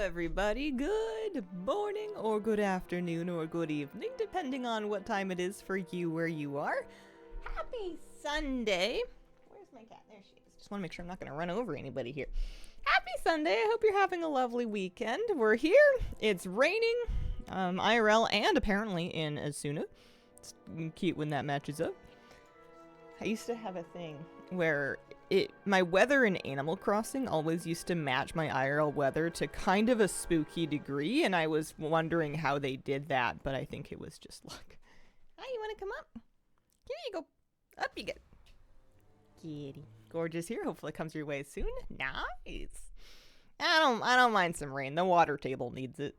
everybody. Good morning or good afternoon or good evening, depending on what time it is for you where you are. Happy Sunday. Where's my cat? There she is. Just want to make sure I'm not going to run over anybody here. Happy Sunday. I hope you're having a lovely weekend. We're here. It's raining, IRL and apparently in Asuna. It's cute when that matches up. I used to have a thing where my weather in Animal Crossing always used to match my IRL weather to kind of a spooky degree, and I was wondering how they did that, but I think it was just luck. Hi, you want to come up? Here you go. Up you get. Kitty. Gorgeous here. Hopefully it comes your way soon. Nice. I don't mind some rain. The water table needs it.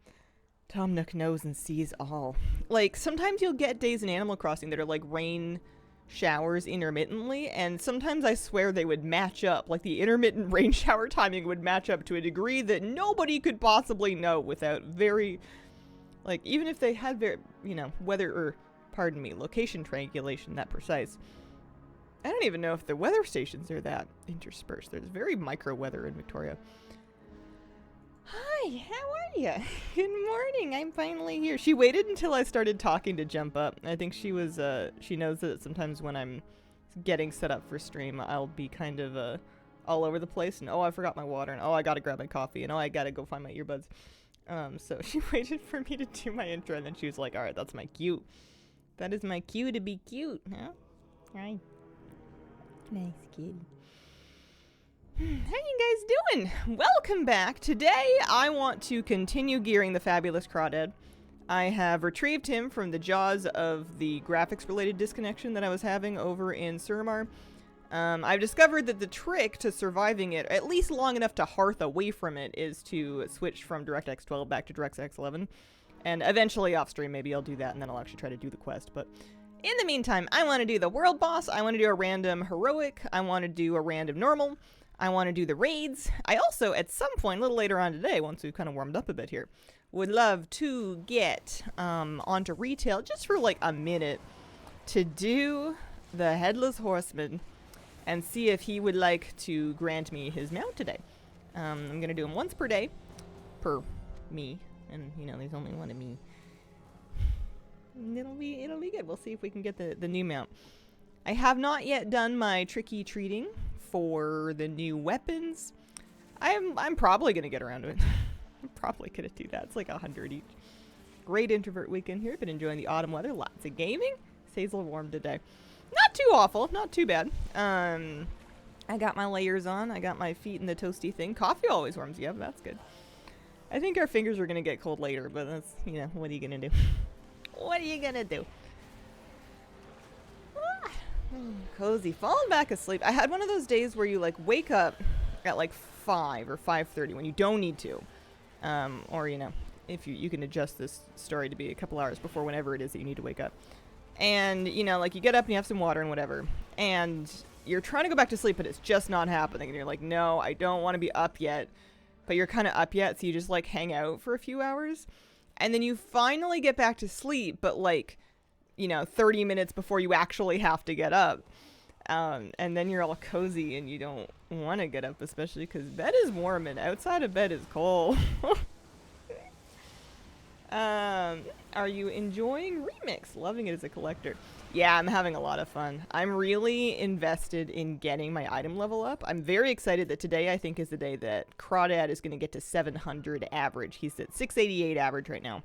Tom Nook knows and sees all. Like, sometimes you'll get days in Animal Crossing that are like rain showers intermittently, and sometimes I swear they would match up. Like, the intermittent rain shower timing would match up to a degree that nobody could possibly know without very, like, even if they had very, weather, or, pardon me, location triangulation that precise. I don't even know if the weather stations are that interspersed. There's very micro weather in Victoria. Hi, how are you? Good morning, I'm finally here. She waited until I started talking to jump up. I think she was, she knows that sometimes when I'm getting set up for stream, I'll be kind of, all over the place, and oh, I forgot my water, and oh, I gotta grab my coffee, and oh, I gotta go find my earbuds. So she waited for me to do my intro, and then she was like, alright, that's my cue. That is my cue to be cute, huh? Hi. Nice kitty. How you guys doing? Welcome back. Today, I want to continue gearing the fabulous Crawdad. I have retrieved him from the jaws of the graphics-related disconnection that I was having over in Suramar. I've discovered that the trick to surviving it, at least long enough to hearth away from it, is to switch from DirectX 12 back to DirectX 11. And eventually off-stream, maybe I'll do that, and then I'll actually try to do the quest. But in the meantime, I want to do the world boss, I want to do a random heroic, I want to do a random normal, I want to do the raids. I also, at some point, a little later on today, once we've kind of warmed up a bit here, would love to get onto retail just for like a minute to do the Headless Horseman and see if he would like to grant me his mount today. I'm going to do him once per day, per me, and there's only one of me. It'll be good. We'll see if we can get the new mount. I have not yet done my tricky treating for the new weapons. I'm probably gonna get around to it. I'm probably gonna do that. It's like 100 each. Great introvert weekend here. Been enjoying the autumn weather. Lots of gaming. Stays a little warm today. Not too awful. Not too bad. I got my layers on. I got my feet in the toasty thing. Coffee always warms you up. That's good. I think our fingers are gonna get cold later, but that's, what are you gonna do? What are you gonna do? Cozy. Falling back asleep. I had one of those days where you like wake up at like 5 or 5:30 when you don't need to. Or if you can adjust this story to be a couple hours before whenever it is that you need to wake up. And like you get up and you have some water and whatever. And you're trying to go back to sleep, but it's just not happening. And you're like, no, I don't want to be up yet. But you're kind of up yet, so you just like hang out for a few hours. And then you finally get back to sleep, but like 30 minutes before you actually have to get up. And then you're all cozy and you don't want to get up, especially because bed is warm and outside of bed is cold. Are you enjoying Remix? Loving it as a collector. Yeah, I'm having a lot of fun. I'm really invested in getting my item level up. I'm very excited that today I think is the day that Crawdad is going to get to 700 average. He's at 688 average right now.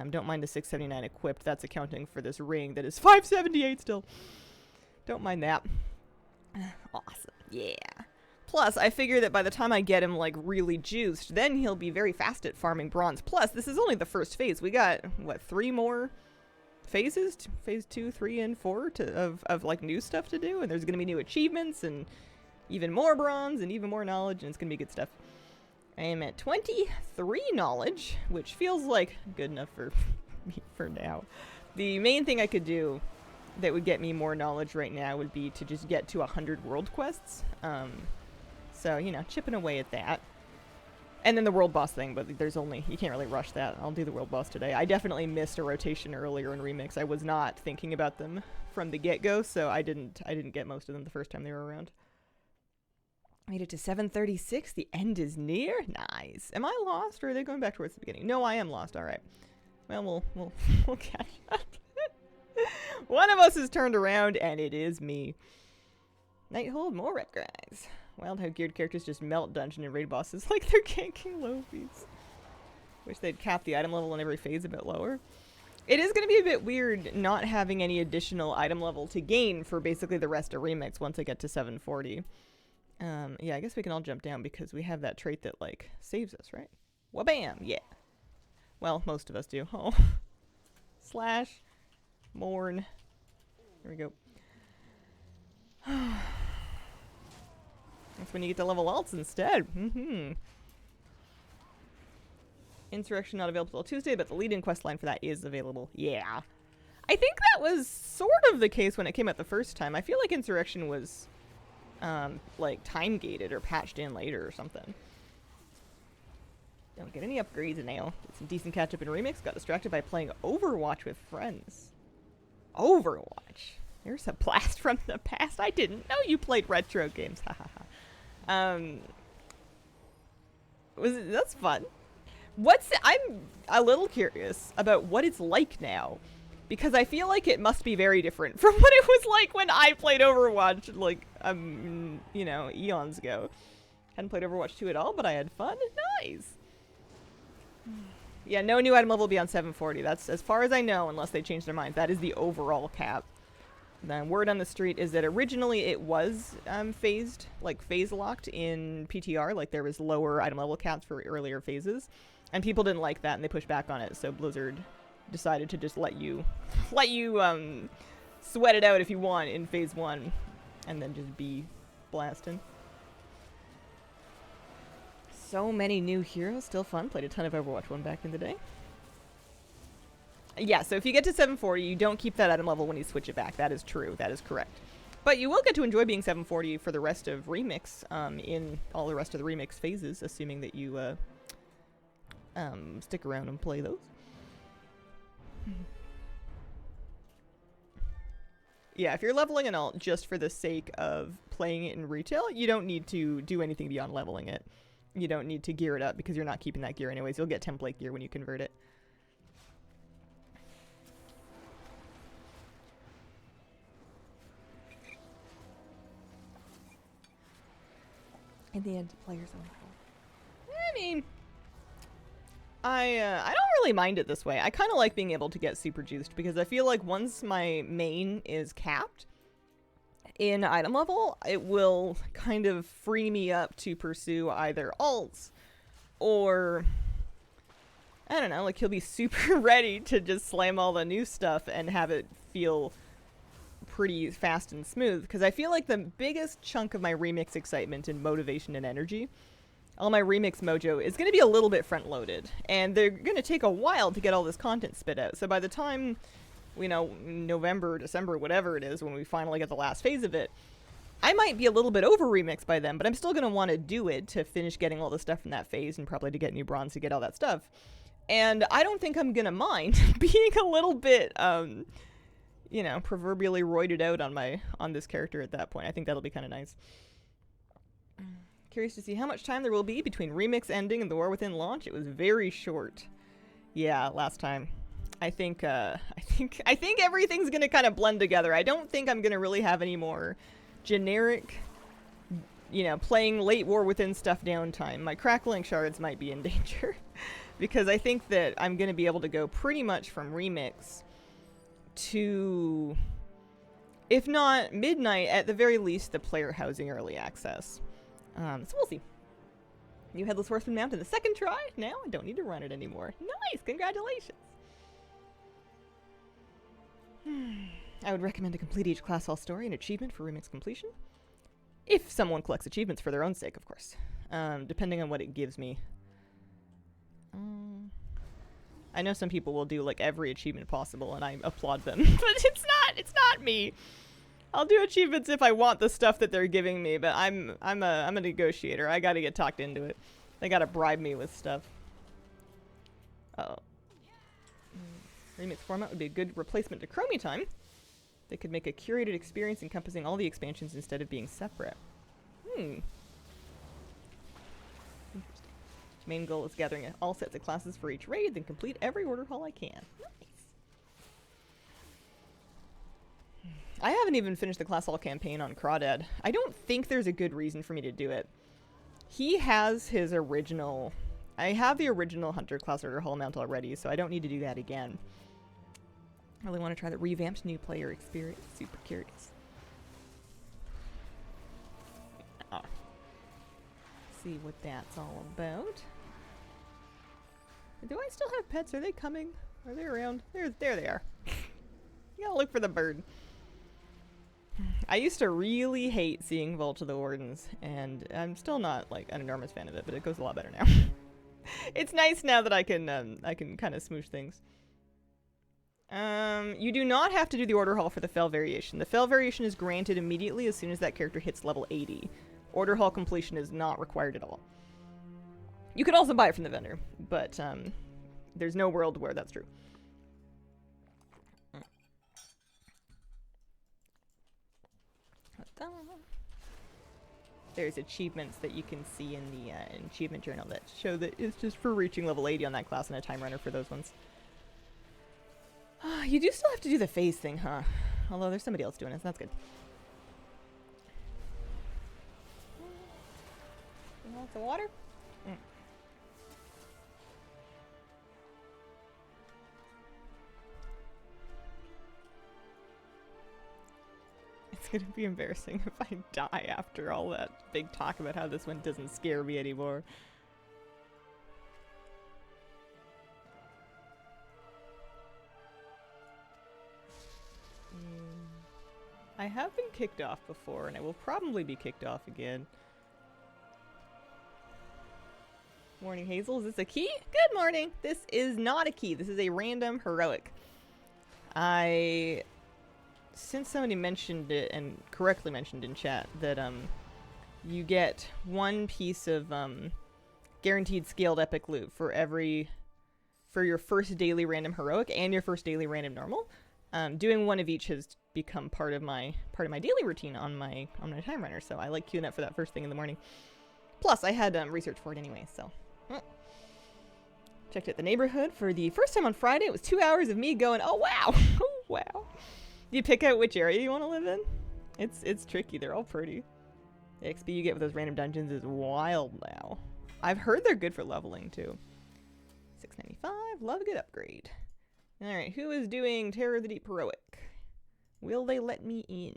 Don't mind the 679 equipped. That's accounting for this ring that is 578 still. Don't mind that. Awesome. Yeah. Plus, I figure that by the time I get him, like, really juiced, then he'll be very fast at farming bronze. Plus, this is only the first phase. We got, 3 more phases? Phase 2, 3, and 4 of like, new stuff to do. And there's going to be new achievements and even more bronze and even more knowledge, and it's going to be good stuff. I am at 23 knowledge, which feels like good enough for me for now. The main thing I could do that would get me more knowledge right now would be to just get to 100 world quests. So, chipping away at that. And then the world boss thing, but you can't really rush that. I'll do the world boss today. I definitely missed a rotation earlier in Remix. I was not thinking about them from the get-go, so I didn't get most of them the first time they were around. Made it to 736. The end is near. Nice. Am I lost, or are they going back towards the beginning? No, I am lost. All right. Well, we'll catch up. One of us is turned around, and it is me. Nighthold, more red guys. Wild how geared characters just melt dungeon and raid bosses like they're ganking lofies. Wish they'd cap the item level in every phase a bit lower. It is going to be a bit weird not having any additional item level to gain for basically the rest of Remix once I get to 740. Yeah, I guess we can all jump down because we have that trait that, like, saves us, right? Wabam! Yeah. Well, most of us do. Oh. Slash. Mourn. There we go. That's when you get to level alts instead. Insurrection not available till Tuesday, but the lead-in quest line for that is available. Yeah. I think that was sort of the case when it came out the first time. I feel like Insurrection was, like, time-gated or patched in later or something. Don't get any upgrades now. Did some decent catch-up in Remix. Got distracted by playing Overwatch with friends. Overwatch. There's a blast from the past. I didn't know you played retro games. That's fun. I'm a little curious about what it's like now, because I feel like it must be very different from what it was like when I played Overwatch, like, you know, eons ago. Hadn't played Overwatch 2 at all, but I had fun. Nice. Yeah, no new item level beyond 740. That's as far as I know, unless they change their minds. That is the overall cap. The word on the street is that originally it was phased, like phase locked in PTR, like there was lower item level caps for earlier phases, and people didn't like that and they pushed back on it. So Blizzard decided to just let you sweat it out if you want in phase 1, and then just be blasting. So many new heroes, still fun. Played a ton of Overwatch 1 back in the day. Yeah, so if you get to 740, you don't keep that item level when you switch it back. That is true. That is correct. But you will get to enjoy being 740 for the rest of Remix, in all the rest of the Remix phases, assuming that you stick around and play those. Yeah, if you're leveling an alt just for the sake of playing it in retail, you don't need to do anything beyond leveling it. You don't need to gear it up because you're not keeping that gear anyways. You'll get template gear when you convert it. In the end, players own fault. I mean, I don't really mind it this way. I kind of like being able to get super juiced because I feel like once my main is capped in item level, it will kind of free me up to pursue either alts or, I don't know, like he'll be super ready to just slam all the new stuff and have it feel pretty fast and smooth, because I feel like the biggest chunk of my Remix excitement and motivation and energy, all my Remix mojo, is going to be a little bit front loaded, and they're going to take a while to get all this content spit out. So by the time, you know, November, December, whatever it is, when we finally get the last phase of it, I might be a little bit over Remix by then, but I'm still going to want to do it to finish getting all the stuff from that phase, and probably to get new bronze to get all that stuff. And I don't think I'm going to mind being a little bit, you know, proverbially roided out on this character at that point. I think that'll be kind of nice. Curious to see how much time there will be between Remix ending and the War Within launch. It was very short. Yeah, last time. I think everything's gonna kind of blend together. I don't think I'm gonna really have any more generic, you know, playing late War Within stuff downtime. My crackling shards might be in danger because I think that I'm gonna be able to go pretty much from Remix to, if not midnight, at the very least the player housing early access. So we'll see. New Headless Horseman mount in the second try. Now I don't need to run it anymore. Nice, congratulations. I would recommend to complete each class hall story and achievement for Remix completion. If someone collects achievements for their own sake, of course. Depending on what it gives me. I know some people will do like every achievement possible, and I applaud them. But it's not me. I'll do achievements if I want the stuff that they're giving me, but I'm a negotiator. I gotta get talked into it. They gotta bribe me with stuff. Uh-oh. Remix format would be a good replacement to Chromie Time. They could make a curated experience encompassing all the expansions instead of being separate. Main goal is gathering all sets of classes for each raid, then complete every order hall I can. Nice. I haven't even finished the class hall campaign on Crawdad. I don't think there's a good reason for me to do it. He has his original... I have the original Hunter class order hall mount already, so I don't need to do that again. I really want to try the revamped new player experience. Super curious. Oh. See what that's all about. Do I still have pets? Are they coming? Are they around? There they are. You gotta look for the bird. I used to really hate seeing Vault of the Wardens, and I'm still not like an enormous fan of it, but it goes a lot better now. It's nice now that I can kind of smoosh things. You do not have to do the order hall for the Fel variation. The Fel variation is granted immediately as soon as that character hits level 80. Order hall completion is not required at all. You could also buy it from the vendor, but there's no world where that's true. There's achievements that you can see in the achievement journal that show that it's just for reaching level 80 on that class and a time runner for those ones. You do still have to do the phase thing, huh? Although there's somebody else doing it, so that's good. Lots of water? It's gonna be embarrassing if I die after all that big talk about how this one doesn't scare me anymore. I have been kicked off before, and I will probably be kicked off again. Morning, Hazel. Is this a key? Good morning. This is not a key. This is a random heroic. Since somebody mentioned it, and correctly mentioned in chat, that you get one piece of guaranteed scaled epic loot for your first daily random heroic and your first daily random normal. Doing one of each has become part of my daily routine on my time runner, so I like queuing up for that first thing in the morning. Plus, I had research for it anyway, so. Checked out the neighborhood for the first time on Friday. It was 2 hours of me going, oh wow, oh wow. Do you pick out which area you want to live in? It's tricky. They're all pretty. The XP you get with those random dungeons is wild now. I've heard they're good for leveling too. 695. Love a good upgrade. All right, who is doing Terror of the Deep heroic? Will they let me in?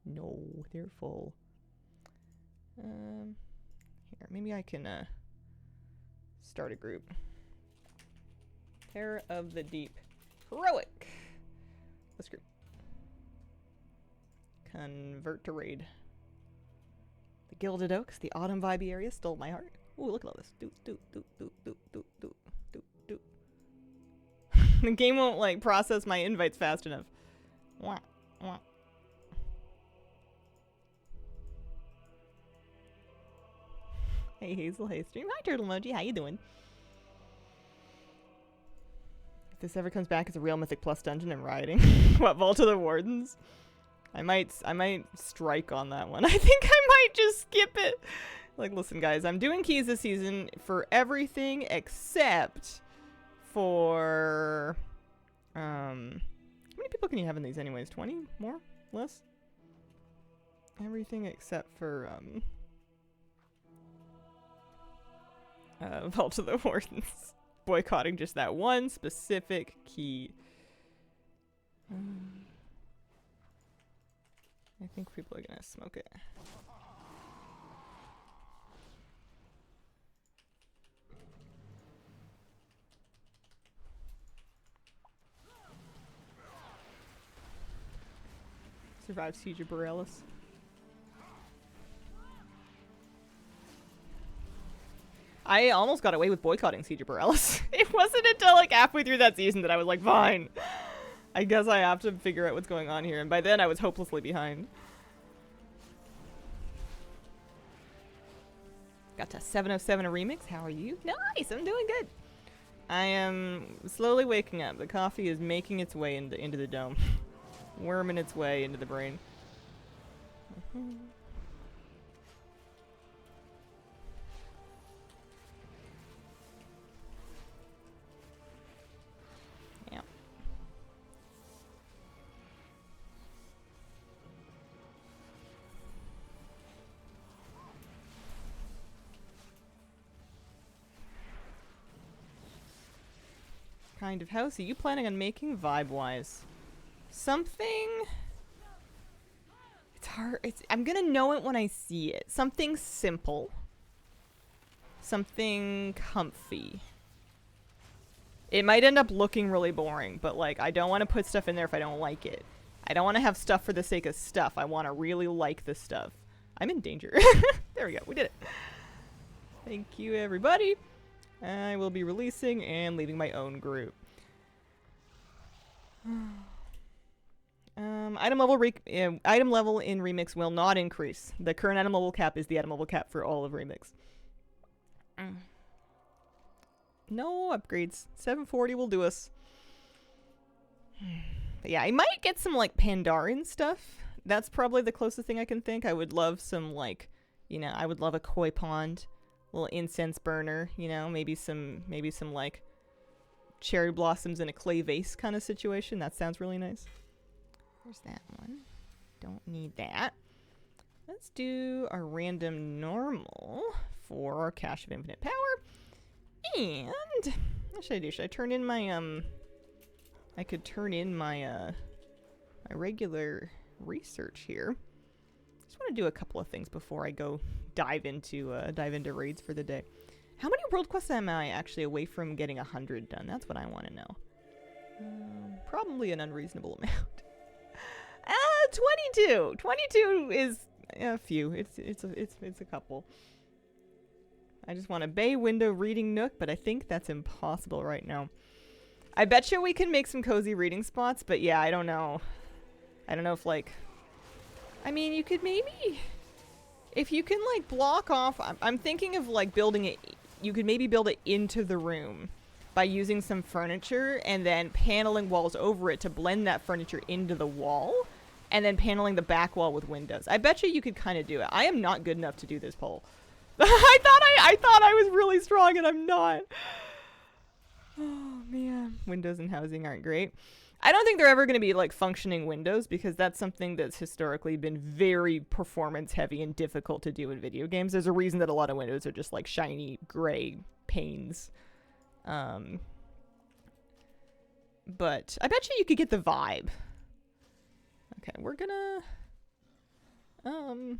No, they're full. Here, maybe I can start a group. Terror of the Deep heroic. Let's group. Convert to raid. The Gilded Oaks, the Autumn Vibe area stole my heart. Ooh, look at all this. The game won't like process my invites fast enough. Wah, wah. Hey Hazel, hey stream. Hi Turtle Emoji, how you doing? If this ever comes back as a real Mythic Plus dungeon, I'm rioting. What, Vault of the Wardens? I might strike on that one. I think I might just skip it. Like, listen guys, I'm doing keys this season for everything except for how many people can you have in these anyways? 20? More? Less? Everything except for Vault of the Wardens. Boycotting just that one specific key. I think people are gonna smoke it. Survive Siege of Borealis. I almost got away with boycotting Siege of Borealis. It wasn't until like halfway through that season that I was like, fine. I guess I have to figure out what's going on here. And by then I was hopelessly behind. Got to 707 a remix. How are you? Nice, I'm doing good. I am slowly waking up. The coffee is making its way into the dome. Worming its way into the brain. kind of house are you planning on making vibe-wise? Something... It's hard. I'm gonna know it when I see it. Something simple. Something comfy. It might end up looking really boring, but like, I don't want to put stuff in there if I don't like it. I don't want to have stuff for the sake of stuff. I want to really like the stuff. I'm in danger. There we go. We did it. Thank you, everybody. I will be releasing and leaving my own group. Item level in Remix will not increase. The current item level cap is the item level cap for all of Remix. No upgrades. 740 will do us. But yeah, I might get some like Pandaren stuff. That's probably the closest thing I can think. I would love some like, you know, I would love a koi pond, little incense burner, you know, maybe some like cherry blossoms in a clay vase kind of situation. That sounds really nice. Where's that one? Don't need that. Let's do a random normal for our Cache of Infinite Power. And what should I do? Should I turn in my I could turn in my my regular research here. Just want to do a couple of things before I go dive into raids for the day. How many world quests am I actually away from getting 100 done? That's what I want to know. Probably an unreasonable amount. 22. 22 is a few. It's a couple. I just want a bay window reading nook, but I think that's impossible right now. I bet you we can make some cozy reading spots, but yeah, I don't know. I don't know if like, I mean, you could maybe, if you can like block off, I'm thinking of like building it, you could maybe build it into the room by using some furniture and then paneling walls over it to blend that furniture into the wall. And then paneling the back wall with windows. I bet you could kind of do it. I am not good enough to do this poll. I thought I was really strong and I'm not. Oh man, windows and housing aren't great. I don't think they're ever going to be like functioning windows because that's something that's historically been very performance heavy and difficult to do in video games. There's a reason that a lot of windows are just like shiny gray panes. But I bet you could get the vibe. Okay, we're gonna I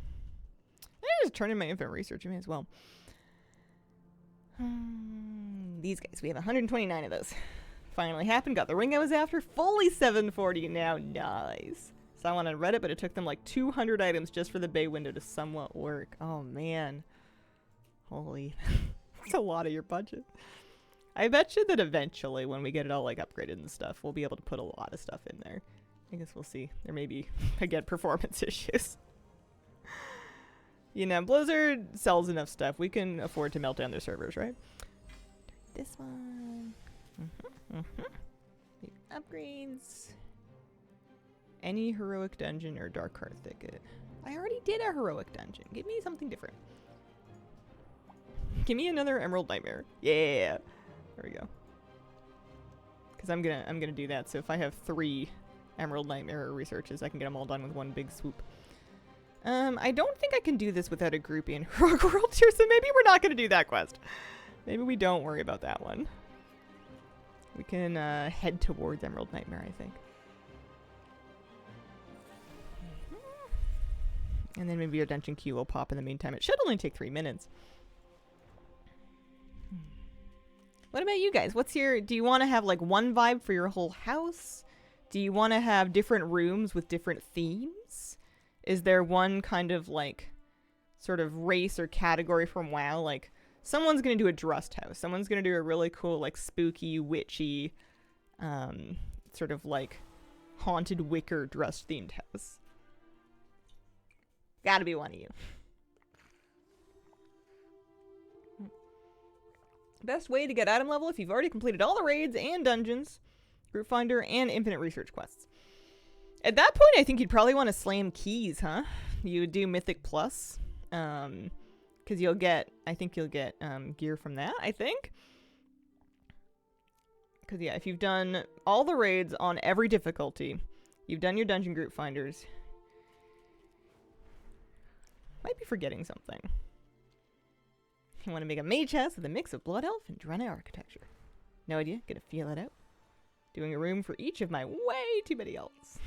just turn in my infinite research. You may as well. These guys, we have 129 of those. Finally happened. Got the ring I was after. Fully 740 now. Nice. So I went on Reddit, but it took them like 200 items just for the bay window to somewhat work. Oh man, holy, that's a lot of your budget. I bet you that eventually, when we get it all like upgraded and stuff, we'll be able to put a lot of stuff in there. I guess we'll see. There may be, again, performance issues. You know, Blizzard sells enough stuff. We can afford to melt down their servers, right? This one. Upgrades. Any heroic dungeon or dark heart thicket. I already did a heroic dungeon. Give me something different. Give me another Emerald Nightmare. Yeah. There we go. Because I'm gonna do that. So if I have 3 Emerald Nightmare researches, I can get them all done with one big swoop. I don't think I can do this without a groupie in Heroic World Tier, so maybe we're not going to do that quest. Maybe we don't worry about that one. We can head towards Emerald Nightmare, I think. And then maybe your dungeon queue will pop in the meantime. It should only take 3 minutes. What about you guys? What's your... Do you want to have like one vibe for your whole house? Do you want to have different rooms with different themes? Is there one kind of like sort of race or category from WoW? Like someone's going to do a Drust house. Someone's going to do a really cool like spooky, witchy, sort of like haunted wicker Drust themed house. Gotta be one of you. Best way to get item level if you've already completed all the raids and dungeons, group finder, and infinite research quests. At that point, I think you'd probably want to slam keys, huh? You would do Mythic Plus, because you'll get, I think you'll get gear from that, I think. Because yeah, if you've done all the raids on every difficulty, you've done your dungeon group finders. Might be forgetting something. You want to make a mage house with a mix of Blood Elf and Drana architecture. No idea? Gonna feel it out. Doing a room for each of my way too many elves.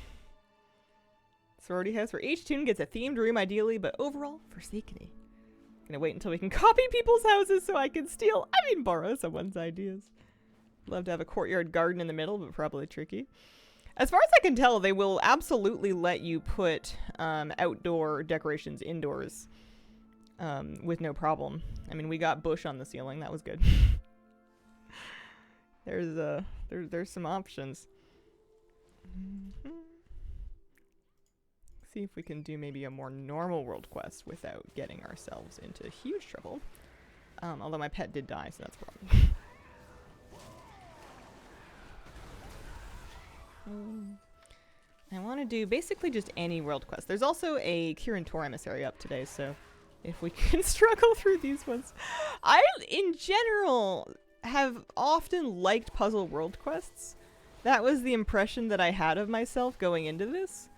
Sorority house where each tune gets a themed room ideally, but overall, Forsaken. Gonna wait until we can copy people's houses so I can borrow someone's ideas. Love to have a courtyard garden in the middle, but probably tricky. As far as I can tell, they will absolutely let you put outdoor decorations indoors with no problem. I mean, we got bush on the ceiling. That was good. There's some options. See if we can do maybe a more normal world quest without getting ourselves into huge trouble. Although my pet did die, so that's a problem. I want to do basically just any world quest. There's also a Kirin Tor emissary up today, so if we can struggle through these ones. I, in general, have often liked puzzle world quests. That was the impression that I had of myself going into this.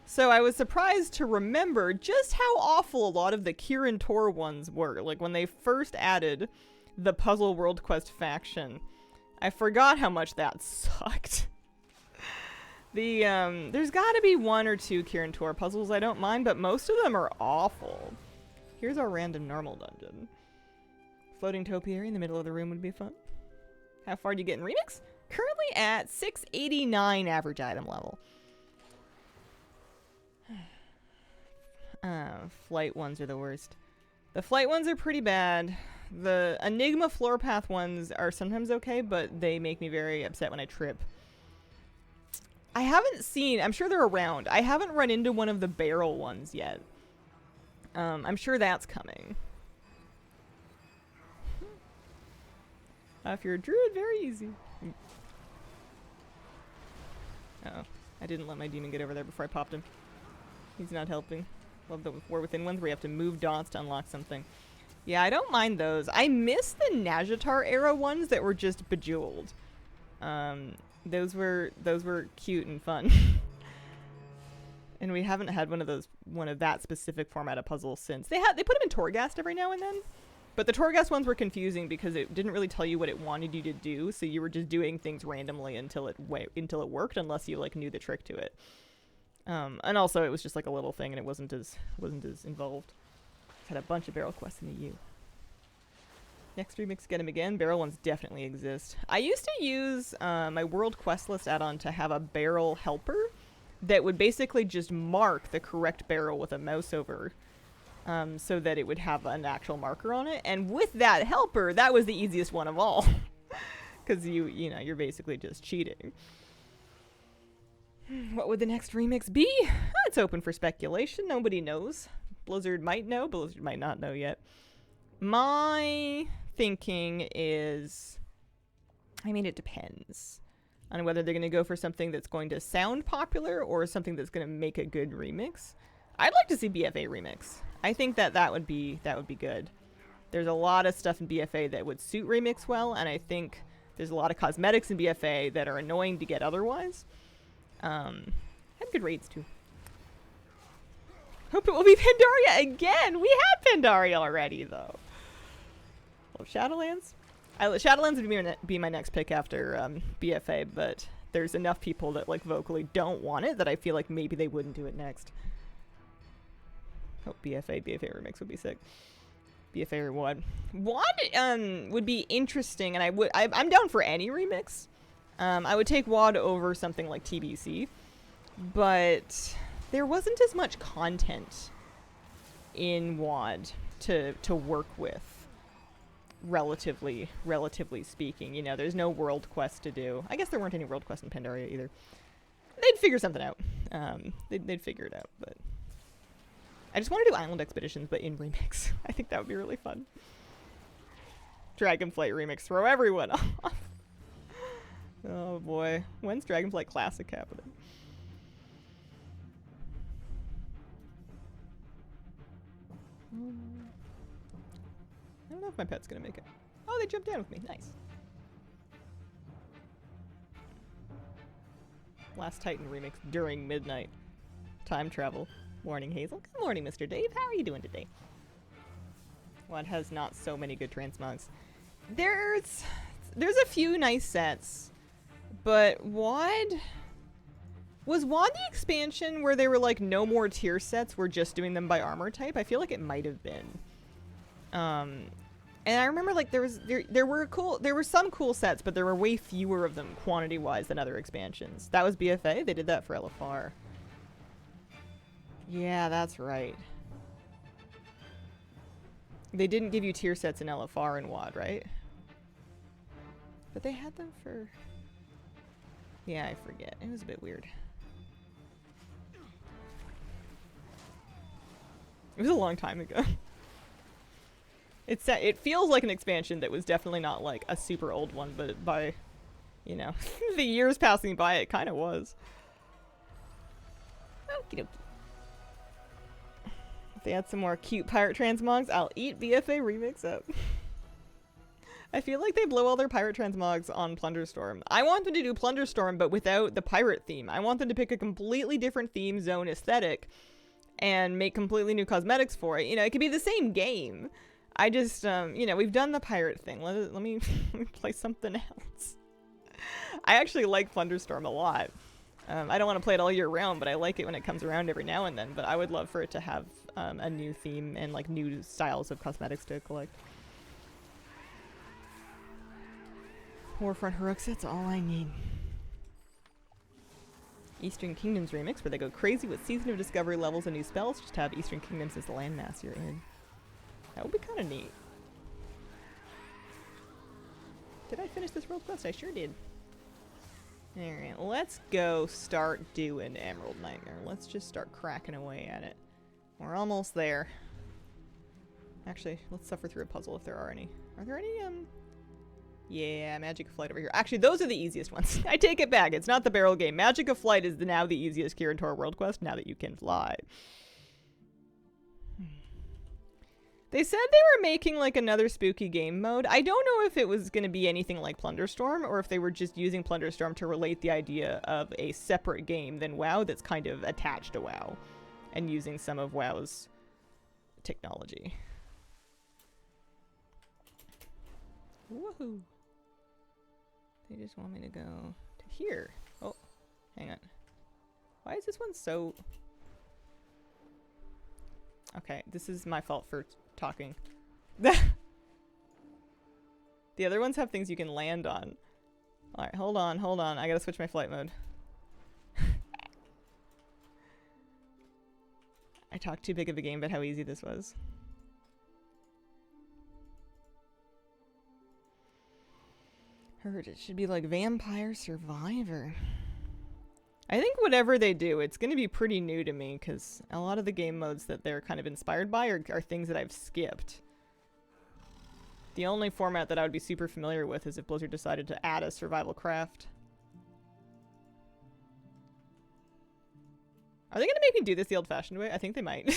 So I was surprised to remember just how awful a lot of the Kirin Tor ones were. Like when they first added the puzzle world quest faction, I forgot how much that sucked. There's gotta be one or two Kirin Tor puzzles I don't mind, but most of them are awful. Here's our random normal dungeon. Floating topiary in the middle of the room would be fun. How far do you get in Remix? Currently at 689 average item level. Flight ones are the worst. The flight ones are pretty bad. The Enigma floor path ones are sometimes okay, but they make me very upset when I trip. I haven't seen, I'm sure they're around. I haven't run into one of the barrel ones yet. I'm sure that's coming. If you're a druid, very easy. Uh-oh. I didn't let my demon get over there before I popped him. He's not helping. Love the War Within ones where you have to move dots to unlock something. Yeah, I don't mind those. I miss the Najatar era ones that were just bejeweled. Those were cute and fun. And we haven't had one of that specific format of puzzle since. They put them in Torghast every now and then. But the Torghast ones were confusing because it didn't really tell you what it wanted you to do, so you were just doing things randomly until it worked, unless you like knew the trick to it. And also it was just like a little thing, and it wasn't as involved. Had a bunch of barrel quests in the U. Next remix, get them again. Barrel ones definitely exist. I used to use my World Quest List add-on to have a barrel helper that would basically just mark the correct barrel with a mouse over, so that it would have an actual marker on it. And with that helper, that was the easiest one of all, because you're basically just cheating. What would the next remix be? It's open for speculation. Nobody knows. Blizzard might know. Blizzard might not know yet. My thinking is, I mean, it depends on whether they're going to go for something that's going to sound popular or something that's going to make a good remix. I'd like to see BFA remix. I think that would be good. There's a lot of stuff in BFA that would suit remix well, and I think there's a lot of cosmetics in BFA that are annoying to get otherwise. Had good raids too. Hope it will be Pandaria again. We had Pandaria already though. Love Shadowlands. Shadowlands would be my next pick after BFA, but there's enough people that like vocally don't want it that I feel like maybe they wouldn't do it next. Hope BFA remix would be sick. BFA or WoD. WoD would be interesting, and I'm down for any remix. I would take WoD over something like TBC, but there wasn't as much content in WoD to work with, relatively speaking. You know, there's no world quest to do. I guess there weren't any world quests in Pandaria either. They'd figure something out. They'd figure it out, but I just want to do island expeditions, but in remix. I think that would be really fun. Dragonflight remix, throw everyone off. Oh boy, when's Dragonflight Classic happening? I don't know if my pet's gonna make it. Oh, they jumped down with me. Nice. Last Titan remix during midnight. Time travel. Morning, Hazel. Good morning, Mr. Dave. How are you doing today? WoD has not so many good transmogs. There's a few nice sets, But WoD... Was WoD the expansion where they were like, no more tier sets, we're just doing them by armor type? I feel like it might have been. And I remember like there were some cool sets, but there were way fewer of them quantity-wise than other expansions. That was BFA? They did that for LFR. Yeah, that's right. They didn't give you tier sets in LFR and WoD, right? But they had them for... Yeah, I forget. It was a bit weird. It was a long time ago. It feels like an expansion that was definitely not like a super old one, but by, you know, the years passing by, it kind of was. Okie dokie. If they had some more cute pirate transmogs, I'll eat BFA remix up. I feel like they blow all their pirate transmogs on Plunderstorm. I want them to do Plunderstorm, but without the pirate theme. I want them to pick a completely different theme, zone, aesthetic, and make completely new cosmetics for it. You know, it could be the same game. I just, you know, we've done the pirate thing. Let me play something else. I actually like Plunderstorm a lot. I don't want to play it all year round, but I like it when it comes around every now and then. But I would love for it to have a new theme and like new styles of cosmetics to collect. Warfront Heroics, that's all I need. Eastern Kingdoms remix, where they go crazy with Season of Discovery levels and new spells, just have Eastern Kingdoms as the landmass you're in. That would be kind of neat. Did I finish this world quest? I sure did. Alright, let's go start doing Emerald Nightmare. Let's just start cracking away at it. We're almost there. Actually, let's suffer through a puzzle if there are any. Are there any, Yeah, Magic of Flight over here. Actually, those are the easiest ones. I take it back. It's not the barrel game. Magic of Flight is now the easiest Kirin Tor world quest, now that you can fly. They said they were making like another spooky game mode. I don't know if it was going to be anything like Plunderstorm, or if they were just using Plunderstorm to relate the idea of a separate game than WoW that's kind of attached to WoW, and using some of WoW's technology. Woohoo! They just want me to go to here. Oh, hang on. Why is this one so... Okay, this is my fault for talking. The other ones have things you can land on. Alright, hold on. I gotta switch my flight mode. I talked too big of a game about how easy this was. Heard it should be like Vampire Survivor. I think whatever they do, it's going to be pretty new to me, because a lot of the game modes that they're kind of inspired by are things that I've skipped. The only format that I would be super familiar with is if Blizzard decided to add a survival craft. Are they going to make me do this the old-fashioned way? I think they might.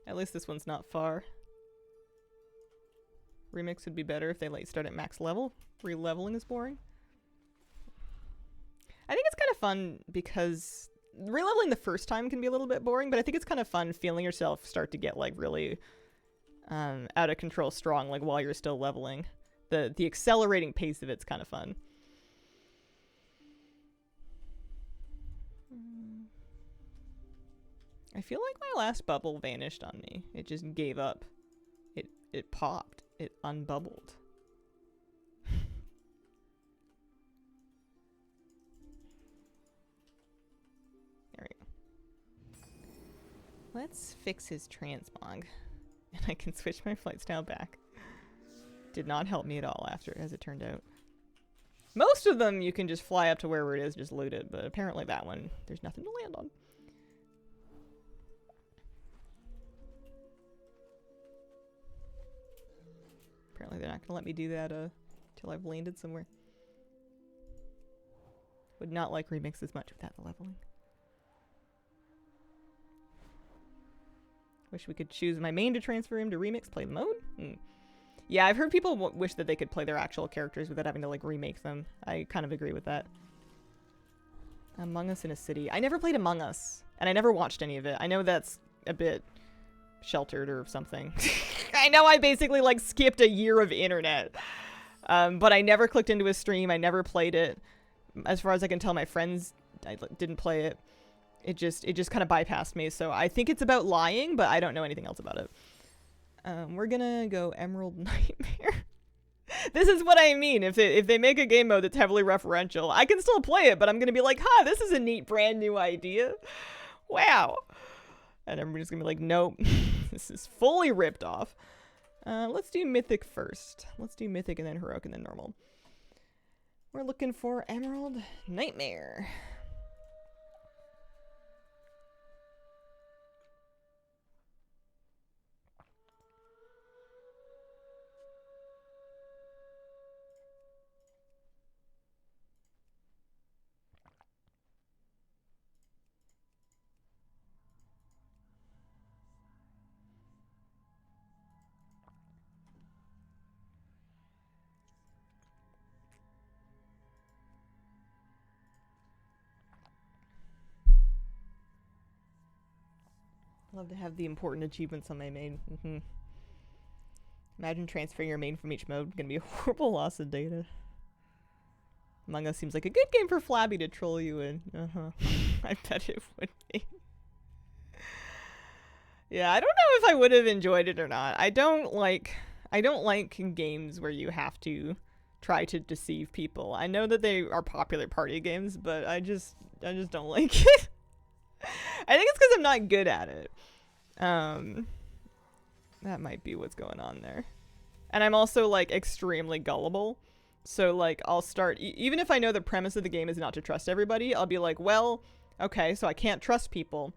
At least this one's not far. Remix would be better if they like start at max level. Re-leveling is boring. I think it's kind of fun because re-leveling the first time can be a little bit boring, but I think it's kind of fun feeling yourself start to get like really out of control strong, like while you're still leveling. The accelerating pace of it's kind of fun. I feel like my last bubble vanished on me. It just gave up. It popped. It unbubbled. There we go. Let's fix his transmog. And I can switch my flight style back. Did not help me at all after, as it turned out. Most of them you can just fly up to wherever it is, just loot it, but apparently that one, there's nothing to land on. Apparently they're not going to let me do that till I've landed somewhere. Would not like Remix as much without the leveling. Wish we could choose my main to transfer him to Remix, play the mode. Yeah, I've heard people wish that they could play their actual characters without having to like remake them. I kind of agree with that. Among Us in a City. I never played Among Us, and I never watched any of it. I know that's a bit sheltered or something. I know I basically like skipped a year of internet. But I never clicked into a stream. I never played it. As far as I can tell, my friends didn't play it. It just kind of bypassed me. So I think it's about lying, but I don't know anything else about it. We're gonna go Emerald Nightmare. This is what I mean. If they make a game mode that's heavily referential, I can still play it, but I'm gonna be like, this is a neat brand new idea. Wow. And everybody's gonna be like, nope. This is fully ripped off. Let's do Mythic first. Let's do Mythic and then Heroic and then Normal. We're looking for Emerald Nightmare. Love to have the important achievements on my main. Imagine transferring your main from each mode. Gonna be a horrible loss of data. Among Us seems like a good game for Flabby to troll you in. I bet it would be. Yeah, I don't know if I would have enjoyed it or not. I don't like games where you have to try to deceive people. I know that they are popular party games, but I just don't like it. I think it's because I'm not good at it. That might be what's going on there. And I'm also like extremely gullible. So like I'll start, even if I know the premise of the game is not to trust everybody, I'll be like, well, okay, so I can't trust people.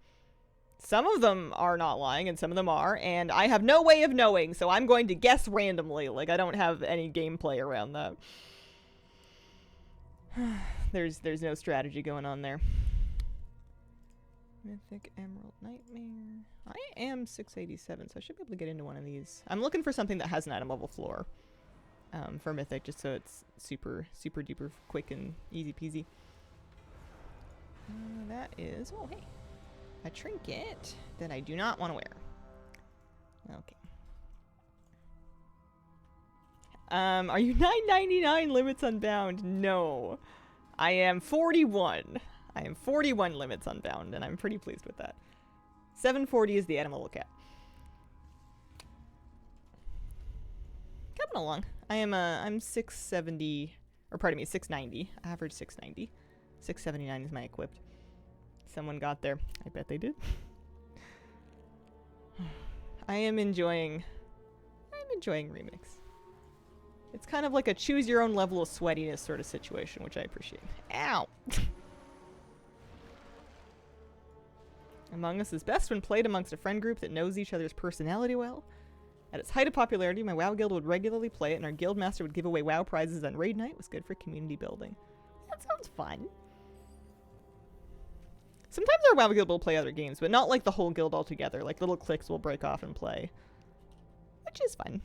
Some of them are not lying and some of them are, and I have no way of knowing, so I'm going to guess randomly. Like I don't have any gameplay around that. There's no strategy going on there. Mythic Emerald Nightmare. I am 687, so I should be able to get into one of these. I'm looking for something that has an item level floor for Mythic, just so it's super duper quick and easy peasy. That is, oh hey, a trinket that I do not want to wear. Okay. Are you $9.99 limits unbound? No. I am 41. I am 41 limits unbound, and I'm pretty pleased with that. 740 is the item level cap. Coming along. I'm 670, or pardon me, 690. Average 690. 679 is my equipped. Someone got there. I bet they did. I am enjoying Remix. It's kind of like a choose your own level of sweatiness sort of situation, which I appreciate. Ow! Among Us is best when played amongst a friend group that knows each other's personality well. At its height of popularity, my WoW guild would regularly play it, and our guild master would give away WoW prizes on raid night. It was good for community building. That sounds fun. Sometimes our WoW guild will play other games, but not like the whole guild altogether. Like little cliques will break off and play, which is fun.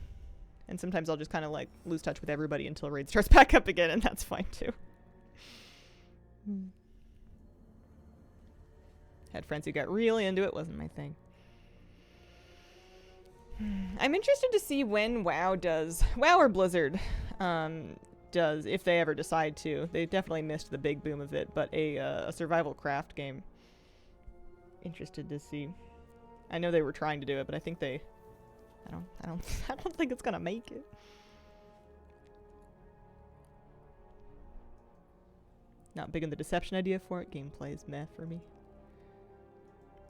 And sometimes I'll just kind of like lose touch with everybody until raid starts back up again, and that's fine too. Had friends who got really into it. Wasn't my thing. I'm interested to see when WoW or Blizzard does, if they ever decide to. They definitely missed the big boom of it, but a survival craft game. Interested to see. I know they were trying to do it, but I think I don't think it's gonna make it. Not big on the deception idea for it. Gameplay is meh for me.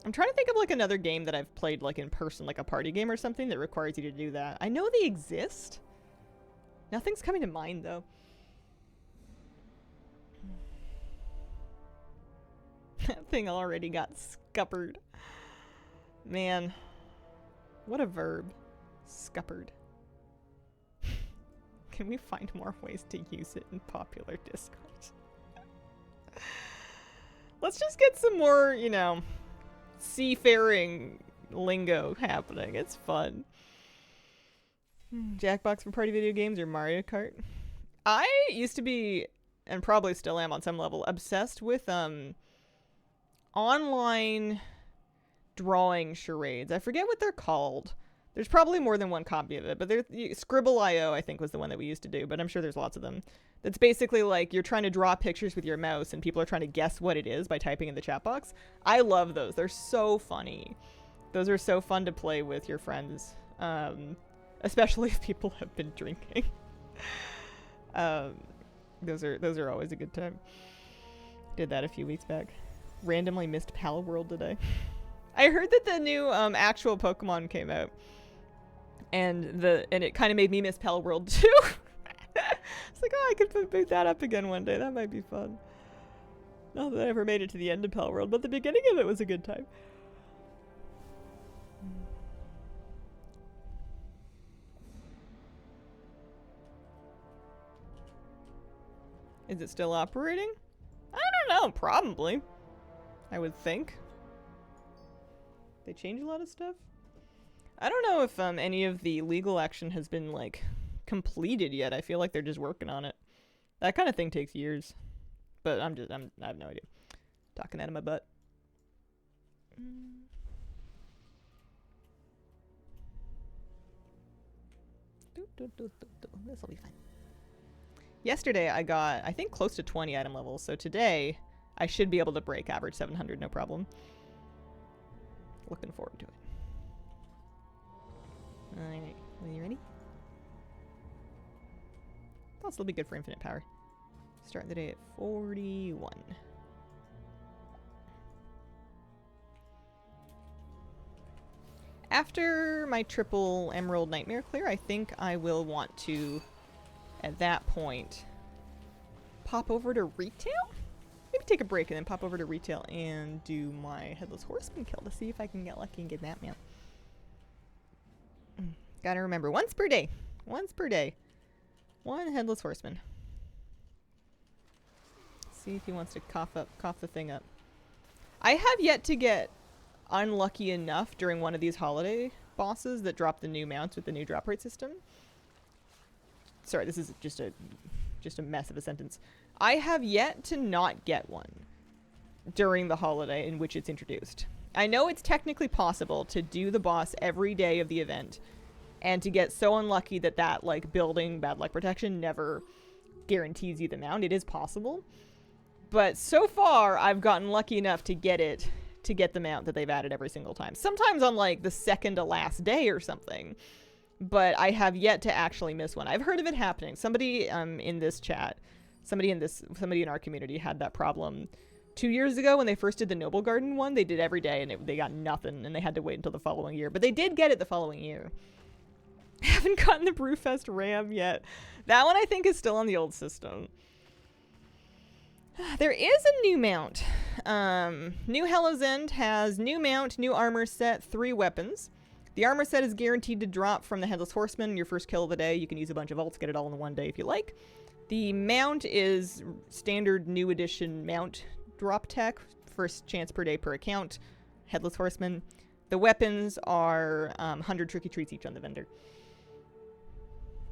I'm trying to think of like another game that I've played like in person, like a party game or something that requires you to do that. I know they exist. Nothing's coming to mind though. That thing already got scuppered. Man. What a verb. Scuppered. Can we find more ways to use it in popular Discord? Let's just get some more, you know, seafaring lingo happening. It's fun. Jackbox for party video games or Mario Kart? I used to be, and probably still am on some level, obsessed with online drawing charades. I forget what they're called. There's probably more than one copy of it, but Scribble.io I think was the one that we used to do, but I'm sure there's lots of them. That's basically like you're trying to draw pictures with your mouse and people are trying to guess what it is by typing in the chat box. I love those. They're so funny. Those are so fun to play with your friends, especially if people have been drinking. Those are always a good time. Did that a few weeks back. Randomly missed Pal World today. I heard that the new actual Pokemon came out, and it kind of made me miss Pal World too. It's like, oh, I could boot that up again one day. That might be fun. Not that I ever made it to the end of Pal World, but the beginning of it was a good time. Is it still operating? I don't know. Probably. I would think. They change a lot of stuff. I don't know if any of the legal action has been like completed yet. I feel like they're just working on it. That kind of thing takes years. But I have no idea. Talking out of my butt. This'll be fine. Yesterday I got, I think, close to 20 item levels, so today I should be able to break average 700 no problem. Looking forward to it. Alright, are you ready? That'll still be good for infinite power. Start the day at 41. After my triple Emerald Nightmare clear, I think I will want to, at that point, pop over to retail? Maybe take a break and then pop over to retail and do my Headless Horseman kill to see if I can get lucky and get that man. Gotta remember, once per day. Once per day. One Headless Horseman. See if he wants to cough the thing up. I have yet to get unlucky enough during one of these holiday bosses that drop the new mounts with the new drop rate system. Sorry, this is just a mess of a sentence. I have yet to not get one during the holiday in which it's introduced. I know it's technically possible to do the boss every day of the event and to get so unlucky that like building bad luck protection never guarantees you the mount. It is possible. But so far I've gotten lucky enough to get the mount that they've added every single time. Sometimes on like the second to last day or something. But I have yet to actually miss one. I've heard of it happening. Somebody in this chat, somebody in our community had that problem 2 years ago when they first did the Noble Garden one. They did every day and they got nothing and they had to wait until the following year. But they did get it the following year. I haven't gotten the Brewfest RAM yet. That one I think is still on the old system. There is a new mount. New Hellow's End has new mount, new armor set, 3 weapons. The armor set is guaranteed to drop from the Headless Horseman, your first kill of the day. You can use a bunch of ults, get it all in one day if you like. The mount is standard new edition mount drop tech, first chance per day per account, Headless Horseman. The weapons are 100 tricky treats each on the vendor.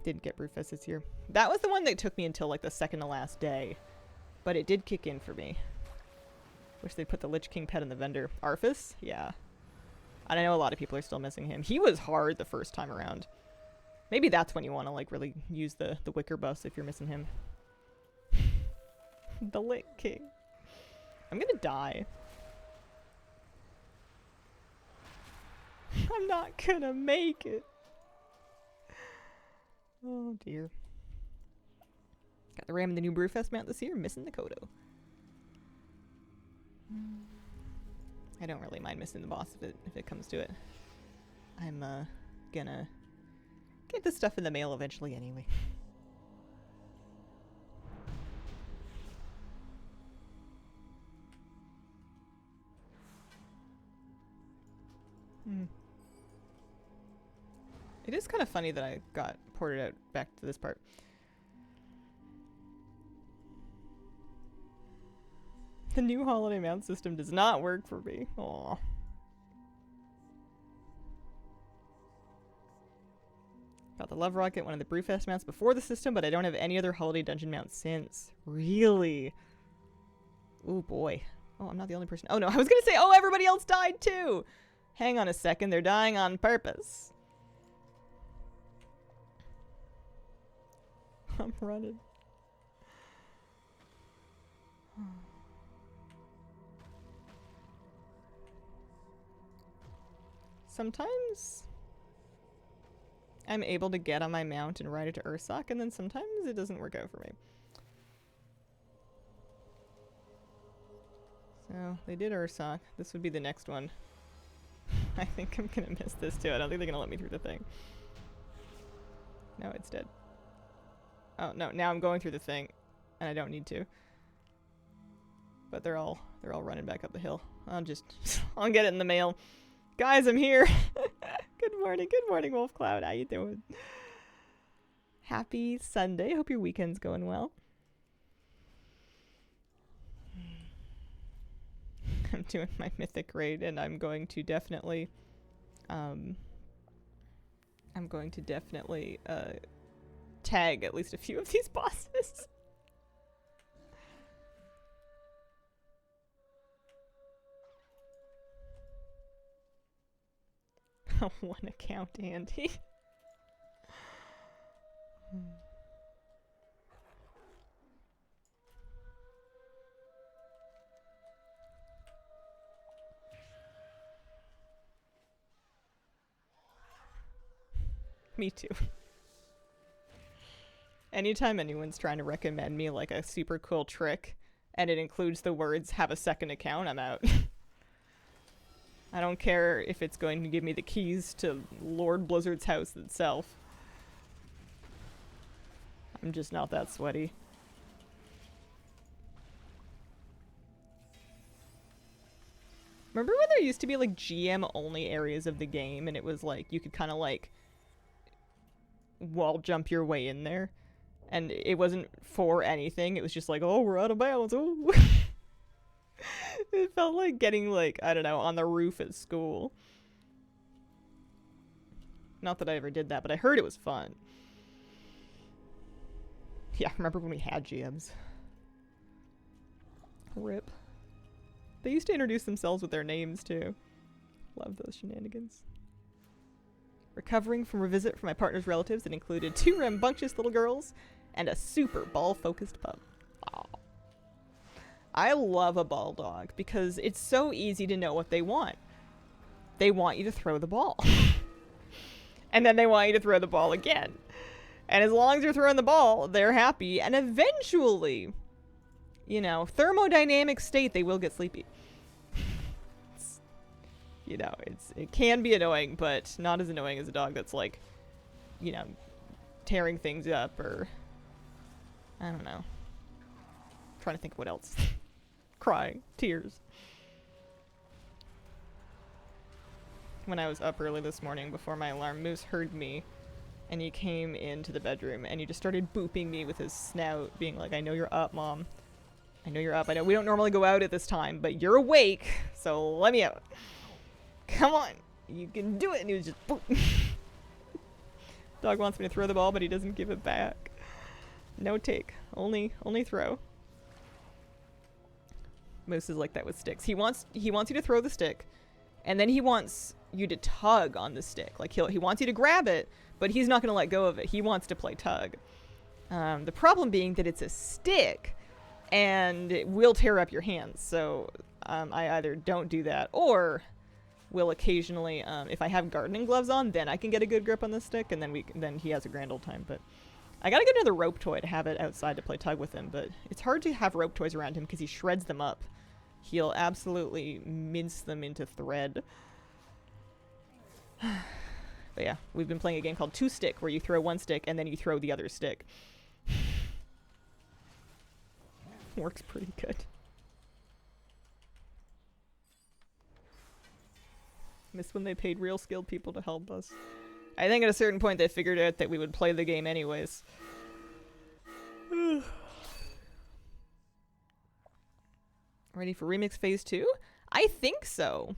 Didn't get Brewfest this year. That was the one that took me until like the second to last day, but it did kick in for me. Wish they'd put the Lich King pet in the vendor. Arthas? Yeah. And I know a lot of people are still missing him. He was hard the first time around. Maybe that's when you want to like really use the Wicker bus if you're missing him. The Lich King. I'm gonna die. I'm not gonna make it. Oh dear. Got the Ram in the new Brewfest mount this year. Missing the Kodo. I don't really mind missing the boss if it comes to it. I'm gonna get this stuff in the mail eventually anyway. It is kind of funny that I got ported out back to this part. The new holiday mount system does not work for me. Aww. Got the Love Rocket, one of the Brewfest mounts before the system, but I don't have any other holiday dungeon mounts since. Really? Oh boy. Oh, I'm not the only person. Oh no, I was gonna say, oh, everybody else died too! Hang on a second, they're dying on purpose. I'm running. Sometimes I'm able to get on my mount and ride it to Ursoc, and then sometimes it doesn't work out for me. So, they did Ursoc. This would be the next one. I think I'm gonna miss this too. I don't think they're gonna let me through the thing. No, it's dead. Oh, no, now I'm going through the thing, and I don't need to. But they're all running back up the hill. I'll get it in the mail. Guys, I'm here. Good morning, Wolf Cloud. How you doing? Happy Sunday. Hope your weekend's going well. I'm doing my mythic raid, and I'm going to definitely tag at least a few of these bosses. One account, Andy. Me too. Anytime anyone's trying to recommend me like a super cool trick and it includes the words "have a second account," I'm out. I don't care if it's going to give me the keys to Lord Blizzard's house itself. I'm just not that sweaty. Remember when there used to be like GM only areas of the game and it was like you could kind of like wall jump your way in there and it wasn't for anything, it was just like, oh, we're out of bounds. Oh. It felt like getting like, I don't know, on the roof at school. Not that I ever did that, but I heard it was fun. Yeah, remember when we had GMs. Rip. They used to introduce themselves with their names too. Love those shenanigans. Recovering from a visit from my partner's relatives that included 2 rambunctious little girls and a super ball-focused pup. Aww. I love a ball dog because it's so easy to know what they want. They want you to throw the ball. And then they want you to throw the ball again. And as long as you're throwing the ball, they're happy. And eventually, you know, thermodynamic state, they will get sleepy. You know, it can be annoying, but not as annoying as a dog that's like, you know, tearing things up or, I don't know. Trying to think of what else. Crying. Tears. When I was up early this morning before my alarm, Moose heard me and he came into the bedroom and he just started booping me with his snout, being like, I know you're up, Mom. I know you're up. I know we don't normally go out at this time, but you're awake, so let me out. Come on. You can do it. And he was just boop. Dog wants me to throw the ball, but he doesn't give it back. No take. Only throw. Moose is like that with sticks. He wants you to throw the stick, and then he wants you to tug on the stick. Like he wants you to grab it, but he's not going to let go of it. He wants to play tug. The problem being that it's a stick, and it will tear up your hands. So I either don't do that, or will occasionally, if I have gardening gloves on, then I can get a good grip on the stick, and then he has a grand old time. But I gotta get another rope toy to have it outside to play tug with him. But it's hard to have rope toys around him because he shreds them up. He'll absolutely mince them into thread. But yeah, we've been playing a game called Two Stick, where you throw one stick and then you throw the other stick. Works pretty good. Miss when they paid real skilled people to help us. I think at a certain point they figured out that we would play the game anyways. Ready for Remix Phase 2? I think so.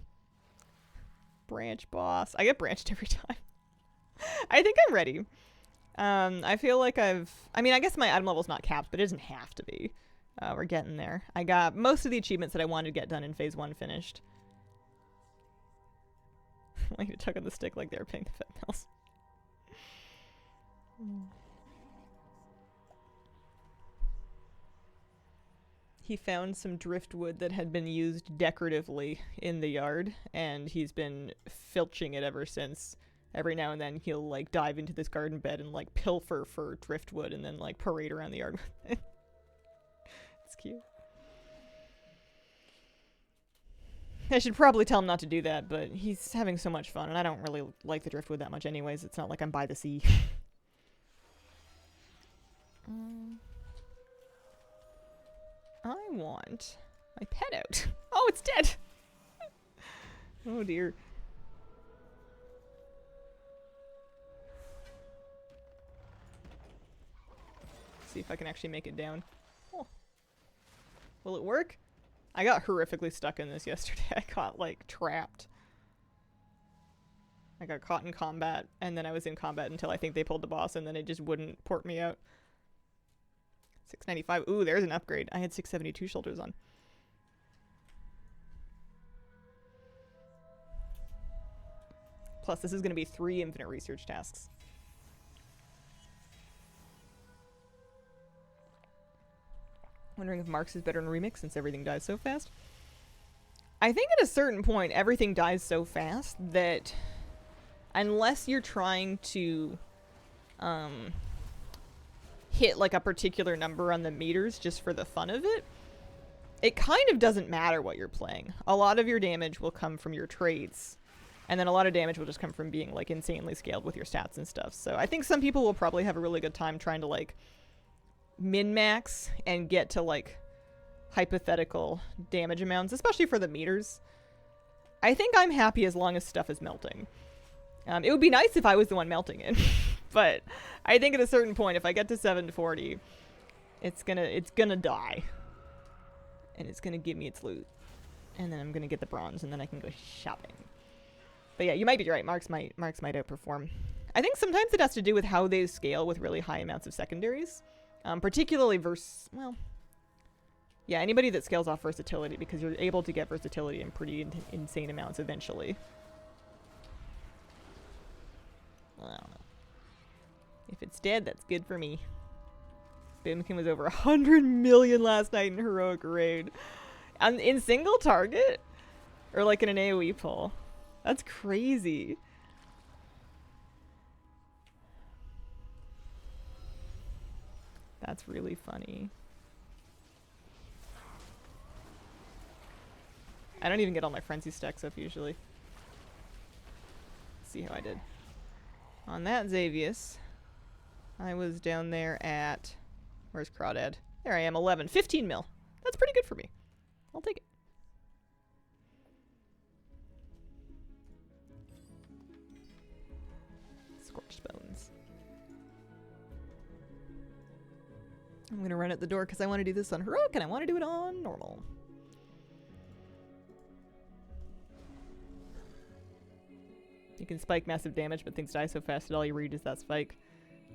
Branch boss. I get branched every time. I think I'm ready. I feel like I guess my item level's not capped, but it doesn't have to be. We're getting there. I got most of the achievements that I wanted to get done in Phase 1 finished. Like you tug on the stick like they were paying the vet bills. He found some driftwood that had been used decoratively in the yard, and he's been filching it ever since. Every now and then he'll like dive into this garden bed and like pilfer for driftwood and then like parade around the yard with it. It's cute. I should probably tell him not to do that, but he's having so much fun, and I don't really like the driftwood that much anyways. It's not like I'm by the sea. I want my pet out. Oh, it's dead! Oh dear. See if I can actually make it down. Oh. Will it work? I got horrifically stuck in this yesterday. I got, like, trapped. I got caught in combat, and then I was in combat until I think they pulled the boss, and then it just wouldn't port me out. 695. Ooh, there's an upgrade. I had 672 shoulders on. Plus, this is going to be 3 infinite research tasks. Wondering if Marks is better in Remix since everything dies so fast. I think at a certain point, everything dies so fast that unless you're trying to hit like a particular number on the meters just for the fun of it, it kind of doesn't matter what you're playing. A lot of your damage will come from your traits, and then a lot of damage will just come from being like insanely scaled with your stats and stuff. So I think some people will probably have a really good time trying to like min-max and get to like hypothetical damage amounts, especially for the meters. I think I'm happy as long as stuff is melting. It would be nice if I was the one melting it, but I think at a certain point, if I get to 740, it's gonna die, and it's gonna give me its loot, and then I'm gonna get the bronze, and then I can go shopping. But yeah, you might be right. Marks might outperform. I think sometimes it has to do with how they scale with really high amounts of secondaries. Particularly well, yeah, anybody that scales off versatility, because you're able to get versatility in pretty insane amounts eventually. Well, I don't know. If it's dead, that's good for me. Boomkin was over 100 million last night in Heroic Raid. In single target? Or like in an AoE pull? That's crazy. That's really funny. I don't even get all my frenzy stacks up usually. Let's see how I did. On that Xavius, I was down there at... Where's Crawdad? There I am, 11. 15 mil. That's pretty good for me. I'll take it. Scorched bones. I'm going to run at the door because I want to do this on Heroic and I want to do it on normal. You can spike massive damage, but things die so fast that all you read is that spike.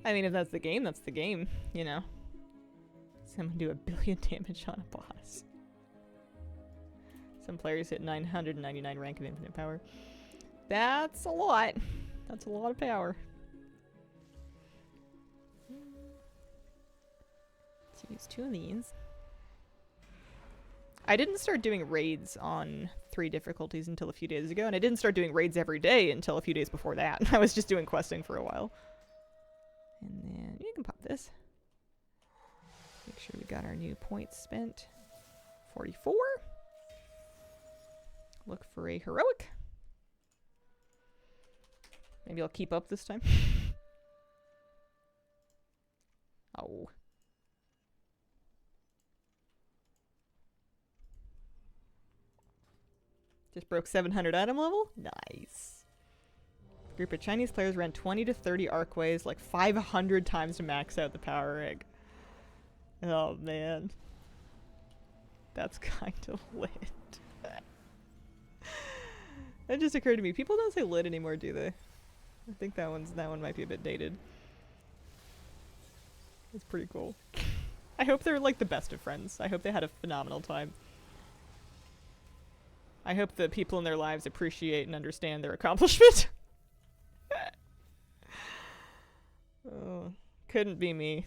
I mean, if that's the game, you know. Someone do 1 billion damage on a boss. Some players hit 999 rank of infinite power. That's a lot. That's a lot of power. Let's use 2 of these. I didn't start doing raids on 3 difficulties until a few days ago, and I didn't start doing raids every day until a few days before that. I was just doing questing for a while. And then you can pop this. Make sure we got our new points spent. 44. Look for a heroic. Maybe I'll keep up this time. Oh. Just broke 700 item level? Nice. Group of Chinese players ran 20 to 30 arcways, like 500 times to max out the power rig. Oh man. That's kind of lit. That just occurred to me. People don't say lit anymore, do they? I think that one might be a bit dated. It's pretty cool. I hope they're like the best of friends. I hope they had a phenomenal time. I hope the people in their lives appreciate and understand their accomplishment. Oh, couldn't be me.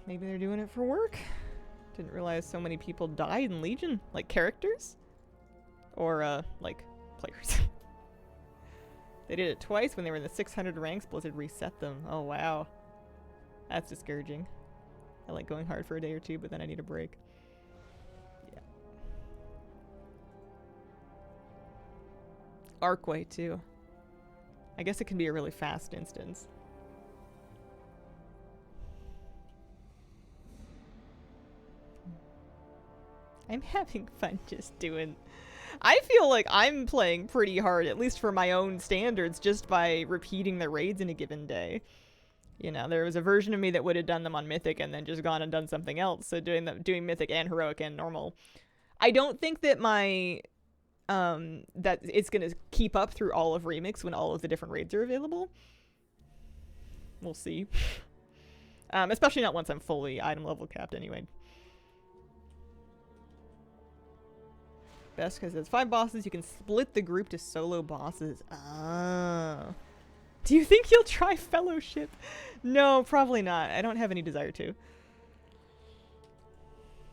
Maybe they're doing it for work. Didn't realize so many people died in Legion. Like characters? Or, like, players. They did it twice when they were in the 600 ranks. Blizzard reset them. Oh, wow. That's discouraging. I like going hard for a day or two, but then I need a break. Yeah. Arcway, too. I guess it can be a really fast instance. I'm having fun just doing... I feel like I'm playing pretty hard, at least for my own standards, just by repeating the raids in a given day. You know, there was a version of me that would have done them on Mythic and then just gone and done something else. So doing Mythic and Heroic and Normal. I don't think that my... that it's going to keep up through all of Remix when all of the different raids are available. We'll see. Especially not once I'm fully item level capped anyway. Best because there's 5 bosses. You can split the group to solo bosses. Oh. Do you think you'll try Fellowship? No, probably not. I don't have any desire to.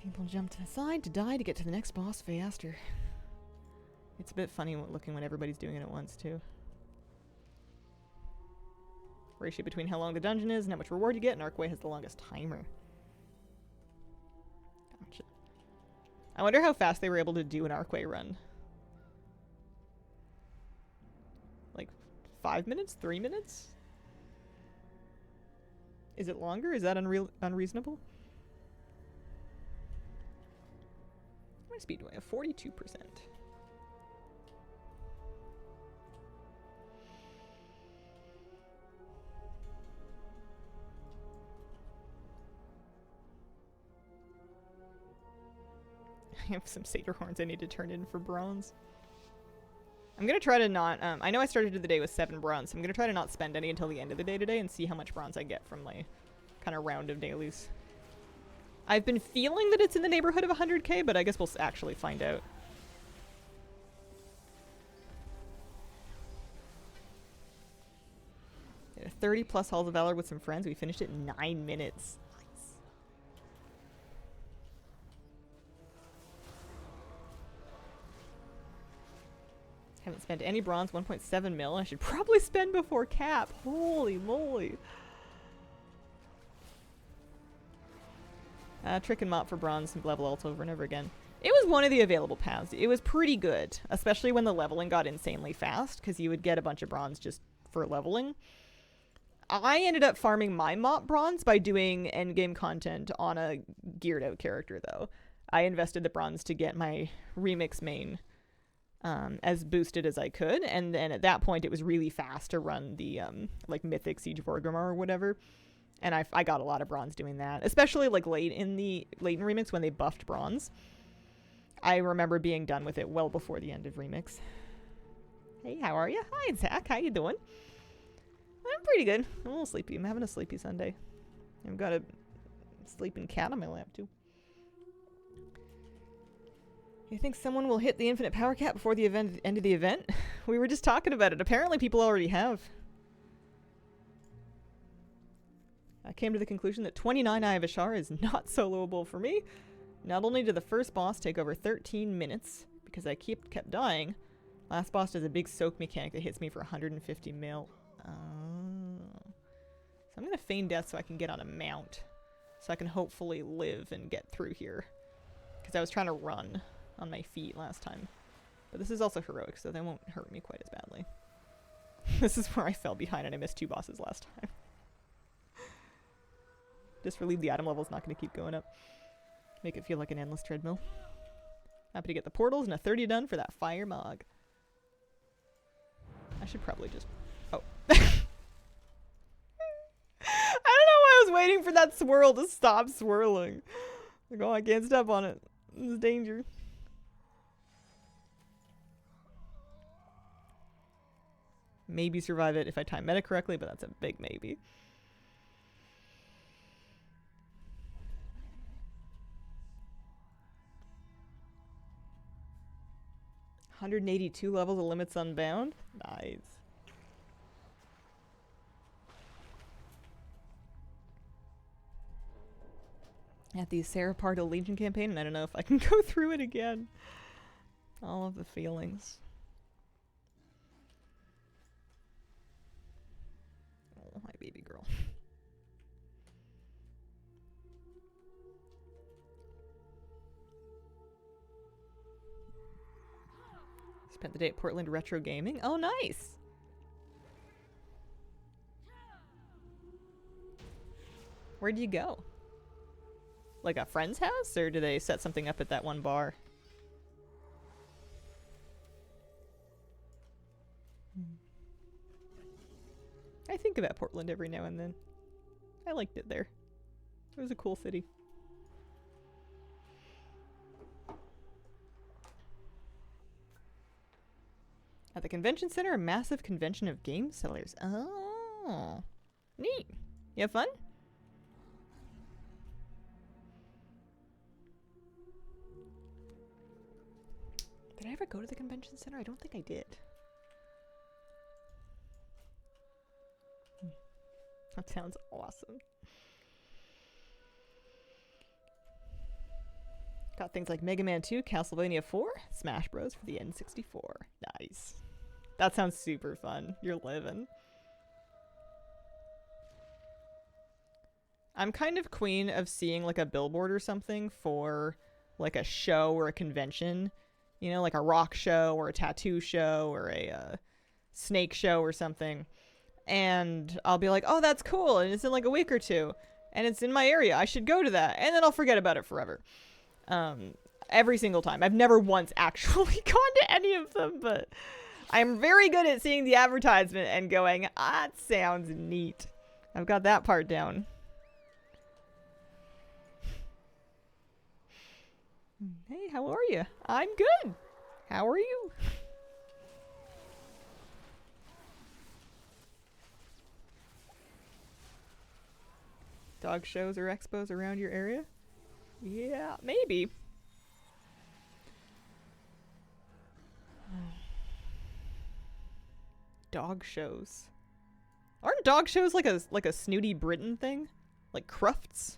People jump to the side to die to get to the next boss faster. It's a bit funny looking when everybody's doing it at once, too. Ratio between how long the dungeon is and how much reward you get, and Arcway has the longest timer. Gotcha. I wonder how fast they were able to do an Arcway run. Like 5 minutes? 3 minutes? Is it longer? Is that unreasonable? My speed do I have? 42%. I have some satyr horns I need to turn in for bronze. I'm going to try to not... I know I started the day with 7 bronze, so I'm going to try to not spend any until the end of the day today and see how much bronze I get from my kind of round of dailies. I've been feeling that it's in the neighborhood of 100k, but I guess we'll actually find out. Yeah, 30 plus Halls of Valor with some friends. We finished it in 9 minutes. Haven't spent any bronze, 1.7 mil. I should probably spend before cap. Holy moly. Trick and mop for bronze and level ult over and over again. It was one of the available paths. It was pretty good, especially when the leveling got insanely fast, because you would get a bunch of bronze just for leveling. I ended up farming my mop bronze by doing endgame content on a geared out character, though. I invested the bronze to get my remix main as boosted as I could, and then at that point it was really fast to run the like mythic Siege of Orgrimmar or whatever, and I got a lot of bronze doing that, especially like late in remix when they buffed bronze. I remember being done with it well before the end of remix. Hey, how are you? Hi, Zach. How you doing? I'm pretty good. I'm a little sleepy. I'm having a sleepy Sunday. I've got a sleeping cat on my lap too. You think someone will hit the infinite power cap before the end of the event? We were just talking about it. Apparently people already have. I came to the conclusion that 29 Eye of Ashar is not soloable for me. Not only did the first boss take over 13 minutes, because I kept dying, last boss does a big soak mechanic that hits me for 150 mil. So I'm going to feign death so I can get on a mount. So I can hopefully live and get through here. Because I was trying to run on my feet last time. But this is also heroic, so they won't hurt me quite as badly. This is where I fell behind and I missed 2 bosses last time. Just relieve the item level is not going to keep going up. Make it feel like an endless treadmill. Happy to get the portals and a 30 done for that fire mog. I should probably just... Oh. I don't know why I was waiting for that swirl to stop swirling. Like, oh, I can't step on it. This is danger. maybe survive it if I time meta correctly, but that's a big maybe. $182 levels of limits unbound. Nice. At the Sarah Pardo Legion campaign, and I don't know if I can go through it again. All of the feelings. Oh, my baby girl. Spent the day at Portland Retro Gaming. Oh, nice! Where'd you go? Like a friend's house, or do they set something up at that one bar? I think about Portland every now and then. I liked it there. It was a cool city. At the convention center, a massive convention of game sellers. Oh, neat. You have fun? Did I ever go to the convention center? I don't think I did. That sounds awesome. Got things like Mega Man 2, Castlevania 4, Smash Bros. For the N64. Nice. That sounds super fun. You're living. I'm kind of queen of seeing like a billboard or something for like a show or a convention. You know, like a rock show or a tattoo show or a snake show or something. And I'll be like, oh, that's cool. And it's in like a week or two. And it's in my area. I should go to that. And then I'll forget about it forever. Every single time. I've never once actually gone to any of them, but I'm very good at seeing the advertisement and going, ah, it sounds neat. I've got that part down. Hey, how are you? I'm good. How are you? Dog shows or expos around your area? Yeah, maybe. Dog shows. Aren't dog shows like a snooty Britain thing? Like Crufts?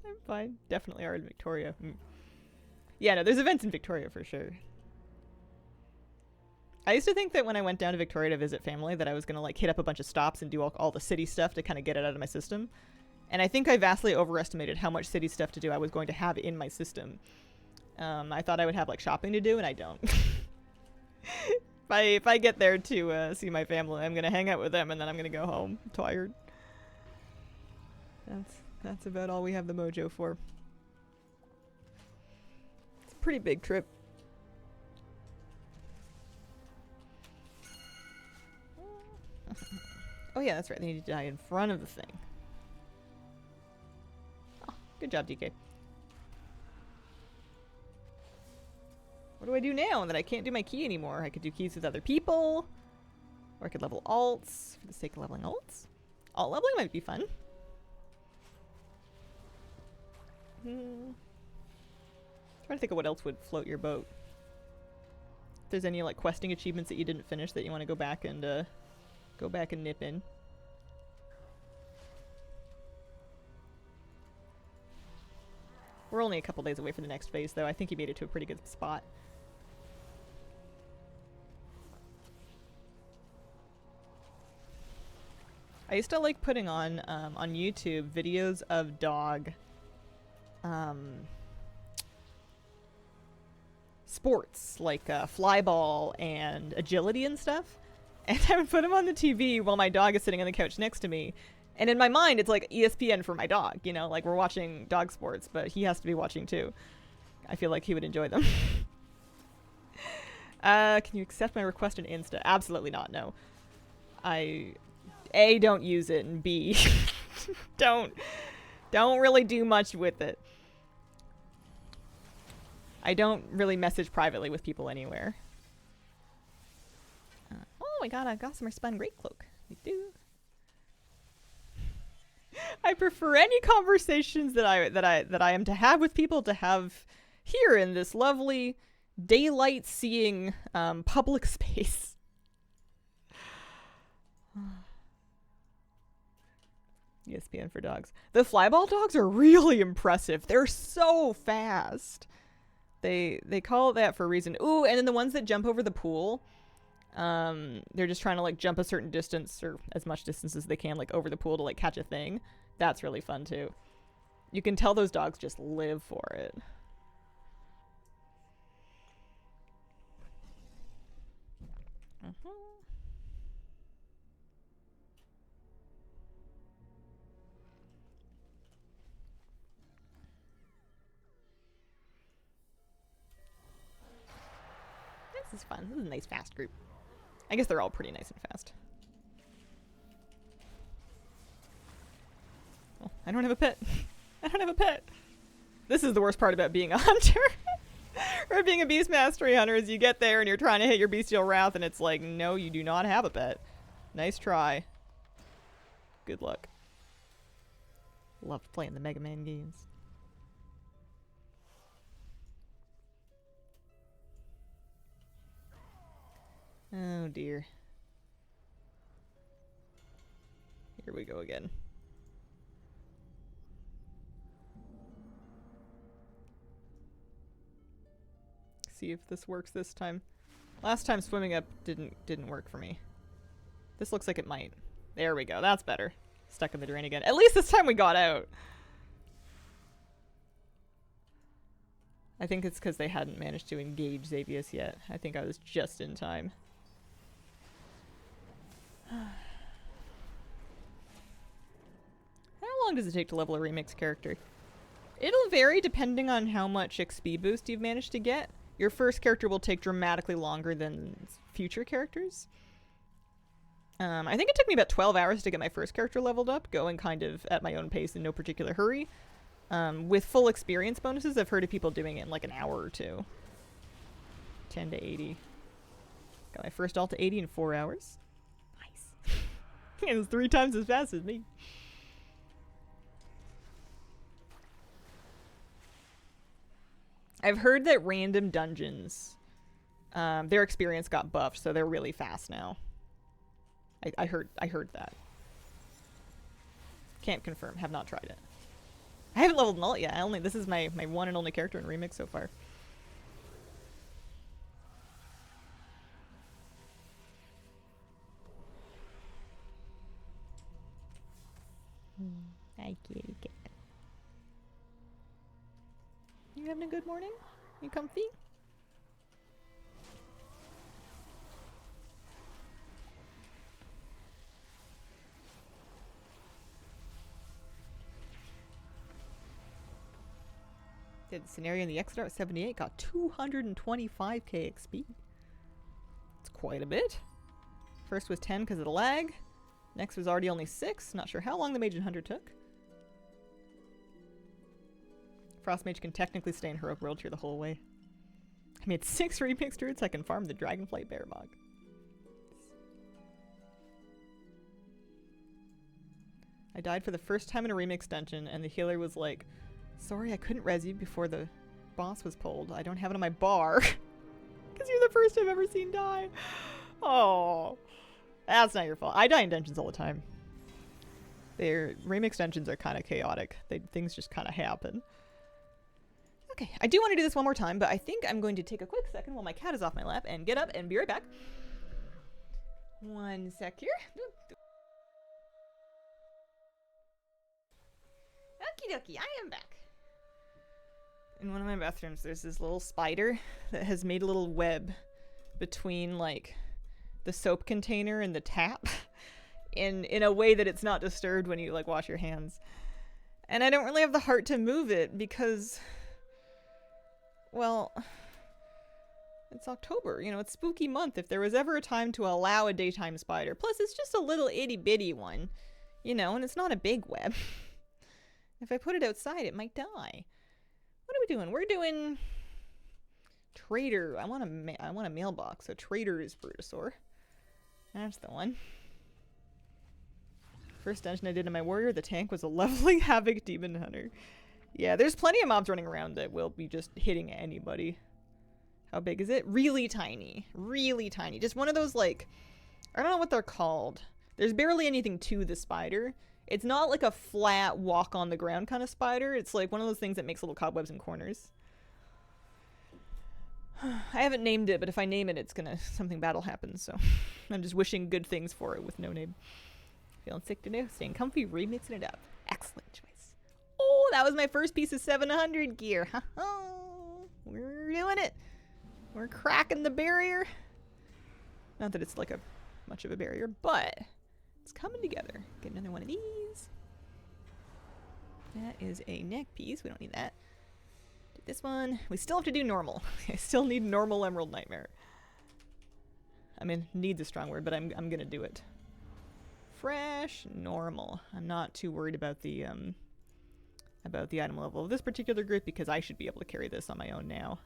I'm fine. Definitely are in Victoria. Yeah, no, there's events in Victoria for sure. I used to think that when I went down to Victoria to visit family that I was going to like hit up a bunch of stops and do all the city stuff to kind of get it out of my system. And I think I vastly overestimated how much city stuff to do I was going to have in my system. I thought I would have like shopping to do, and I don't. If I get there to see my family, I'm going to hang out with them and then I'm going to go home. I'm tired. That's about all we have the mojo for. It's a pretty big trip. Oh yeah, that's right. They need to die in front of the thing. Oh, good job, DK. What do I do now that I can't do my key anymore? I could do keys with other people. Or I could level alts for the sake of leveling alts. Alt leveling might be fun. Trying to think of what else would float your boat. If there's any like questing achievements that you didn't finish that you want to go back and nip in. We're only a couple days away from the next phase, though. I think you made it to a pretty good spot. I used to like putting on YouTube videos of dog sports, like flyball and agility and stuff. And I would put them on the TV while my dog is sitting on the couch next to me. And in my mind, it's like ESPN for my dog, you know? Like, we're watching dog sports, but he has to be watching, too. I feel like he would enjoy them. Can you accept my request in Insta? Absolutely not, no. I, A, don't use it, and B, don't really do much with it. I don't really message privately with people anywhere. Oh, we got a Gossamer Spun Great Cloak. We do. I prefer any conversations that I am to have with people to have here in this lovely daylight seeing public space. ESPN for dogs. The flyball dogs are really impressive. They're so fast. They call it that for a reason. Ooh, and then the ones that jump over the pool, they're just trying to like jump a certain distance or as much distance as they can like over the pool to like catch a thing. That's really fun too. You can tell those dogs just live for it. This is fun. This is a nice fast group. I guess they're all pretty nice and fast. Oh, I don't have a pet. I don't have a pet. This is the worst part about being a hunter. Or being a beast mastery hunter is you get there and you're trying to hit your bestial wrath and it's like, no, you do not have a pet. Nice try. Good luck. Loved playing the Mega Man games. Oh dear. Here we go again. See if this works this time. Last time swimming up didn't work for me. This looks like it might. There we go. That's better. Stuck in the drain again. At least this time we got out. I think it's because they hadn't managed to engage Xavius yet. I think I was just in time. How long does it take to level a remix character? It'll vary depending on how much XP boost you've managed to get. Your first character will take dramatically longer than future characters. I think it took me about 12 hours to get my first character leveled up, going kind of at my own pace in no particular hurry. With full experience bonuses, I've heard of people doing it in like an hour or two. 10 to 80. Got my first alt to 80 in 4 hours. Nice. It was 3 times as fast as me. I've heard that random dungeons, their experience got buffed, so they're really fast now. I heard that. Can't confirm. Have not tried it. I haven't leveled Null yet. This is my one and only character in Remix so far. Hi, kitty cat. You having a good morning? You comfy? Did the scenario in the Exeter at 78, got 225k XP. It's quite a bit. First was 10 because of the lag. Next was already only 6. Not sure how long the Mage and Hunter took. Frostmage can technically stay in Heroic World Tier the whole way. I made 6 remix druids, I can farm the Dragonflight Bearbog. I died for the first time in a remix dungeon, and the healer was like, sorry, I couldn't res you before the boss was pulled. I don't have it on my bar. Because you're the first I've ever seen die. Oh, that's not your fault. I die in dungeons all the time. Their remix dungeons are kind of chaotic. Things just kind of happen. Okay, I do want to do this one more time, but I think I'm going to take a quick second while my cat is off my lap and get up and be right back. One sec here. Okie dokie, I am back. In one of my bathrooms, there's this little spider that has made a little web between, like, the soap container and the tap in a way that it's not disturbed when you, like, wash your hands. And I don't really have the heart to move it because, well, it's October, you know, it's spooky month. If there was ever a time to allow a daytime spider, plus it's just a little itty-bitty one, you know, and it's not a big web. If I put it outside, it might die. What are we doing? We're doing Trader. I want a mailbox. So Trader is Brutosaur. That's the one. First dungeon I did in my warrior, the tank was a lovely Havoc Demon Hunter. Yeah, there's plenty of mobs running around that will be just hitting anybody. How big is it? Really tiny. Really tiny. Just one of those, like, I don't know what they're called. There's barely anything to the spider. It's not like a flat walk on the ground kind of spider. It's like one of those things that makes little cobwebs in corners. I haven't named it, but if I name it, it's gonna, something bad will happen, so I'm just wishing good things for it with no name. Feeling sick to know, staying comfy, remixing it up. Excellent choice. Oh, that was my first piece of 700 gear. We're doing it. We're cracking the barrier. Not that it's like a much of a barrier, but it's coming together. Get another one of these. That is a neck piece. We don't need that. Do this one. We still have to do normal. I still need normal Emerald Nightmare. I mean, needs a strong word, but I'm gonna do it. Fresh, normal. I'm not too worried about the item level of this particular group because I should be able to carry this on my own now.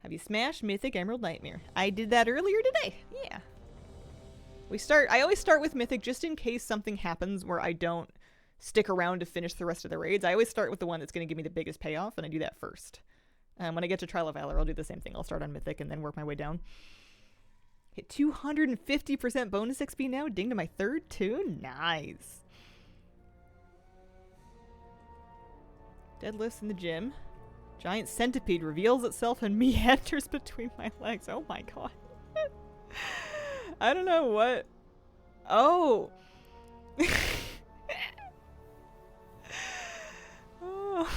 Have you smashed Mythic Emerald Nightmare? I did that earlier today. Yeah. I always start with Mythic just in case something happens where I don't stick around to finish the rest of the raids. I always start with the one that's going to give me the biggest payoff, and I do that first. When I get to Trial of Valor, I'll do the same thing. I'll start on Mythic and then work my way down. Hit 250% bonus XP now. Ding to my third tune. Nice. Deadlifts in the gym. Giant centipede reveals itself and meanders between my legs. Oh my god. I don't know what. Oh. Oh.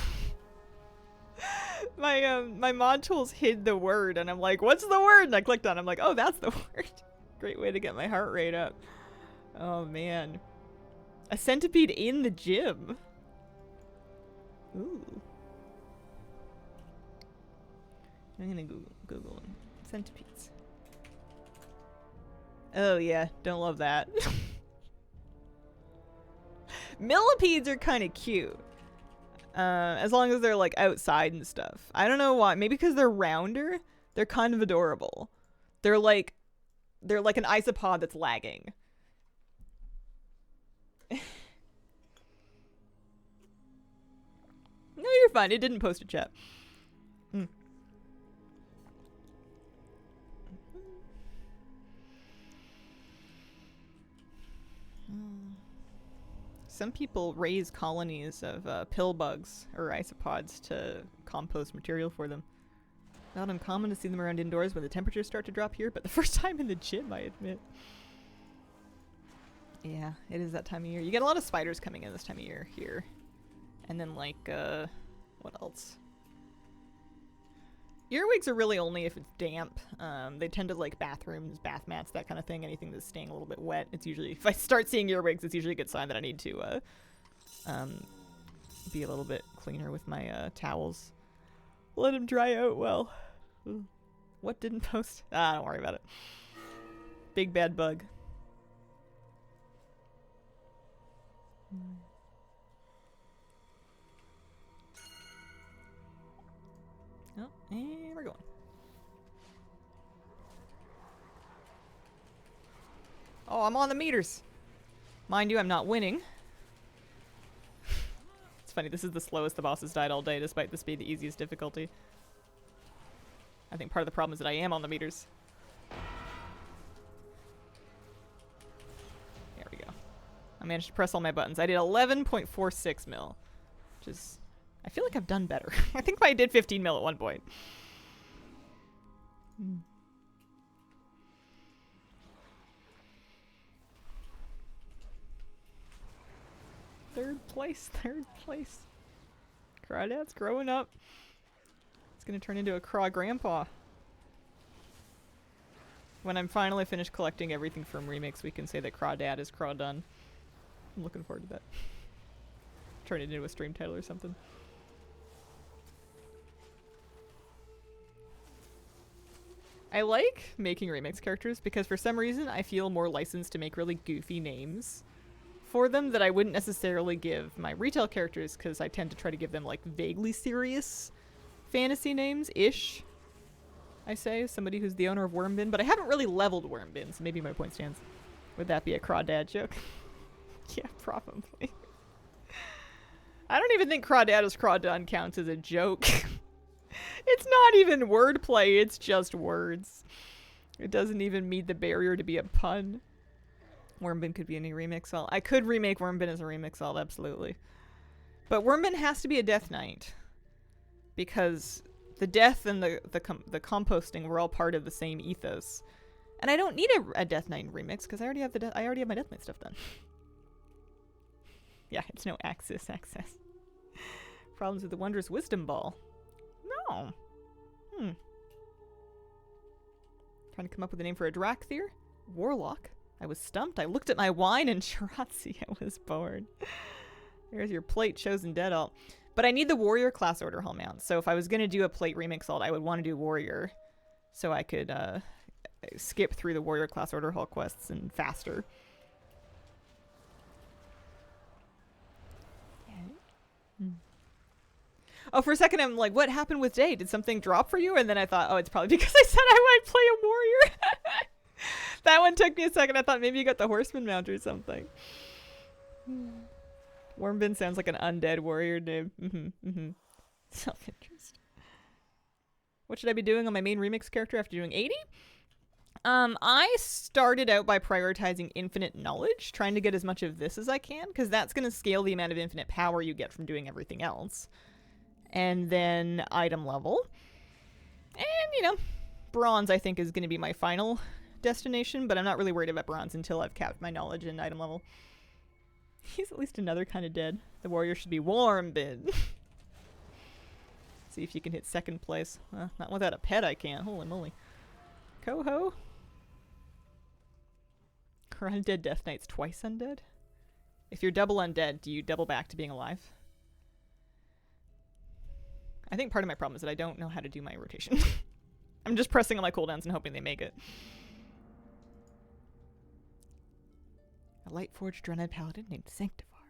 My mod tools hid the word and I'm like, what's the word? And I clicked on it. I'm like, oh, that's the word. Great way to get my heart rate up. Oh man. A centipede in the gym. Ooh. I'm gonna Google them. Centipedes. Oh yeah, don't love that. Millipedes are kind of cute. As long as they're like outside and stuff. I don't know why. Maybe because they're rounder, they're kind of adorable. They're like an isopod that's lagging. No, you're fine. It didn't post a chat. Some people raise colonies of pill bugs or isopods to compost material for them. Not uncommon to see them around indoors when the temperatures start to drop here, but the first time in the gym, I admit. Yeah, it is that time of year. You get a lot of spiders coming in this time of year here. And then like, what else? Earwigs are really only if it's damp. They tend to like bathrooms, bath mats, that kind of thing. Anything that's staying a little bit wet. It's usually, if I start seeing earwigs, it's usually a good sign that I need to be a little bit cleaner with my towels. Let them dry out well. What didn't post? Ah, don't worry about it. Big bad bug. Oh, and we're going. Oh, I'm on the meters. Mind you, I'm not winning. It's funny, this is the slowest the boss has died all day, despite this being the easiest difficulty. I think part of the problem is that I am on the meters. There we go. I managed to press all my buttons. I did 11.46 mil, which is... I feel like I've done better. I think I did 15 mil at one point. Third place. Crawdad's growing up. It's gonna turn into a craw grandpa. When I'm finally finished collecting everything from Remix, we can say that Crawdad is craw done. I'm looking forward to that. Turn it into a stream title or something. I like making Remix characters because for some reason I feel more licensed to make really goofy names for them that I wouldn't necessarily give my retail characters, because I tend to try to give them like vaguely serious fantasy names-ish. I say, somebody who's the owner of Wormbin, but I haven't really leveled Wormbin, so maybe my point stands. Would that be a crawdad joke? Yeah, probably. I don't even think crawdad is crawdon counts as a joke. It's not even wordplay, it's just words. It doesn't even meet the barrier to be a pun. Wormbin could be any remix alt. I could remake Wormbin as a remix alt, absolutely. But Wormbin has to be a Death Knight. Because the death and the composting were all part of the same ethos. And I don't need a Death Knight remix, because I already have my Death Knight stuff done. Yeah, it's no access. Problems with the Wondrous Wisdom Ball. No. Trying to come up with a name for a Drakthir? Warlock? I was stumped. I looked at my wine and Shiratsi. I was bored. There's your plate chosen dead alt. But I need the warrior class order hall mount. So if I was going to do a plate remix alt, I would want to do warrior. So I could skip through the warrior class order hall quests and faster. Oh, for a second I'm like, what happened with Day? Did something drop for you? And then I thought, oh, it's probably because I said I might play a warrior. That one took me a second. I thought maybe you got the horseman mount or something. Wormbin sounds like an undead warrior name. Self-interest. What should I be doing on my main remix character after doing 80? I started out by prioritizing infinite knowledge, trying to get as much of this as I can, because that's going to scale the amount of infinite power you get from doing everything else. And then item level. And, you know, bronze I think is going to be my final destination, but I'm not really worried about bronze until I've capped my knowledge and item level. He's at least another kind of dead. The warrior should be Wormbin. See if you can hit second place. Not without a pet I can't. Holy moly. Coho? Are undead Death Knights twice undead? If you're double undead, do you double back to being alive? I think part of my problem is that I don't know how to do my rotation. I'm just pressing on my cooldowns and hoping they make it. A light-forged Dreadnought Paladin named Sanctivar.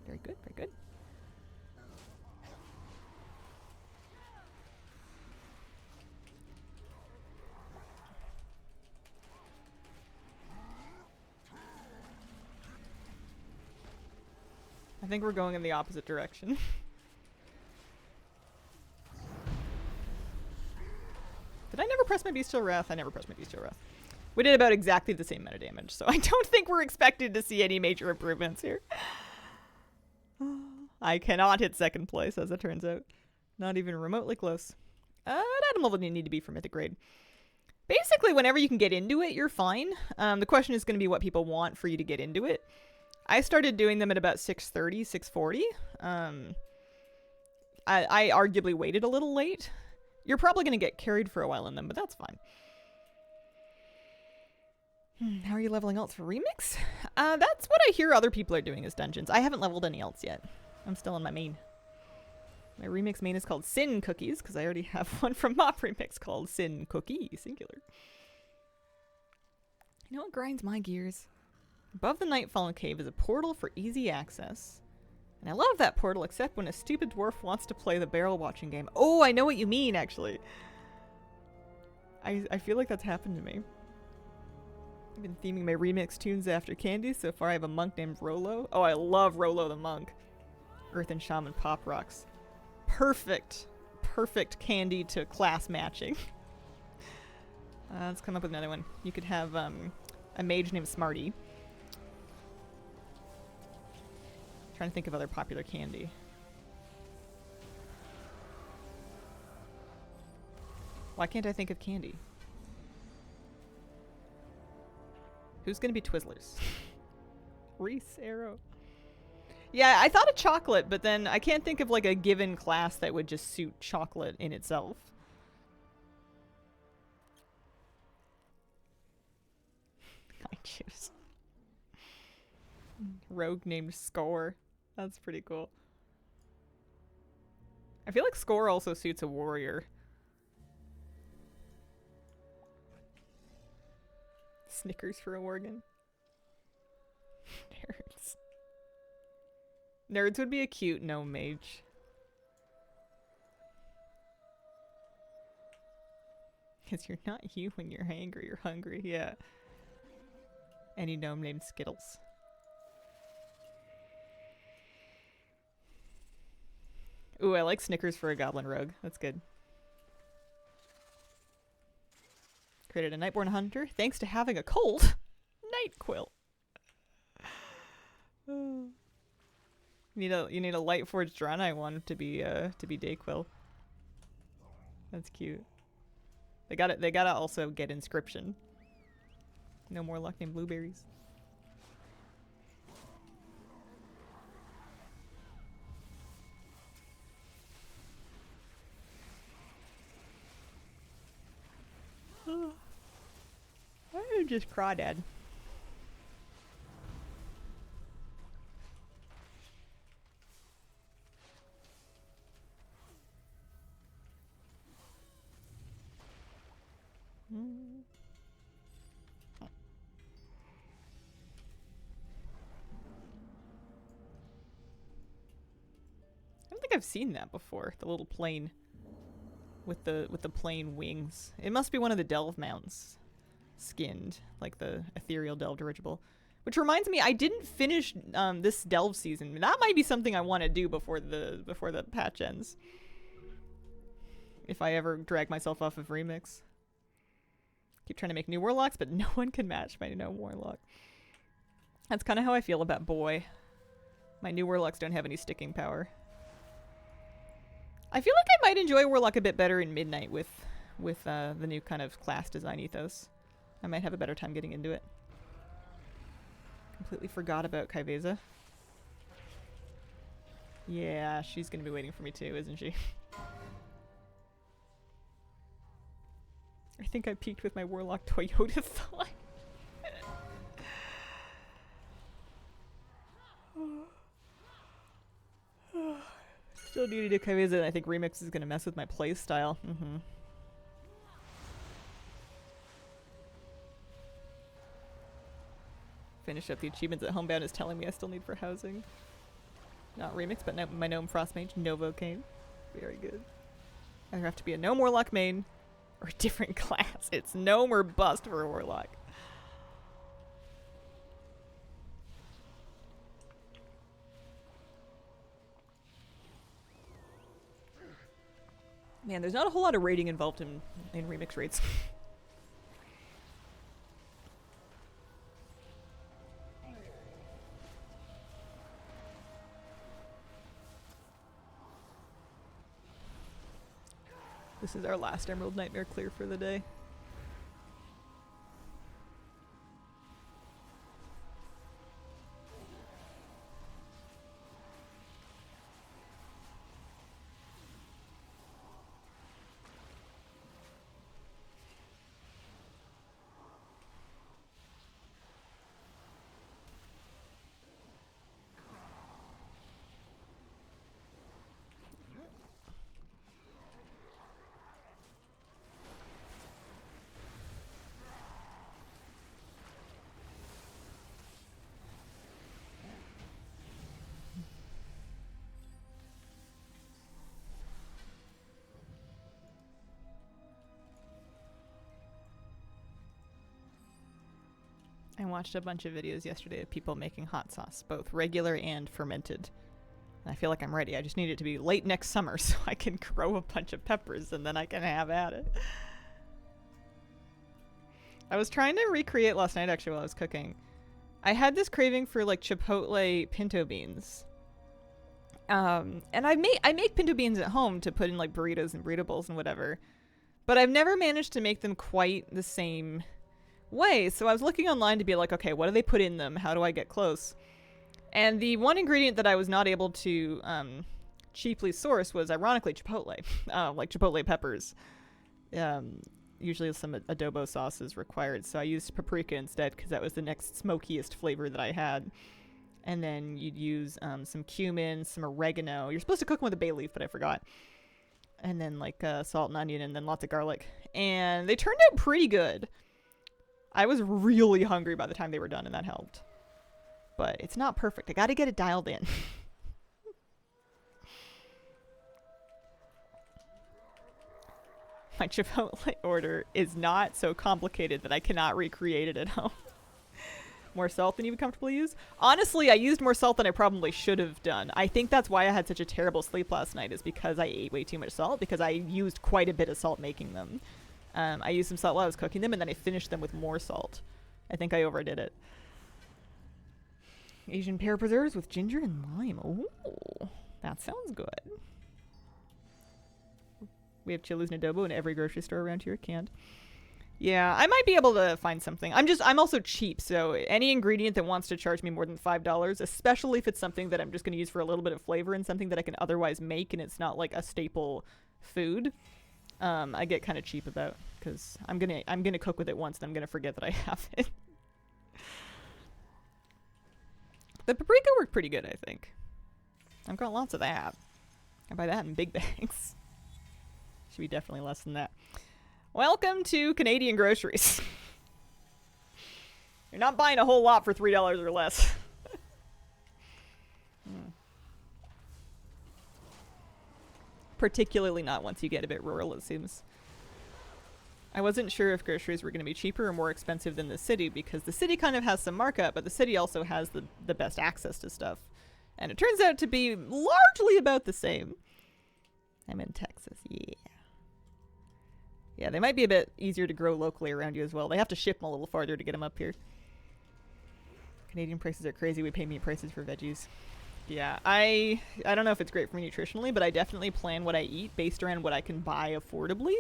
Very good, very good. I think we're going in the opposite direction. Did I never press my Bestial Wrath? I never pressed my Bestial Wrath. We did about exactly the same amount of damage, so I don't think we're expected to see any major improvements here. I cannot hit second place, as it turns out. Not even remotely close. Item level you need to be for Mythic Grade. Basically, whenever you can get into it, you're fine. The question is going to be what people want for you to get into it. I started doing them at about 630, 640. I arguably waited a little late. You're probably going to get carried for a while in them, but that's fine. How are you leveling alts for Remix? That's what I hear other people are doing as dungeons. I haven't leveled any alts yet. I'm still on my main. My Remix main is called Sin Cookies, because I already have one from Mop Remix called Sin Cookie, singular. You know what grinds my gears? Above the Nightfallen Cave is a portal for easy access. And I love that portal, except when a stupid dwarf wants to play the barrel watching game. Oh, I know what you mean, actually. I feel like that's happened to me. I've been theming my remix tunes after candy. So far I have a monk named Rolo. Oh, I love Rolo the monk. Earth and Shaman Pop Rocks. Perfect. Perfect candy to class matching. Let's come up with another one. You could have a mage named Smarty. Trying to think of other popular candy. Why can't I think of candy? Who's gonna be Twizzlers? Reese Arrow. Yeah, I thought of chocolate, but then I can't think of like a given class that would just suit chocolate in itself. I choose. Rogue named Score. That's pretty cool. I feel like Score also suits a warrior. Snickers for a Worgen. Nerds would be a cute gnome mage. Because you're not you when you're angry or hungry, yeah. Any gnome named Skittles. Ooh, I like Snickers for a goblin rogue. That's good. Created a Nightborn Hunter thanks to having a cold. Night Quill. You need a light forged Draenei one to be Dayquil. That's cute. They gotta also get inscription. No more luck named Blueberries. I just crawdad. I don't think I've seen that before. The little plane with the plane wings. It must be one of the delve mounts skinned, like the ethereal delve dirigible. Which reminds me, I didn't finish this delve season. That might be something I want to do before the patch ends. If I ever drag myself off of Remix. Keep trying to make new warlocks, but no one can match my new warlock. That's kind of how I feel about Boy. My new warlocks don't have any sticking power. I feel like I might enjoy Warlock a bit better in Midnight with the new kind of class design ethos. I might have a better time getting into it. Completely forgot about Kaiveza. Yeah, she's gonna be waiting for me too, isn't she? I think I peaked with my Warlock Toyota thought. Still need to do Kaiveza, and I think Remix is gonna mess with my playstyle. Finish up the achievements that Homebound is telling me I still need for housing. Not Remix, but no, my Gnome Frostmage, Novocaine. Very good. Either have to be a Gnome Warlock main, or a different class. It's Gnome or bust for a Warlock. Man, there's not a whole lot of raiding involved in Remix raids. This is our last Emerald Nightmare clear for the day. I watched a bunch of videos yesterday of people making hot sauce, both regular and fermented. And I feel like I'm ready. I just need it to be late next summer so I can grow a bunch of peppers and then I can have at it. I was trying to recreate last night actually while I was cooking. I had this craving for like chipotle pinto beans. And I make pinto beans at home to put in like burritos and burrito bowls and whatever. But I've never managed to make them quite the same way. So I was looking online to be like, okay, what do they put in them? How do I get close? And the one ingredient that I was not able to cheaply source was ironically chipotle, like chipotle peppers. Usually some adobo sauce is required, so I used paprika instead because that was the next smokiest flavor that I had. And then you'd use some cumin, some oregano. You're supposed to cook them with a bay leaf, but I forgot. And then like salt and onion, and then lots of garlic. And they turned out pretty good. I was really hungry by the time they were done, and that helped. But it's not perfect. I gotta get it dialed in. My Chipotle order is not so complicated that I cannot recreate it at home. More salt than you would comfortably use? Honestly, I used more salt than I probably should have done. I think that's why I had such a terrible sleep last night, is because I ate way too much salt, because I used quite a bit of salt making them. I used some salt while I was cooking them, and then I finished them with more salt. I think I overdid it. Asian pear preserves with ginger and lime. Oh, that sounds good. We have chilies and adobo in every grocery store around here, canned. Yeah, I might be able to find something. I'm also cheap, so any ingredient that wants to charge me more than $5, especially if it's something that I'm just going to use for a little bit of flavor and something that I can otherwise make and it's not like a staple food, I get kind of cheap about, because I'm gonna cook with it once and I'm gonna forget that I have it. The paprika worked pretty good, I think. I've got lots of that. I buy that in big bags. Should be definitely less than that. Welcome to Canadian groceries. You're not buying a whole lot for $3 or less. Particularly not once you get a bit rural, it seems. I wasn't sure if groceries were going to be cheaper or more expensive than the city, because the city kind of has some markup, but the city also has the best access to stuff. And it turns out to be largely about the same. I'm in Texas, yeah. Yeah, they might be a bit easier to grow locally around you as well. They have to ship them a little farther to get them up here. Canadian prices are crazy. We pay meat prices for veggies. Yeah, I don't know if it's great for me nutritionally, but I definitely plan what I eat based around what I can buy affordably.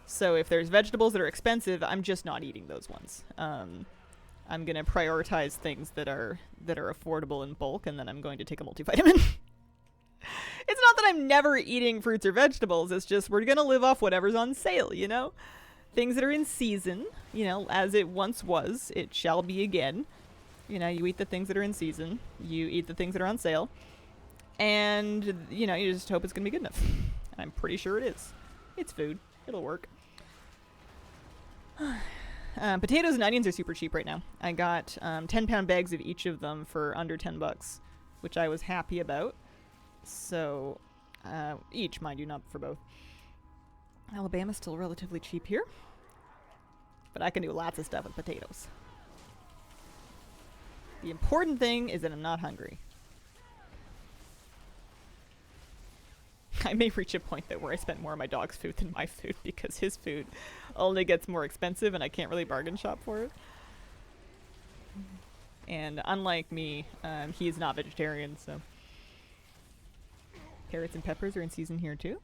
So if there's vegetables that are expensive, I'm just not eating those ones. I'm going to prioritize things that are affordable in bulk, and then I'm going to take a multivitamin. It's not that I'm never eating fruits or vegetables. It's just we're going to live off whatever's on sale, you know? Things that are in season, you know, as it once was, it shall be again. You know, you eat the things that are in season. You eat the things that are on sale. And, you know, you just hope it's going to be good enough. And I'm pretty sure it is. It's food. It'll work. Potatoes and onions are super cheap right now. I got 10-pound bags of each of them for under $10, which I was happy about. So, each, mind you, not for both. Alabama's still relatively cheap here. But I can do lots of stuff with potatoes. The important thing is that I'm not hungry. I may reach a point, though, where I spend more on my dog's food than my food, because his food only gets more expensive and I can't really bargain shop for it. And unlike me, he is not vegetarian, so... Carrots and peppers are in season here, too.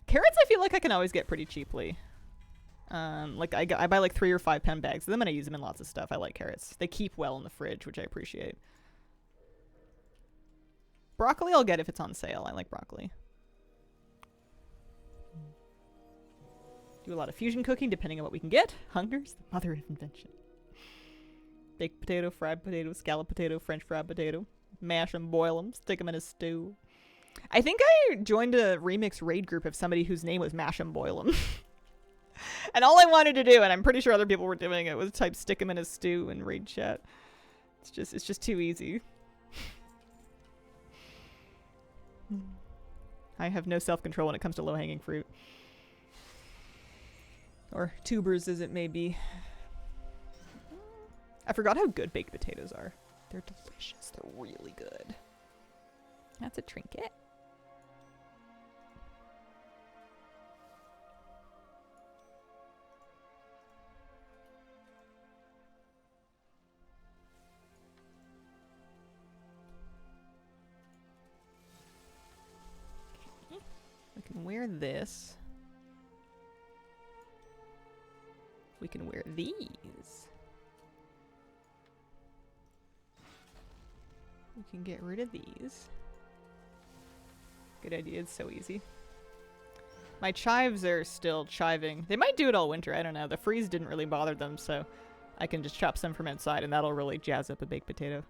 Carrots I feel like I can always get pretty cheaply. Like, I buy like 3 or 5 pound bags of them, and I use them in lots of stuff. I like carrots. They keep well in the fridge, which I appreciate. Broccoli I'll get if it's on sale. I like broccoli. Do a lot of fusion cooking, depending on what we can get. Hunger's the mother of invention. Baked potato, fried potato, scalloped potato, French fried potato. Mash them, boil them, stick them in a stew. I think I joined a remix raid group of somebody whose name was Mash 'em, Boil 'em. And all I wanted to do, and I'm pretty sure other people were doing it, was type stick 'em in a stew and raid chat. It's just too easy. I have no self-control when it comes to low-hanging fruit. Or tubers, as it may be. I forgot how good baked potatoes are. They're delicious. They're really good. That's a trinket. Okay. We can wear this. We can wear these. We can get rid of these. Good idea, it's so easy. My chives are still chiving. They might do it all winter, I don't know. The freeze didn't really bother them, so I can just chop some from outside and that'll really jazz up a baked potato.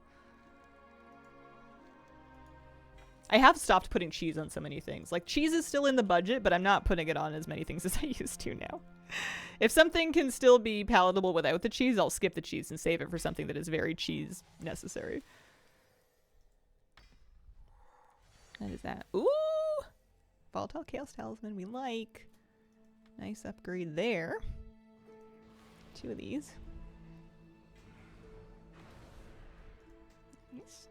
I have stopped putting cheese on so many things. Like, cheese is still in the budget, but I'm not putting it on as many things as I used to now. If something can still be palatable without the cheese, I'll skip the cheese and save it for something that is very cheese necessary. What is that? Ooh! Volatile Chaos Talisman, we like. Nice upgrade there. 2 of these. Nice.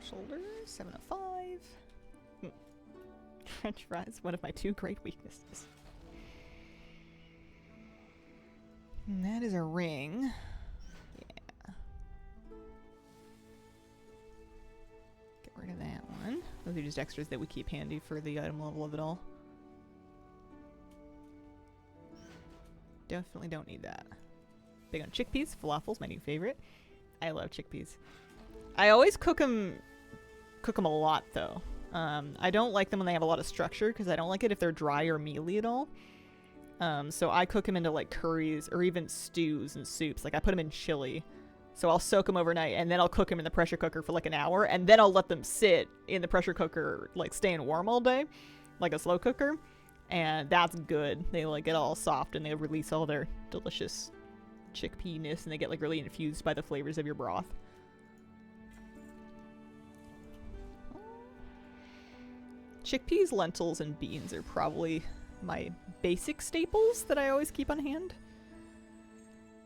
Shoulders, 705. French fries, one of my 2 great weaknesses. And that is a ring. Yeah. Get rid of that one. Those are just extras that we keep handy for the item level of it all. Definitely don't need that. Big on chickpeas. Falafels, my new favorite. I love chickpeas. I always cook them a lot, though. I don't like them when they have a lot of structure, because I don't like it if they're dry or mealy at all. So I cook them into, like, curries or even stews and soups. Like, I put them in chili. So I'll soak them overnight, and then I'll cook them in the pressure cooker for, like, an hour, and then I'll let them sit in the pressure cooker, like, staying warm all day, like a slow cooker. And that's good. They, like, get all soft, and they release all their delicious chickpea-ness, and they get, like, really infused by the flavors of your broth. Chickpeas, lentils, and beans are probably my basic staples that I always keep on hand.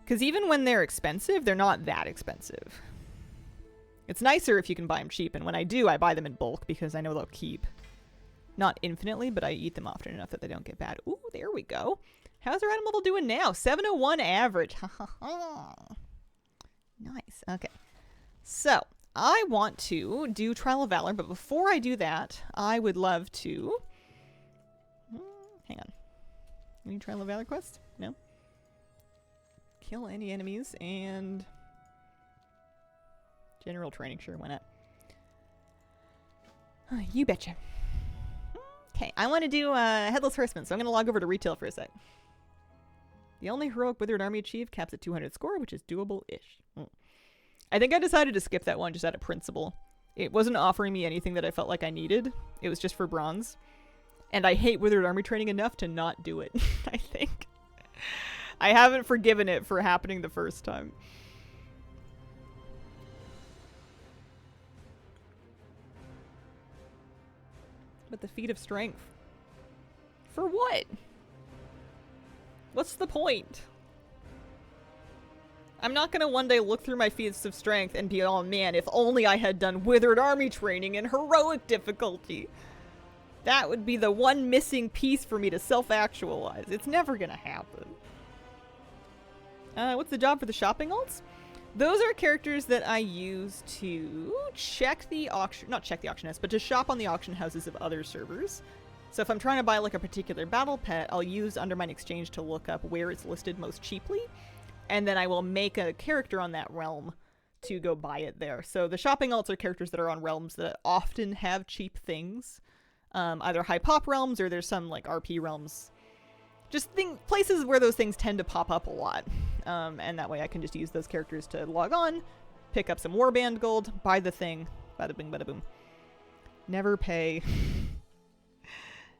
Because even when they're expensive, they're not that expensive. It's nicer if you can buy them cheap, and when I do, I buy them in bulk because I know they'll keep. Not infinitely, but I eat them often enough that they don't get bad. Ooh, there we go. How's our item level doing now? 701 average. Nice. Okay. So, I want to do Trial of Valor, but before I do that, I would love to... hang on. Any Trial of Valor quest? No? Kill any enemies and... General training, sure, why not? You betcha. Okay, I want to do Headless Horseman, so I'm going to log over to retail for a sec. The only heroic Withered Army achieved caps at 200 score, which is doable-ish. I think I decided to skip that one just out of principle. It wasn't offering me anything that I felt like I needed. It was just for bronze. And I hate Withered Army training enough to not do it, I think. I haven't forgiven it for happening the first time. But the feat of strength. For what? What's the point? I'm not gonna one day look through my feats of strength and be, oh man, if only I had done Withered Army training in heroic difficulty. That would be the one missing piece for me to self-actualize. It's never gonna happen. What's the job for the shopping alts? Those are characters that I use to check the auction, not check the auction house, but to shop on the auction houses of other servers. So if I'm trying to buy like a particular battle pet, I'll use Undermine Exchange to look up where it's listed most cheaply. And then I will make a character on that realm to go buy it there. So the shopping alts are characters that are on realms that often have cheap things. Either high pop realms or there's some like RP realms. Just places where those things tend to pop up a lot. And that way I can just use those characters to log on, pick up some warband gold, buy the thing, bada bing bada boom. Never pay...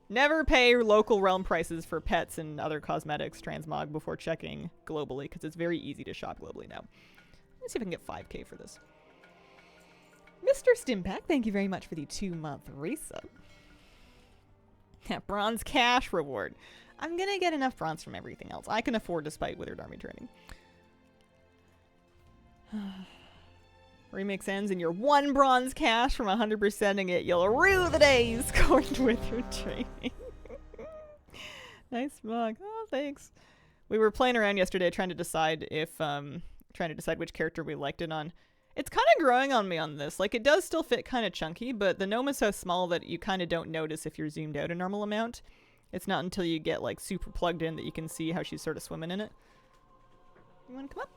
Never pay local realm prices for pets and other cosmetics transmog before checking globally, because it's very easy to shop globally now. Let's see if I can get 5k for this. Mr. Stimpack, thank you very much for the 2-month resub. That bronze cash reward. I'm gonna get enough bronze from everything else. I can afford despite Withered Army training. Remix ends and you're 1 bronze cash from 100%ing it. You'll rue the day you scored Withered training. Nice mug. Oh, thanks. We were playing around yesterday trying to decide if, which character we liked it on. It's kind of growing on me on this. Like, it does still fit kind of chunky, but the gnome is so small that you kind of don't notice if you're zoomed out a normal amount. It's not until you get, like, super plugged in that you can see how she's sort of swimming in it. You want to come up?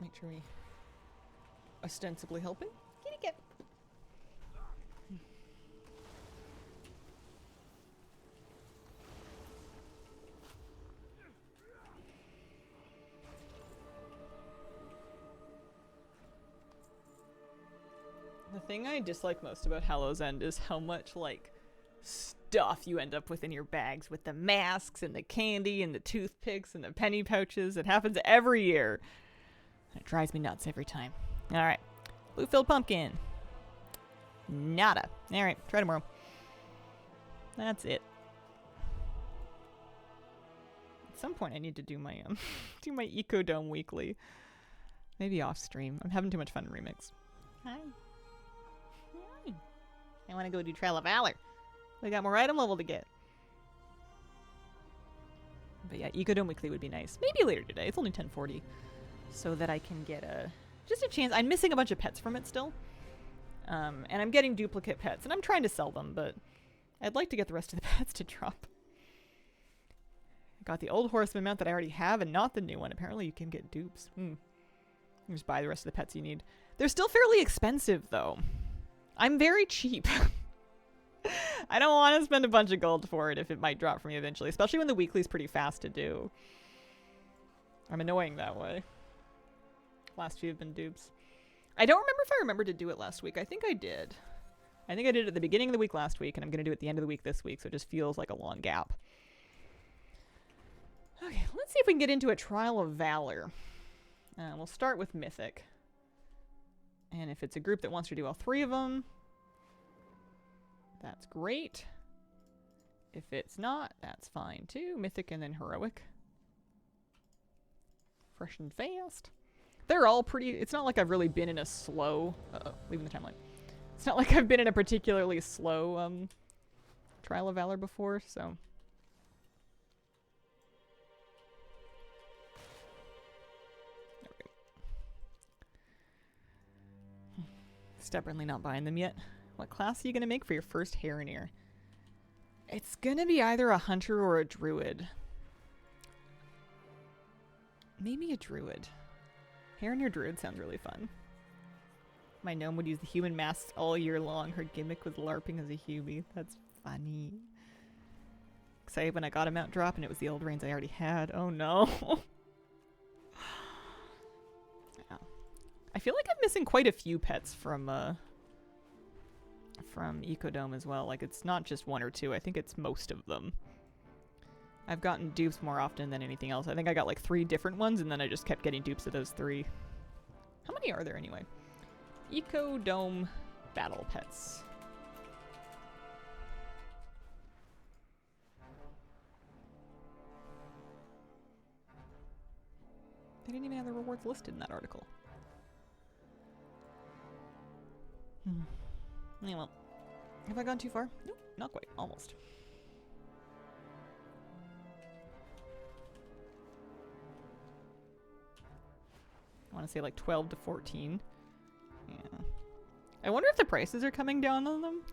Make sure we ostensibly helping. Kitty cat. The thing I dislike most about Hallow's End is how much, like, stuff you end up with in your bags, with the masks and the candy and the toothpicks and the penny pouches. It happens every year. It drives me nuts every time. All right. Blue-filled pumpkin. Nada. All right. Try tomorrow. That's it. At some point I need to do my do my Ecodome weekly. Maybe off stream. I'm having too much fun in Remix. Hi. Hi. I want to go do Trail of Valor. We got more item level to get. But yeah, Ecodome weekly would be nice. Maybe later today. It's only 10:40. So that I can get just a chance. I'm missing a bunch of pets from it still. And I'm getting duplicate pets. And I'm trying to sell them, but I'd like to get the rest of the pets to drop. I got the old horseman mount that I already have and not the new one. Apparently you can get dupes. You just buy the rest of the pets you need. They're still fairly expensive, though. I'm very cheap. I don't want to spend a bunch of gold for it if it might drop for me eventually, especially when the weekly's pretty fast to do. I'm annoying that way. Last few have been dupes. I don't remember if I remembered to do it last week. I think I did. I think I did it at the beginning of the week last week, and I'm going to do it at the end of the week this week, so it just feels like a long gap. Okay, let's see if we can get into a Trial of Valor. We'll start with Mythic. And if it's a group that wants to do all three of them, that's great. If it's not, that's fine too. Mythic and then Heroic. Fresh and fast. They're all pretty... It's not like I've really been in a slow... Uh-oh, leaving the timeline. It's not like I've been in a particularly slow Trial of Valor before, so... There we go. Stubbornly not buying them yet. What class are you going to make for your first Heroneer? It's going to be either a Hunter or a Druid. Maybe a Druid. Heroneer Druid sounds really fun. My gnome would use the human masks all year long. Her gimmick was LARPing as a Hubie. That's funny. Excited when I got a mount drop and it was the old reins I already had. Oh no. Yeah. I feel like I'm missing quite a few pets from Ecodome as well. Like, it's not just one or two. I think it's most of them. I've gotten dupes more often than anything else. I think I got like 3 different ones, and then I just kept getting dupes of those 3. How many are there anyway? Ecodome battle pets. They didn't even have the rewards listed in that article. Yeah, well, have I gone too far? Nope, not quite. Almost. I want to say like 12 to 14. Yeah. I wonder if the prices are coming down on them.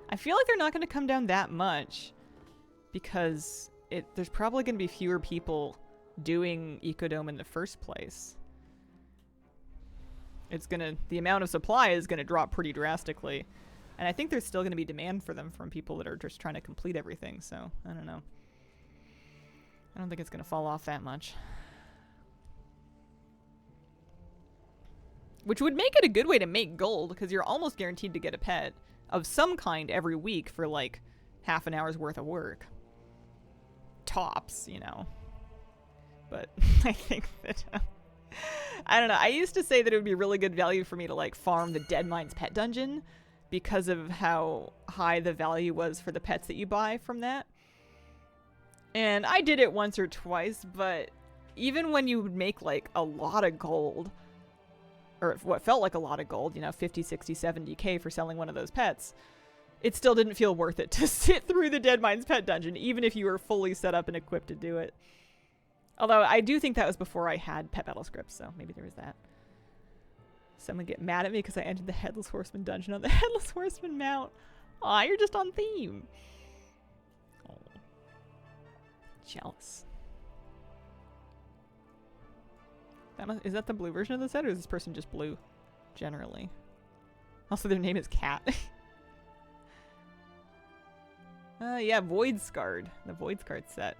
I feel like they're not going to come down that much because there's probably going to be fewer people doing Ecodome in the first place. The amount of supply is going to drop pretty drastically. And I think there's still going to be demand for them from people that are just trying to complete everything. So, I don't know. I don't think it's going to fall off that much. Which would make it a good way to make gold, because you're almost guaranteed to get a pet of some kind every week for like half an hour's worth of work. Tops, you know. But I think that... I don't know. I used to say that it would be really good value for me to like farm the Dead Mines pet dungeon because of how high the value was for the pets that you buy from that. And I did it once or twice, but even when you would make like a lot of gold, or what felt like a lot of gold, you know, 50, 60, 70k for selling one of those pets, it still didn't feel worth it to sit through the Dead Mines pet dungeon, even if you were fully set up and equipped to do it. Although I do think that was before I had pet battle scripts, so maybe there was that. Someone get mad at me because I entered the Headless Horseman dungeon on the Headless Horseman mount. Aw, you're just on theme. Oh. Jealous. Is that the blue version of the set, or is this person just blue? Generally. Also, their name is Cat. Yeah, Void Scarred. The Void Scarred set.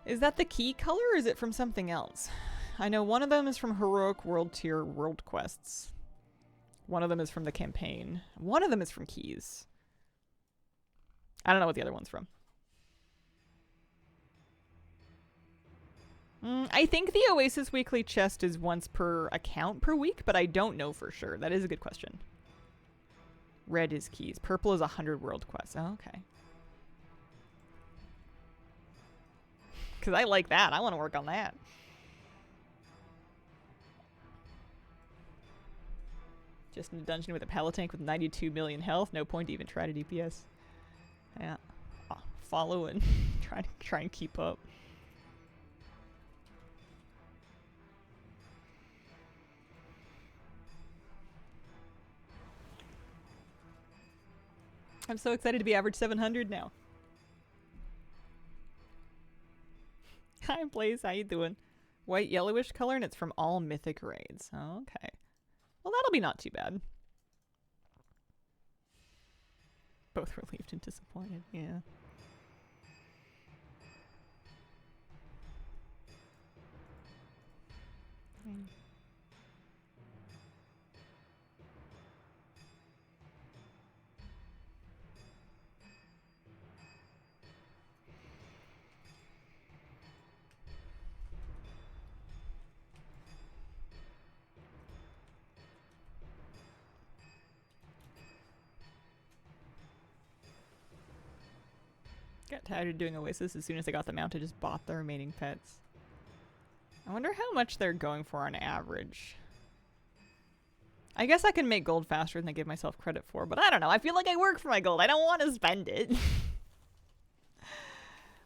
Is that the key color, or is it from something else? I know one of them is from Heroic World Tier World Quests. One of them is from the campaign. One of them is from Keys. I don't know what the other one's from. I think the Oasis Weekly chest is once per account per week, but I don't know for sure. That is a good question. Red is keys. Purple is 100 world quests. Oh, okay. Because I like that. I want to work on that. Just in a dungeon with a Palatank with 92 million health. No point to even try to DPS. Yeah. Oh, follow and try and keep up. I'm so excited to be average 700 now. Hi, Blaze. How you doing? White yellowish color, and it's from all mythic raids. Oh, okay. Well, that'll be not too bad. Both relieved and disappointed. Yeah. Got tired of doing Oasis. As soon as I got the mount, I just bought the remaining pets. I wonder how much they're going for on average. I guess I can make gold faster than I give myself credit for, but I don't know. I feel like I work for my gold. I don't want to spend it.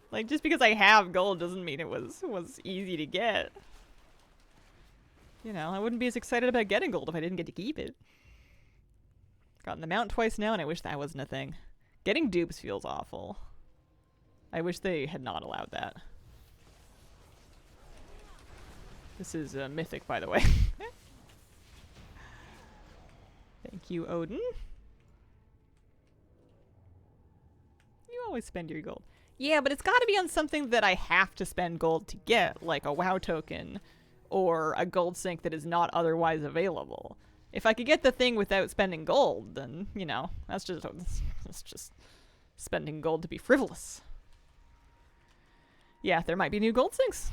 Like, just because I have gold doesn't mean it was easy to get. You know, I wouldn't be as excited about getting gold if I didn't get to keep it. Gotten the mount twice now, and I wish that wasn't a thing. Getting dupes feels awful. I wish they had not allowed that. This is mythic, by the way. Thank you, Odin. You always spend your gold. Yeah, but it's got to be on something that I have to spend gold to get, like a WoW token or a gold sync that is not otherwise available. If I could get the thing without spending gold, then, you know, that's just spending gold to be frivolous. Yeah, there might be new gold syncs.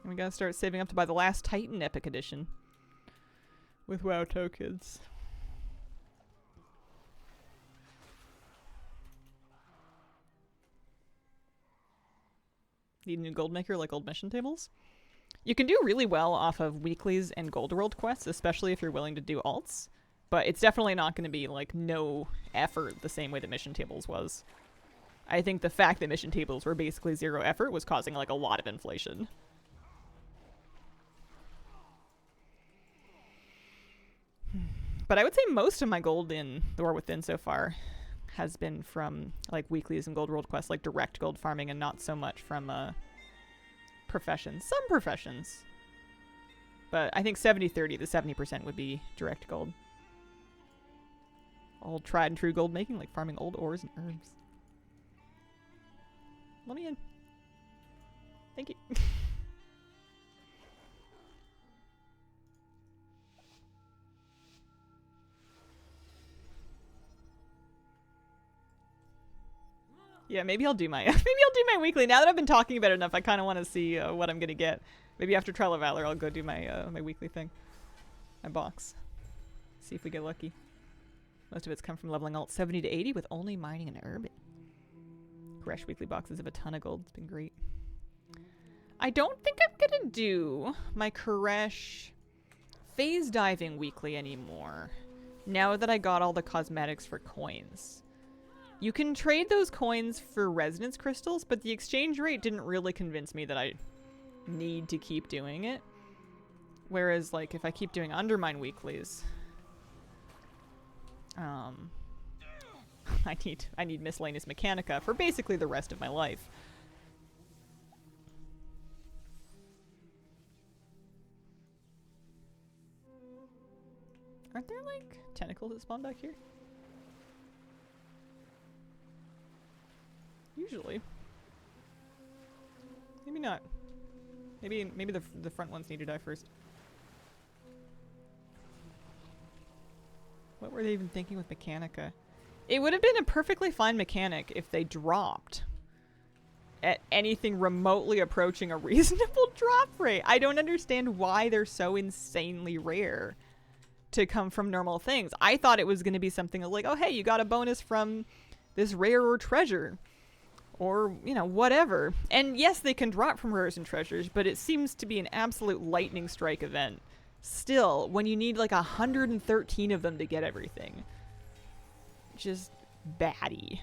And we gotta start saving up to buy the last Titan Epic Edition with WoW tokens. Need a new gold maker like old mission tables? You can do really well off of weeklies and gold world quests, especially if you're willing to do alts. But it's definitely not going to be like no effort the same way that mission tables was. I think the fact that mission tables were basically zero effort was causing like a lot of inflation. But I would say most of my gold in the War Within so far has been from like weeklies and gold world quests, like direct gold farming, and not so much from professions. Some professions. But I think 70-30, the 70% would be direct gold. Old tried and true gold making, like farming old ores and herbs. Let me in. Thank you. Yeah, maybe I'll do my weekly. Now that I've been talking about it enough, I kind of want to see what I'm gonna get. Maybe after Trial of Valor, I'll go do my my weekly thing, my box. See if we get lucky. Most of it's come from leveling alt 70 to 80 with only mining and urban. Koresh weekly boxes of a ton of gold. It's been great. I don't think I'm gonna do my Koresh phase diving weekly anymore. Now that I got all the cosmetics for coins. You can trade those coins for resonance crystals, but the exchange rate didn't really convince me that I need to keep doing it. Whereas, like, if I keep doing Undermine weeklies, I need Miscellaneous Mechanica for basically the rest of my life. Aren't there, like, tentacles that spawn back here? Usually. Maybe not. Maybe the front ones need to die first. What were they even thinking with Mechanica? It would have been a perfectly fine mechanic if they dropped at anything remotely approaching a reasonable drop rate. I don't understand why they're so insanely rare to come from normal things. I thought it was going to be something like, oh, hey, you got a bonus from this rare or treasure. Or, you know, whatever. And yes, they can drop from rares and treasures, but it seems to be an absolute lightning strike event. Still, when you need like 113 of them to get everything. Just batty.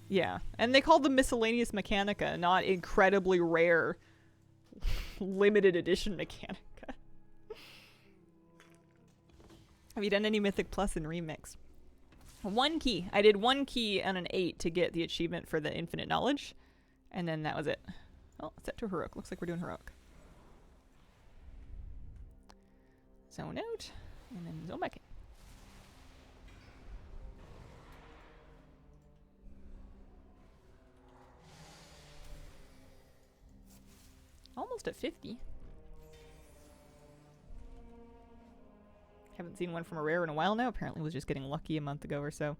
Yeah, and they called them miscellaneous mechanica, not incredibly rare limited edition mechanica. Have you done any Mythic Plus in Remix? One key. I did one key and an 8 to get the achievement for the infinite knowledge, and then that was it. Oh, set to heroic. Looks like we're doing heroic. Zone out, and then zone back in. Almost at 50. Haven't seen one from a rare in a while now. Apparently was just getting lucky a month ago or so.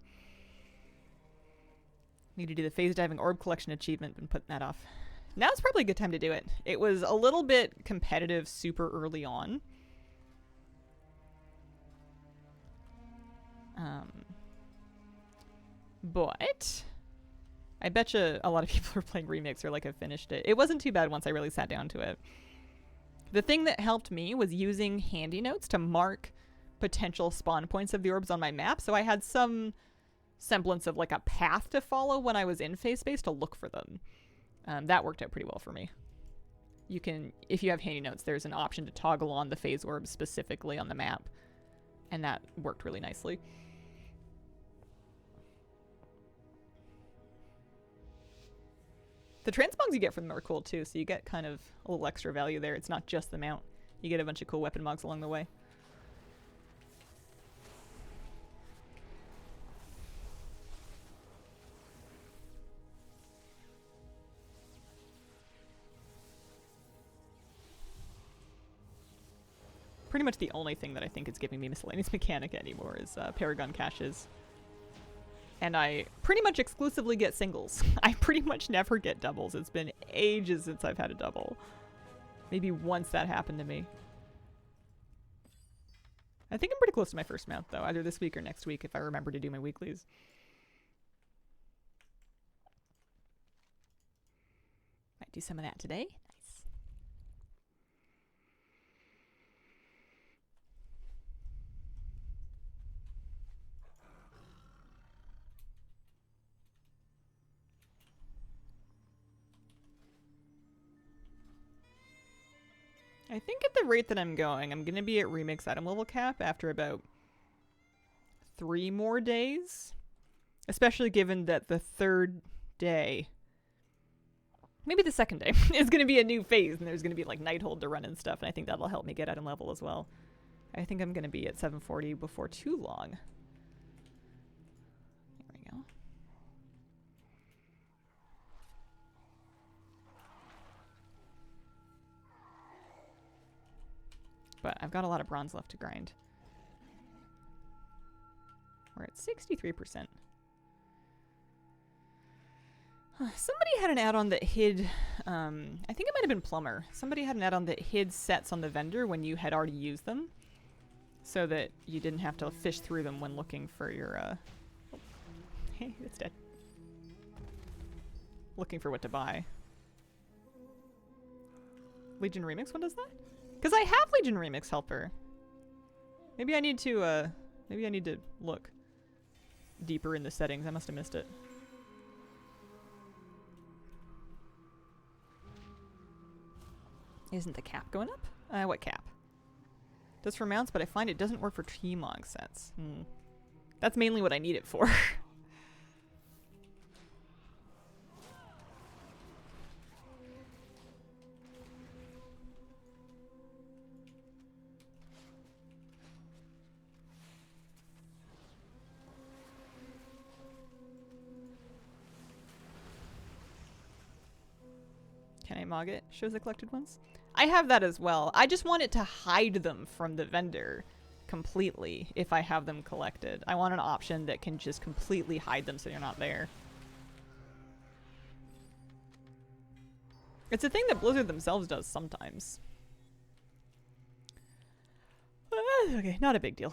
Need to do the phase diving orb collection achievement. Been putting that off. Now's probably a good time to do it. It was a little bit competitive super early on. But I betcha a lot of people are playing Remix or like have finished it. It wasn't too bad once I really sat down to it. The thing that helped me was using handy notes to mark potential spawn points of the orbs on my map, so I had some semblance of like a path to follow when I was in phase space to look for them. That worked out pretty well for me. You can, if you have handy notes, there's an option to toggle on the phase orbs specifically on the map, and that worked really nicely. The transmogs you get from them are cool too, so you get kind of a little extra value there. It's not just the mount. You get a bunch of cool weapon mogs along the way. Pretty much the only thing that I think is giving me miscellaneous mechanica anymore is Paragon caches. And I pretty much exclusively get singles. I pretty much never get doubles. It's been ages since I've had a double. Maybe once that happened to me. I think I'm pretty close to my first mount, though. Either this week or next week if I remember to do my weeklies. Might do some of that today. Nice. I think at the rate that I'm going, I'm going to be at Remix item level cap after about 3 more days. Especially given that the third day, maybe the second day, is going to be a new phase and there's going to be like Nighthold to run and stuff, and I think that'll help me get item level as well. I think I'm going to be at 740 before too long. There we go. But I've got a lot of bronze left to grind. We're at 63%. Somebody had an add-on that hid, I think it might have been Plumber. Somebody had an add-on that hid sets on the vendor when you had already used them, so that you didn't have to fish through them when looking for your, oh, hey, it's dead. Looking for what to buy. Legion Remix, when does that? Because I have Legion Remix Helper. Maybe I need to look deeper in the settings. I must have missed it. Isn't the cap going up? What cap? Does for mounts, but I find it doesn't work for T-Mog sets. That's mainly what I need it for. Can I mog it? Shows the collected ones? I have that as well. I just want it to hide them from the vendor completely if I have them collected. I want an option that can just completely hide them so you're not there. It's a thing that Blizzard themselves does sometimes. Okay, not a big deal.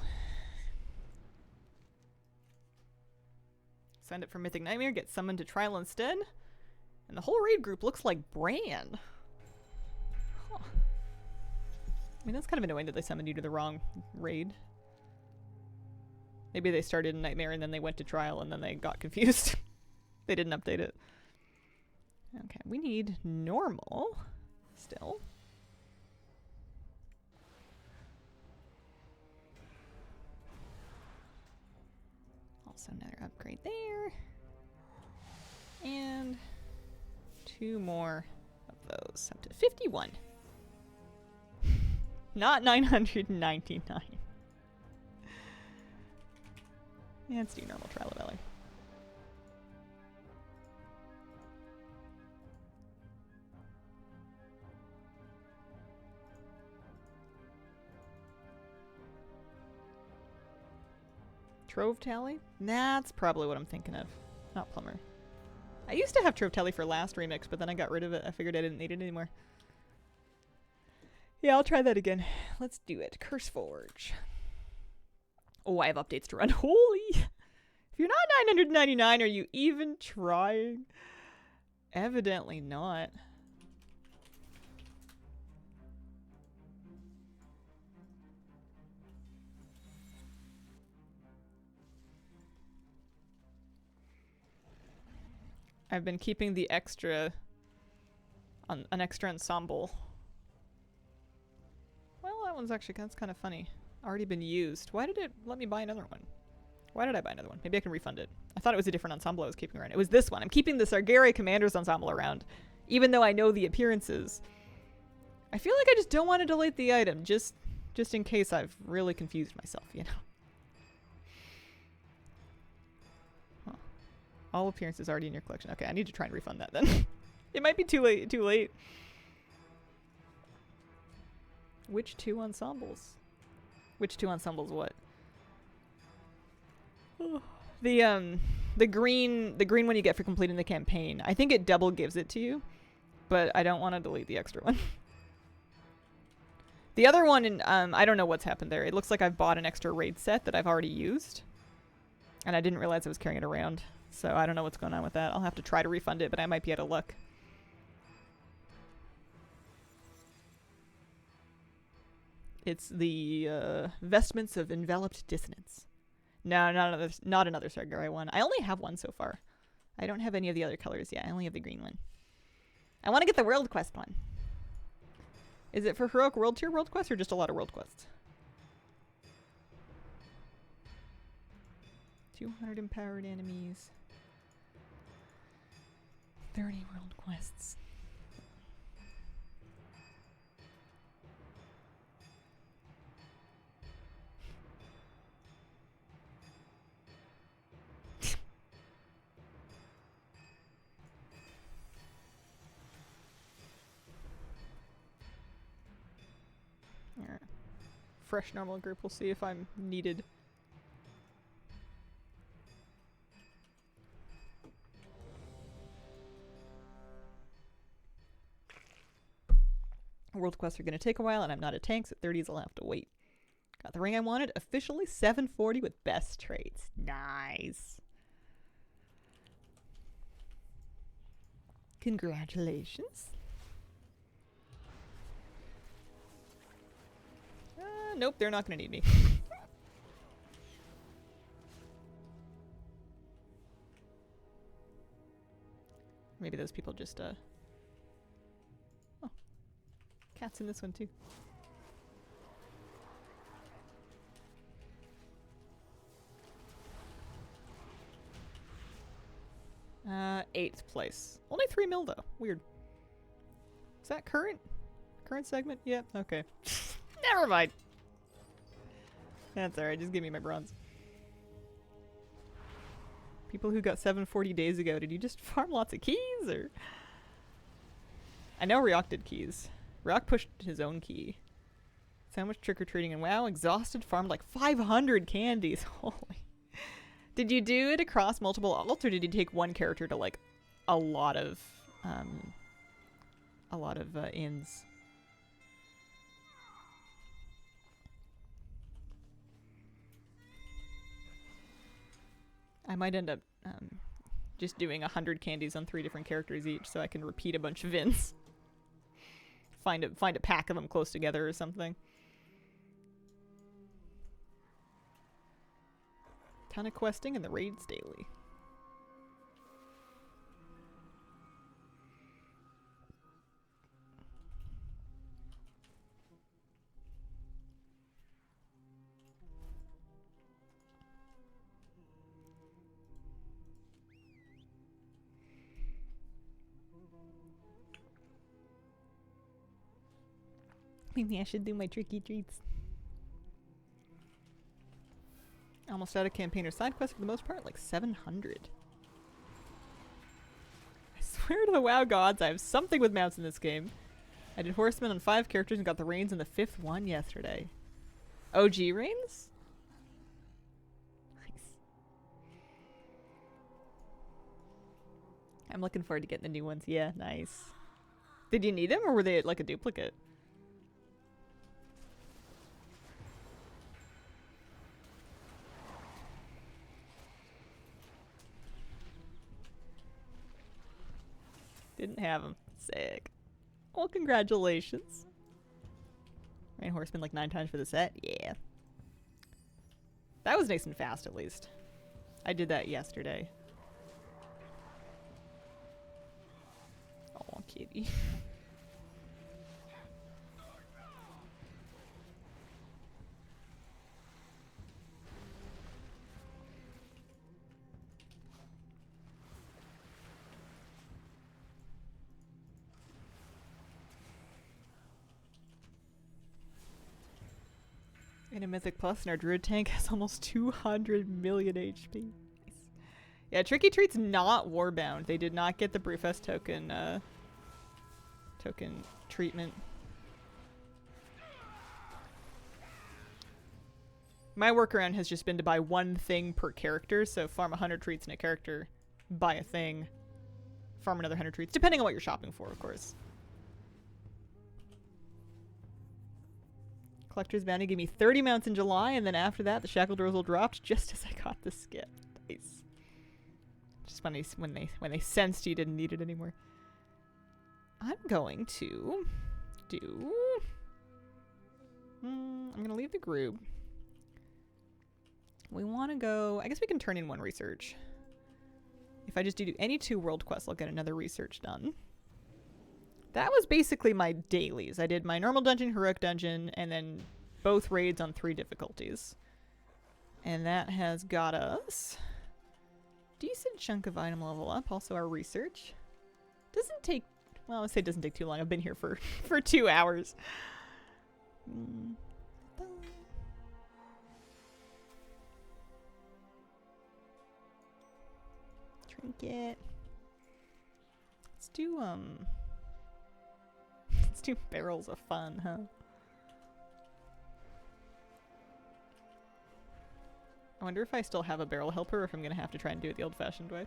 Send it for Mythic Nightmare, get summoned to trial instead. And the whole raid group looks like Bran. Huh. I mean, that's kind of annoying that they summoned you to the wrong raid. Maybe they started in Nightmare and then they went to trial and then they got confused. They didn't update it. Okay, we need normal still. Also another upgrade there. And 2 more of those up to 51. Not 999. Yeah, let's do normal Trial of Valor. Trove Tally? That's probably what I'm thinking of. Not Plumber. I used to have Trove Tally for last remix, but then I got rid of it. I figured I didn't need it anymore. Yeah, I'll try that again. Let's do it. Curse Forge. Oh, I have updates to run. Holy! If you're not 999, are you even trying? Evidently not. I've been keeping the extra on an extra ensemble. Well, that one's actually, that's kind of funny. Already been used. Why did it let me buy another one? Why did I buy another one? Maybe I can refund it. I thought it was a different ensemble I was keeping around. It was this one. I'm keeping the Sargeria Commander's ensemble around, even though I know the appearances. I feel like I just don't want to delete the item, just in case I've really confused myself, you know? Huh. All appearances already in your collection. Okay, I need to try and refund that then. It might be too late. Which 2 ensembles? Which 2 ensembles what? The green one you get for completing the campaign. I think it double gives it to you, but I don't want to delete the extra one. The other one, I don't know what's happened there. It looks like I've bought an extra raid set that I've already used, and I didn't realize I was carrying it around. So I don't know what's going on with that. I'll have to try to refund it, but I might be out of luck. It's the Vestments of Enveloped Dissonance. No, not another Sargeria one. I only have one so far. I don't have any of the other colors yet. I only have the green one. I want to get the World Quest one. Is it for Heroic World Tier World Quests or just a lot of World Quests? 200 empowered enemies. 30 World Quests. Fresh normal group. We'll see if I'm needed. World quests are going to take a while, and I'm not a tank, so 30s I'll have to wait. Got the ring I wanted. Officially 740 with best traits. Nice. Congratulations. Nope, they're not going to need me. Maybe those people just, Oh. Cat's in this one, too. Eighth place. Only 3 mil, though. Weird. Is that current? Current segment? Yeah, okay. Never mind. That's alright, just give me my bronze. People who got 740 days ago, did you just farm lots of keys, or? I know Ryok did keys. Ryok pushed his own key So much trick-or-treating, and wow, exhausted farmed like 500 candies. Holy. Did you do it across multiple alts, or did you take one character to like a lot of inns? I might end up just doing 100 candies on 3 different characters each, so I can repeat a bunch of inns. Find a pack of them close together or something. Ton of questing and the raids daily. Maybe I should do my tricky treats. Almost out of campaign or side quest for the most part, like 700. I swear to the WoW gods, I have something with mounts in this game. I did horsemen on 5 characters and got the reins in the 5th one yesterday. OG reins? Nice. I'm looking forward to getting the new ones. Yeah, nice. Did you need them, or were they like a duplicate? Didn't have them. Sick. Well, congratulations. Ran horseman like 9 times for the set. Yeah. That was nice and fast, at least. I did that yesterday. Oh, kitty. In a Mythic Plus, and our Druid tank has almost 200 million HP. Nice. Yeah, Tricky Treat's not Warbound. They did not get the Brewfest token, treatment. My workaround has just been to buy 1 thing per character, so farm 100 treats in a character, buy a thing, farm another 100 treats, depending on what you're shopping for, of course. Collector's Bounty gave me 30 mounts in July, and then after that, the Shackled Rosal dropped just as I got the skip. Nice. Just when they sensed you didn't need it anymore. I'm going to do... I'm going to leave the group. We want to go... I guess we can turn in 1 research. If I just do any 2 world quests, I'll get another research done. That was basically my dailies. I did my normal dungeon, heroic dungeon, and then both raids on 3 difficulties. And that has got us decent chunk of item level up. Also our research. Doesn't take, well, I would say it doesn't take too long. I've been here for 2 hours. Trinket. Let's do, Let's do barrels of fun, huh? I wonder if I still have a barrel helper or if I'm gonna have to try and do it the old-fashioned way.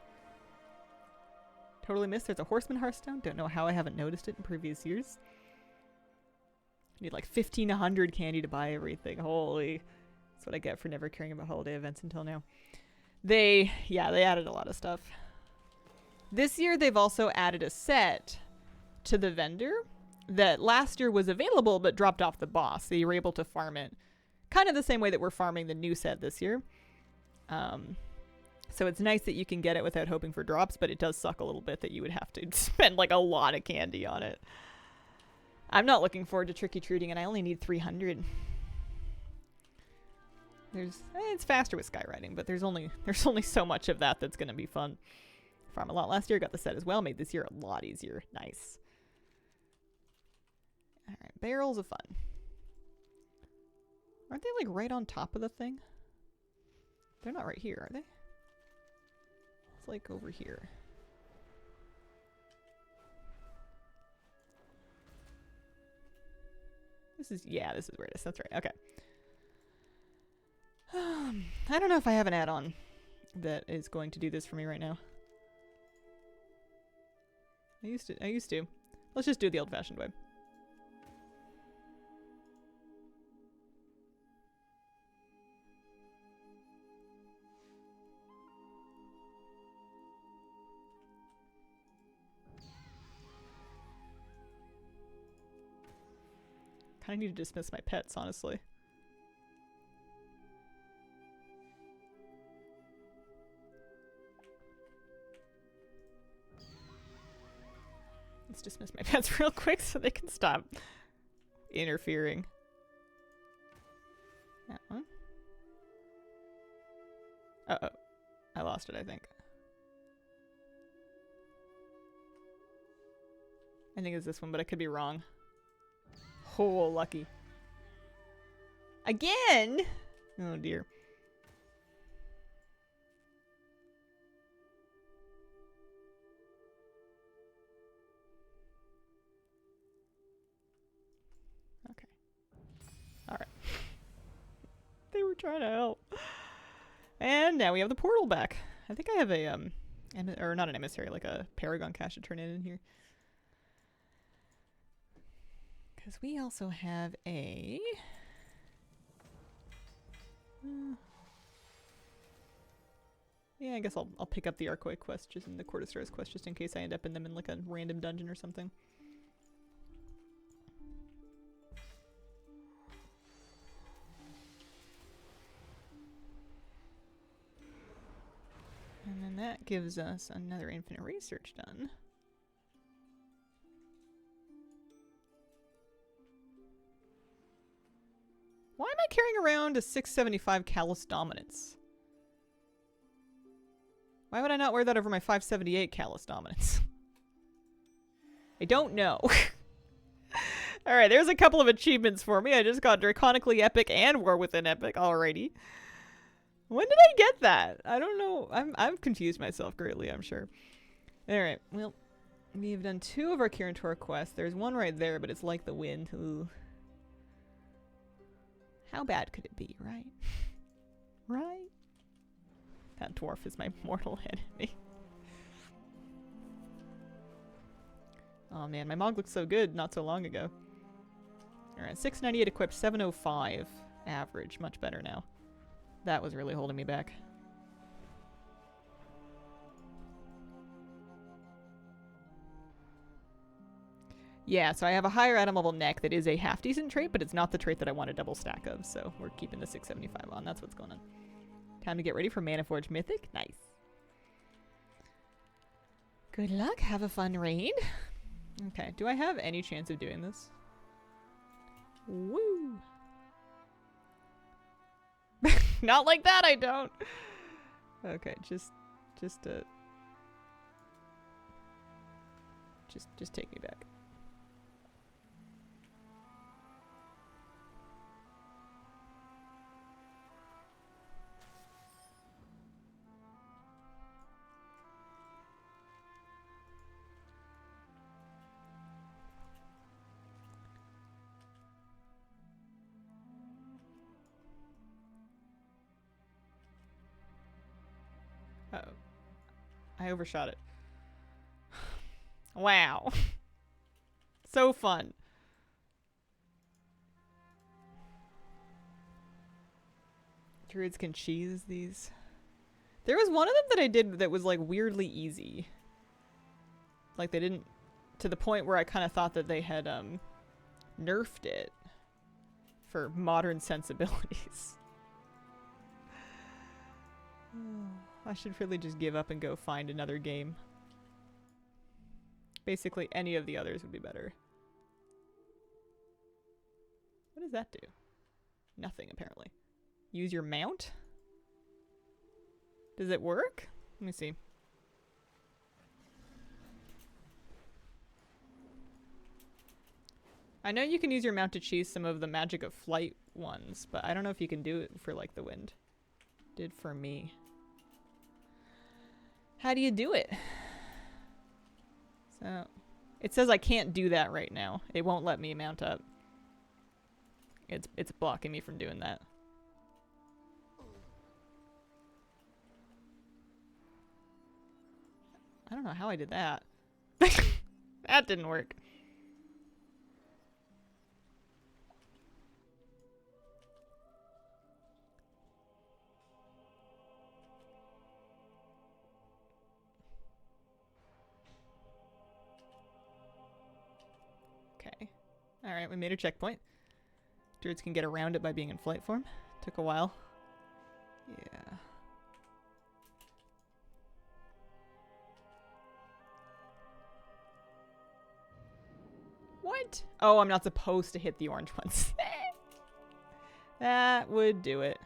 Totally missed. There's a horseman hearthstone. Don't know how I haven't noticed it in previous years. I need like 1,500 candy to buy everything. Holy. That's what I get for never caring about holiday events until now. They added a lot of stuff. This year they've also added a set to the vendor that last year was available but dropped off the boss, so you were able to farm it kind of the same way that we're farming the new set this year. So it's nice that you can get it without hoping for drops, but it does suck a little bit that you would have to spend like a lot of candy on it. I'm not looking forward to tricky treating, and I only need 300. It's faster with skywriting, but there's only so much of that that's gonna be fun. Farm a lot last year, got the set as well, made this year a lot easier. Nice. Alright, barrels of fun. Aren't they like right on top of the thing? They're not right here, are they? It's like over here. This is where it is. That's right. Okay. I don't know if I have an add-on that is going to do this for me right now. I used to. Let's just do it the old-fashioned way. Kind of need to dismiss my pets, honestly. Let's dismiss my pets real quick so they can stop interfering. That one. Uh-oh. I lost it, I think. I think it's this one, but I could be wrong. Oh, lucky. Again? Oh, dear. Okay. Alright. They were trying to help. And now we have the portal back. I think I have a, or not an emissary, like a paragon cache to turn in here. Because we also have a... yeah, I guess I'll pick up the Arcoy quest, just in the Court of Stars quest, just in case I end up in them in like a random dungeon or something. And then that gives us another infinite research done. Why am I carrying around a 675 Callous Dominance? Why would I not wear that over my 578 Callous Dominance? I don't know. Alright, there's a couple of achievements for me. I just got Draconically Epic and War Within Epic. Alrighty. When did I get that? I don't know. I've confused myself greatly, I'm sure. Alright, well, we've done 2 of our Kirin quests. There's one right there, but it's like the wind. Ooh. How bad could it be, right? Right? That dwarf is my mortal enemy. Oh man, my Mog looked so good not so long ago. Alright, 698 equipped, 705 average. Much better now. That was really holding me back. Yeah, so I have a higher atom level neck that is a half-decent trait, but it's not the trait that I want a double stack of, so we're keeping the 675 on. That's what's going on. Time to get ready for Manaforge Mythic. Nice. Good luck. Have a fun raid. Okay, do I have any chance of doing this? Woo! Not like that, I don't! Okay, just take me back. Uh-oh. I overshot it. Wow. So fun. Druids can cheese these. There was one of them that I did that was like weirdly easy. Like they didn't, to the point where I kind of thought that they had nerfed it for modern sensibilities. I should really just give up and go find another game. Basically, any of the others would be better. What does that do? Nothing, apparently. Use your mount? Does it work? Let me see. I know you can use your mount to cheese some of the Magic of Flight ones, but I don't know if you can do it for, like, the wind. Did for me. How do you do it? So, it says I can't do that right now. It won't let me mount up. It's blocking me from doing that. I don't know how I did that. That didn't work. Okay. Alright, we made a checkpoint. Druids can get around it by being in flight form. Took a while. Yeah. What? Oh, I'm not supposed to hit the orange ones. That would do it.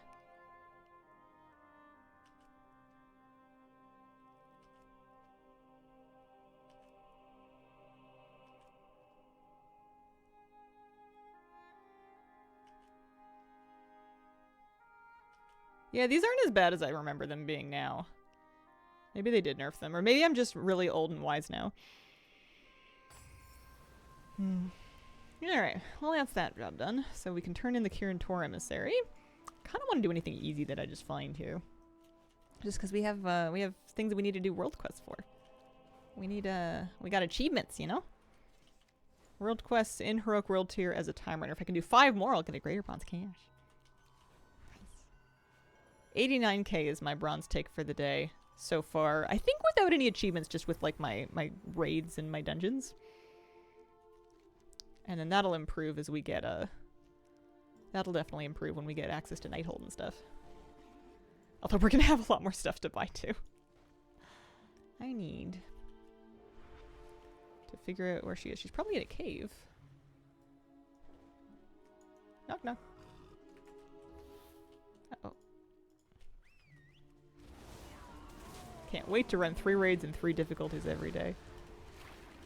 Yeah, these aren't as bad as I remember them being now. Maybe they did nerf them. Or maybe I'm just really old and wise now. Alright, well that's that job done. So we can turn in the Kirin Tor emissary. Kind of want to do anything easy that I just find here. Just because we have things that we need to do world quests for. We got achievements, you know? World quests in Heroic World Tier as a time runner. If I can do 5 more, I'll get a Greater Bronze Cash. 89k is my bronze take for the day so far. I think without any achievements, just with like my raids and my dungeons. And then that'll improve as we get that'll definitely improve when we get access to Nighthold and stuff. Although we're gonna have a lot more stuff to buy too. I need to figure out where she is. She's probably in a cave. Knock knock. Uh-oh. Can't wait to run 3 raids and 3 difficulties every day.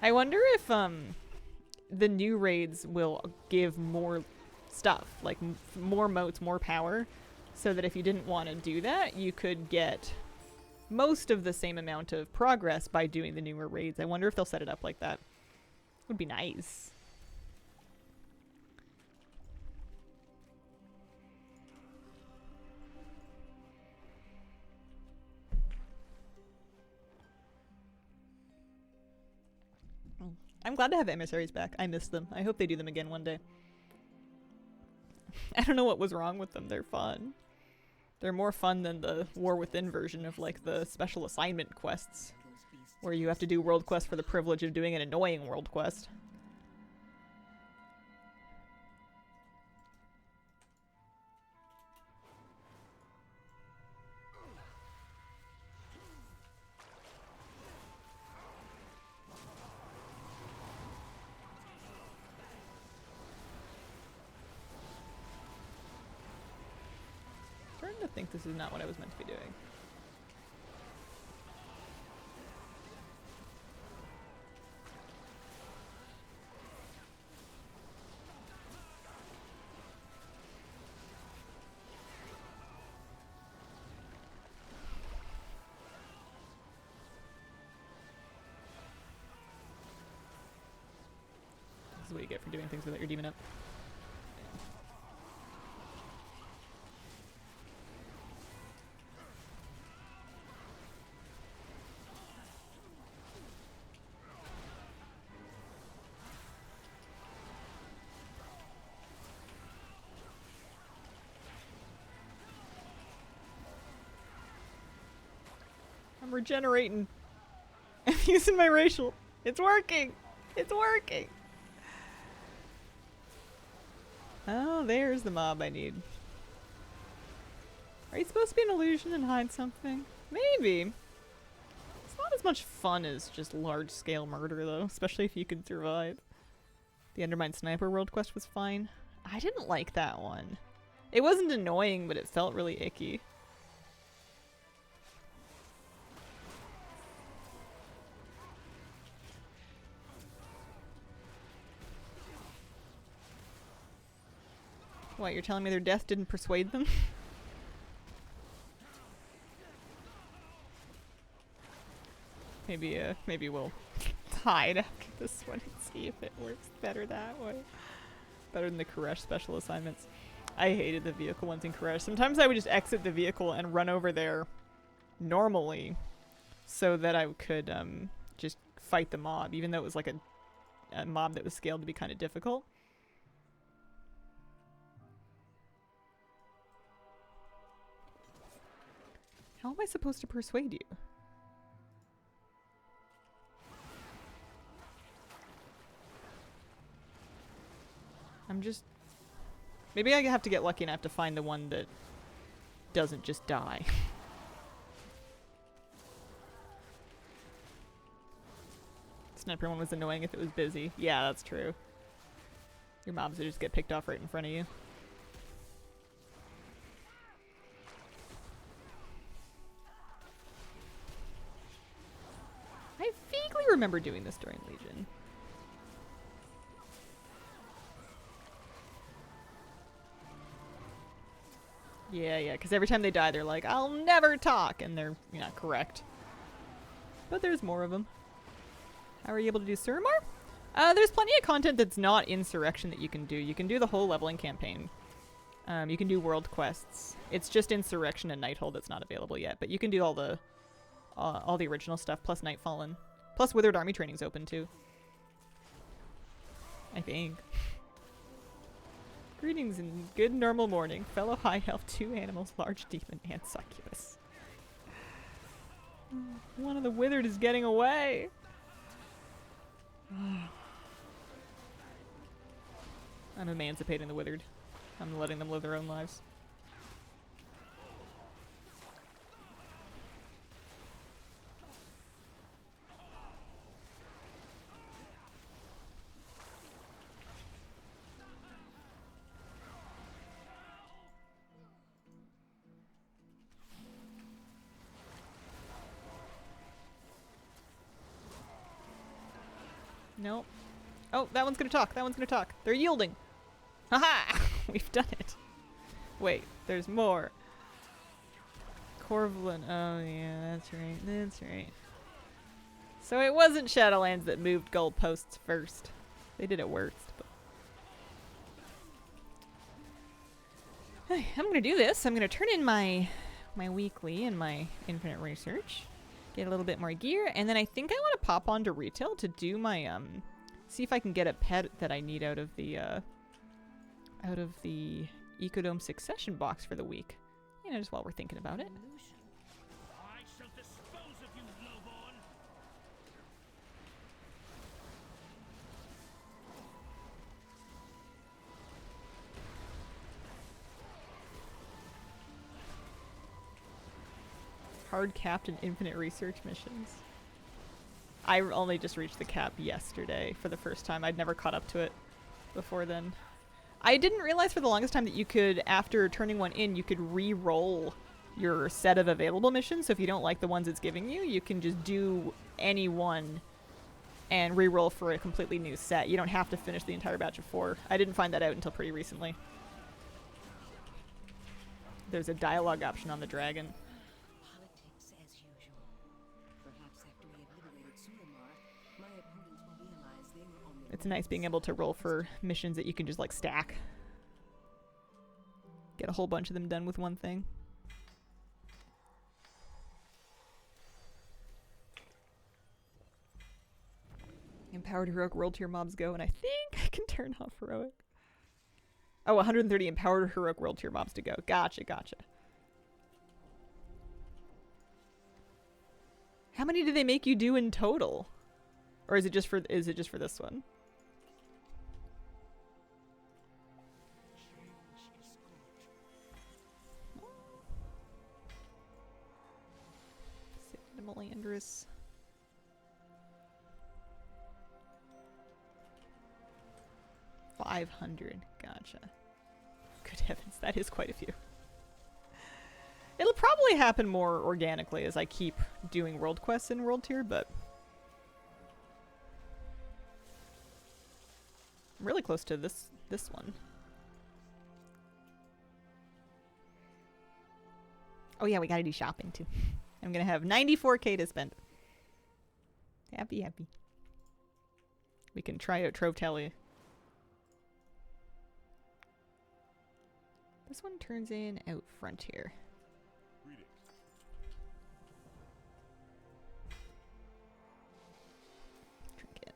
I wonder if the new raids will give more stuff, like more motes, more power, so that if you didn't want to do that, you could get most of the same amount of progress by doing the newer raids. I wonder if they'll set it up like that. Would be nice. I'm glad to have emissaries back. I miss them. I hope they do them again one day. I don't know what was wrong with them. They're fun. They're more fun than the War Within version of like the special assignment quests, where you have to do world quests for the privilege of doing an annoying world quest. I think this is not what I was meant to be doing. This is what you get for doing things without your demon up. I'm regenerating. I'm using my racial. It's working. It's working. Oh, there's the mob I need. Are you supposed to be an illusion and hide something? Maybe. It's not as much fun as just large-scale murder, though, especially if you can survive. The Undermined Sniper world quest was fine. I didn't like that one. It wasn't annoying, but it felt really icky. What, you're telling me their death didn't persuade them? Maybe we'll hide after this one and see if it works better that way. Better than the Koresh special assignments. I hated the vehicle ones in Koresh. Sometimes I would just exit the vehicle and run over there normally so that I could just fight the mob, even though it was like a mob that was scaled to be kind of difficult. How am I supposed to persuade you? I'm just... Maybe I have to get lucky enough to find the one that doesn't just die. Sniper one was annoying if it was busy. Yeah, that's true. Your mobs would just get picked off right in front of you. I vaguely remember doing this during Legion. Yeah, because every time they die, they're like, I'll never talk, and they're not correct. But there's more of them. How are you able to do Suramar? There's plenty of content that's not Insurrection that you can do. You can do the whole leveling campaign. You can do world quests. It's just Insurrection and Nighthold that's not available yet, but you can do all the original stuff, plus Nightfallen. Plus Withered Army Training's open, too. I think. Greetings and good normal morning, fellow high elf, 2 animals, large demon, and succubus. One of the withered is getting away. I'm emancipating the withered. I'm letting them live their own lives. Nope. Oh, that one's gonna talk. That one's gonna talk. They're yielding. Haha! We've done it. Wait, there's more. Corvlin. Oh, yeah, that's right. That's right. So it wasn't Shadowlands that moved goalposts first. They did it worst. But I'm gonna do this. I'm gonna turn in my weekly and my infinite research. Get a little bit more gear, and then I think I want to pop onto retail to do my see if I can get a pet that I need out of the Ecodome Succession box for the week. Just while we're thinking about it. I shall dispose of you, lowborn. Hard capped and infinite research missions. I only just reached the cap yesterday for the first time. I'd never caught up to it before then. I didn't realize for the longest time that you could, after turning one in, you could re-roll your set of available missions. So if you don't like the ones it's giving you, you can just do any one and re-roll for a completely new set. You don't have to finish the entire batch of 4. I didn't find that out until pretty recently. There's a dialogue option on the dragon. It's nice being able to roll for missions that you can just like stack. Get a whole bunch of them done with one thing. Empowered heroic world tier mobs go, and I think I can turn off heroic. Oh, 130 empowered heroic world tier mobs to go. Gotcha, gotcha. How many do they make you do in total? Or is it just for this one? Melandrus. $500. Gotcha. Good heavens, that is quite a few. It'll probably happen more organically as I keep doing world quests in world tier, but I'm really close to this one. Oh yeah, we gotta do shopping too. I'm gonna have 94k to spend. Happy. We can try out Trove Tally. This one turns in out front here. Trinket.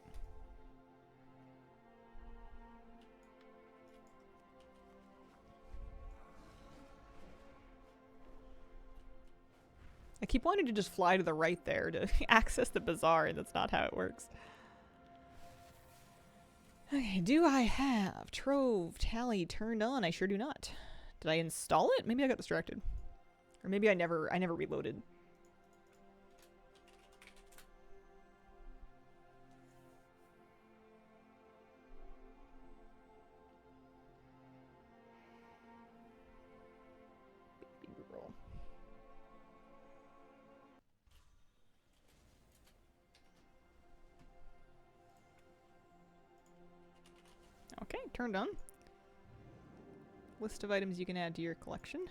I keep wanting to just fly to the right there to access the bazaar, and that's not how it works. Okay, do I have Trove Tally turned on? I sure do not. Did I install it? Maybe I got distracted. Or maybe I never reloaded. Baby roll. Okay, turned on. List of items you can add to your collection.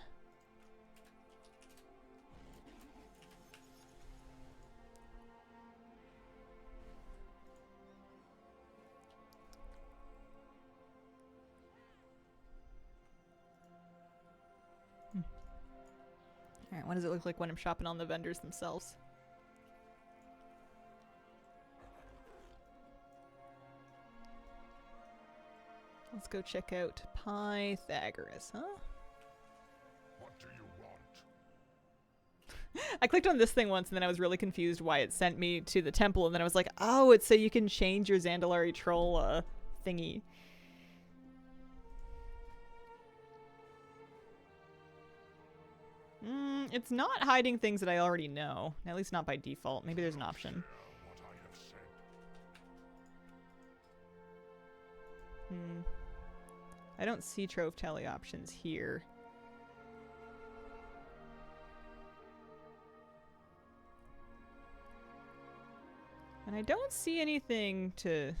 Alright, what does it look like when I'm shopping on the vendors themselves? Let's go check out Pythagoras, huh? What do you want? I clicked on this thing once and then I was really confused why it sent me to the temple, and then I was like, oh, it's so you can change your Zandalari troll thingy. It's not hiding things that I already know. At least not by default. Maybe there's an option. I don't see Trove Tally options here. And I don't see anything to...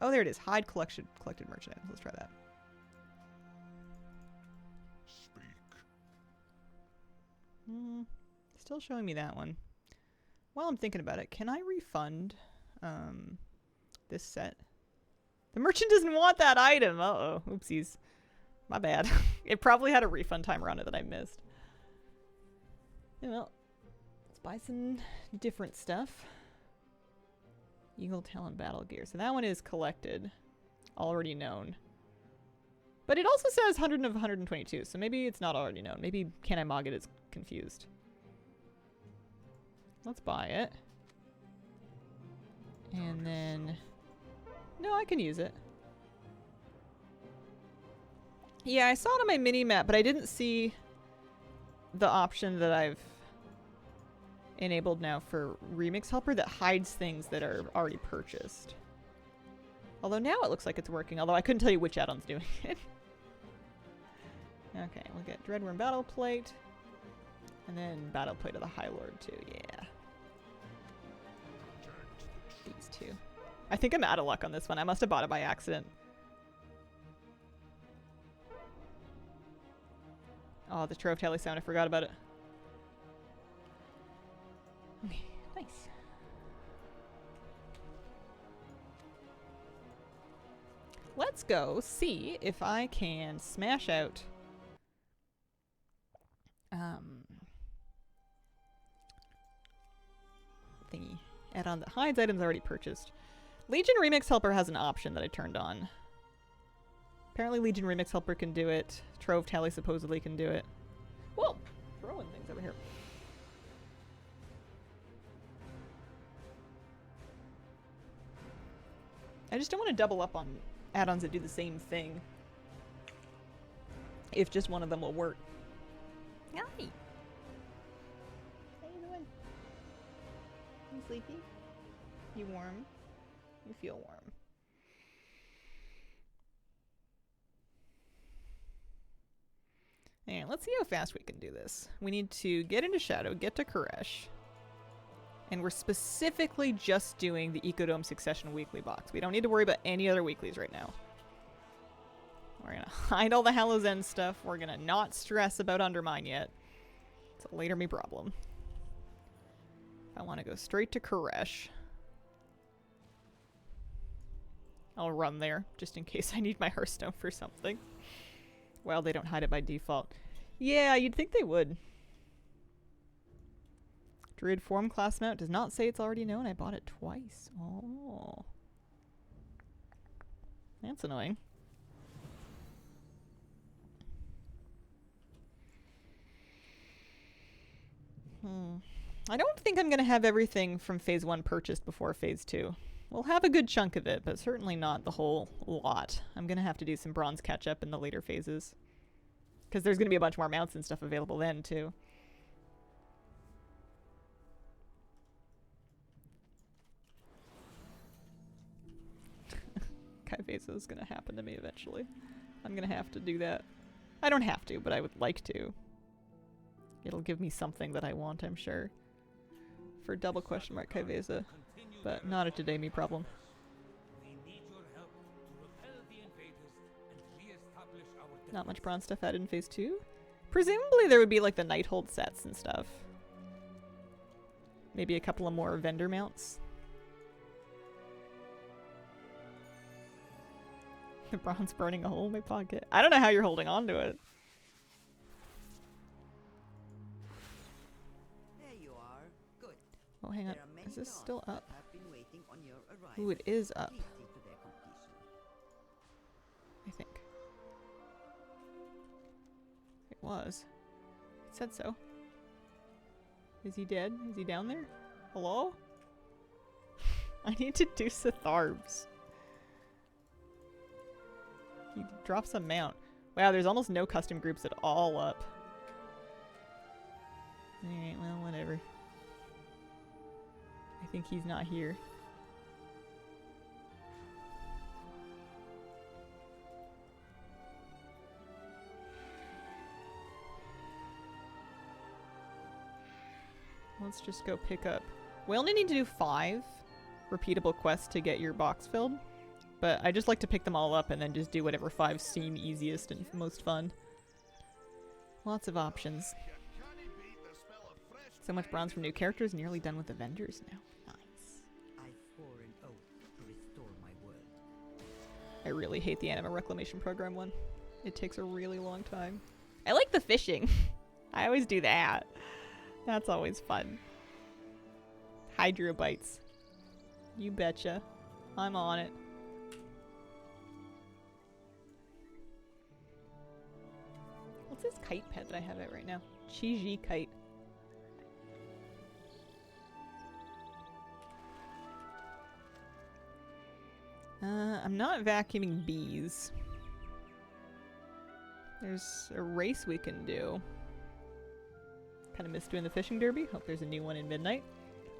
Oh, there it is. Hide collected merchant items. Let's try that. Speak. Still showing me that one. While I'm thinking about it, can I refund this set? The merchant doesn't want that item. Uh-oh. Oopsies. My bad. It probably had a refund timer on it that I missed. Yeah, well, let's buy some different stuff. Eagle Talon Battle Gear. So that one is collected. Already known. But it also says 100 of 122, so maybe it's not already known. Maybe Can I Mog It is confused. Let's buy it. And then... No, I can use it. Yeah, I saw it on my mini-map, but I didn't see the option that I've enabled now for Remix Helper that hides things that are already purchased. Although now it looks like it's working, although I couldn't tell you which add-on's doing it. Okay, we'll get Dreadworm Battle Plate. And then Battle Plate of the High Lord too, yeah. These two. I think I'm out of luck on this one. I must have bought it by accident. Oh, the Trove Tally sound. I forgot about it. Okay, nice. Let's go see if I can smash out thingy. Add-on that hides items already purchased. Legion Remix Helper has an option that I turned on. Apparently Legion Remix Helper can do it. Trove Tally supposedly can do it. Whoa! Throwing things over here. I just don't want to double up on add-ons that do the same thing. If just one of them will work. Hi! How you doing? You sleepy? You warm? You feel warm. And let's see how fast we can do this. We need to get into Shadow, get to Koresh. And we're specifically just doing the Ecodome Succession weekly box. We don't need to worry about any other weeklies right now. We're gonna hide all the Hallows End stuff. We're gonna not stress about Undermine yet. It's a later me problem. I want to go straight to Koresh. I'll run there, just in case I need my Hearthstone for something. Well, they don't hide it by default. Yeah, you'd think they would. Druid form class mount does not say it's already known. I bought it twice. Oh. That's annoying. I don't think I'm going to have everything from Phase 1 purchased before Phase 2. We'll have a good chunk of it, but certainly not the whole lot. I'm going to have to do some bronze catch-up in the later phases. Because there's going to be a bunch more mounts and stuff available then, too. Kaiveso is going to happen to me eventually. I'm going to have to do that. I don't have to, but I would like to. It'll give me something that I want, I'm sure. For double question mark Kaiveso. But not a today me problem. Not much bronze stuff added in Phase 2. Presumably there would be like the Nighthold sets and stuff. Maybe a couple of more vendor mounts. The bronze burning a hole in my pocket. I don't know how you're holding on to it. There you are. Good. Oh, hang on. There are many Is this tasks still that up? have been waiting on your arrival. Ooh, it is up. Please see to their completion. I think. It was. It said so. Is he dead? Is he down there? Hello? I need to do Sitharbs. He drops a mount. Wow, there's almost no custom groups at all up. Alright, well, whatever. I think he's not here. Let's just go pick up. We only need to do 5 repeatable quests to get your box filled. But I just like to pick them all up and then just do whatever 5 seem easiest and most fun. Lots of options. So much bronze from new characters, nearly done with the vendors now. Nice. I swore an oath to restore my world. I really hate the Anima Reclamation Program one. It takes a really long time. I like the fishing. I always do that. That's always fun. Hydrobites. You betcha. I'm on it. What's this kite pet that I have out right now? Chi-Ji kite. I'm not vacuuming bees. There's a race we can do. Kind of missed doing the fishing derby. Hope there's a new one in Midnight.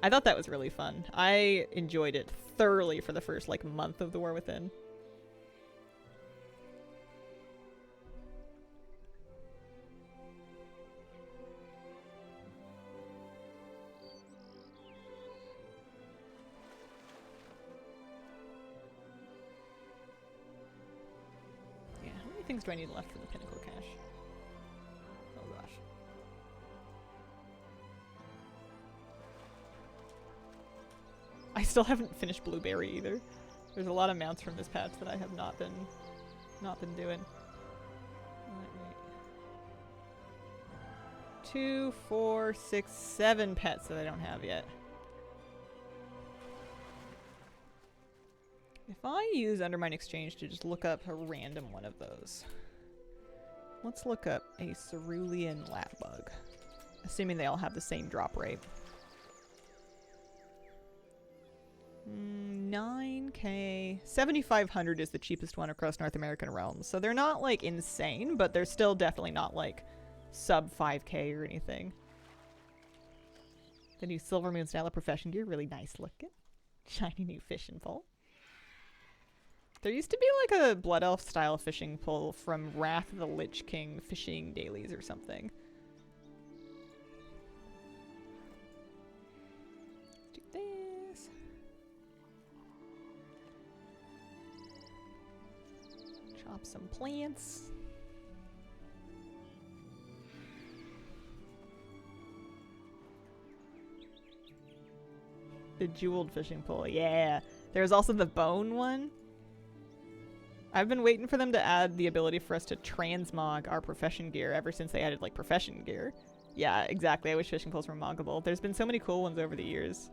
I thought that was really fun. I enjoyed it thoroughly for the first like month of the War Within. Yeah, how many things do I need left for the Pinnacle cache? Oh gosh. I still haven't finished Blueberry either. There's a lot of mounts from this patch that I have not been doing. Alright. 2, 4, 6, 7 pets that I don't have yet. If I use Undermine Exchange to just look up a random one of those. Let's look up a Cerulean Lapbug. Assuming they all have the same drop rate. 9k. 7,500 is the cheapest one across North American realms. So they're not like insane, but they're still definitely not like sub 5k or anything. The new Silver Moon style of profession gear, really nice looking. Shiny new fishing pole. There used to be like a Blood Elf style fishing pole from Wrath of the Lich King fishing dailies or something. Let's do this. Chop some plants. The jeweled fishing pole, yeah. There's also the bone one. I've been waiting for them to add the ability for us to transmog our profession gear ever since they added, like, profession gear. Yeah, exactly. I wish fishing poles were moggable. There's been so many cool ones over the years.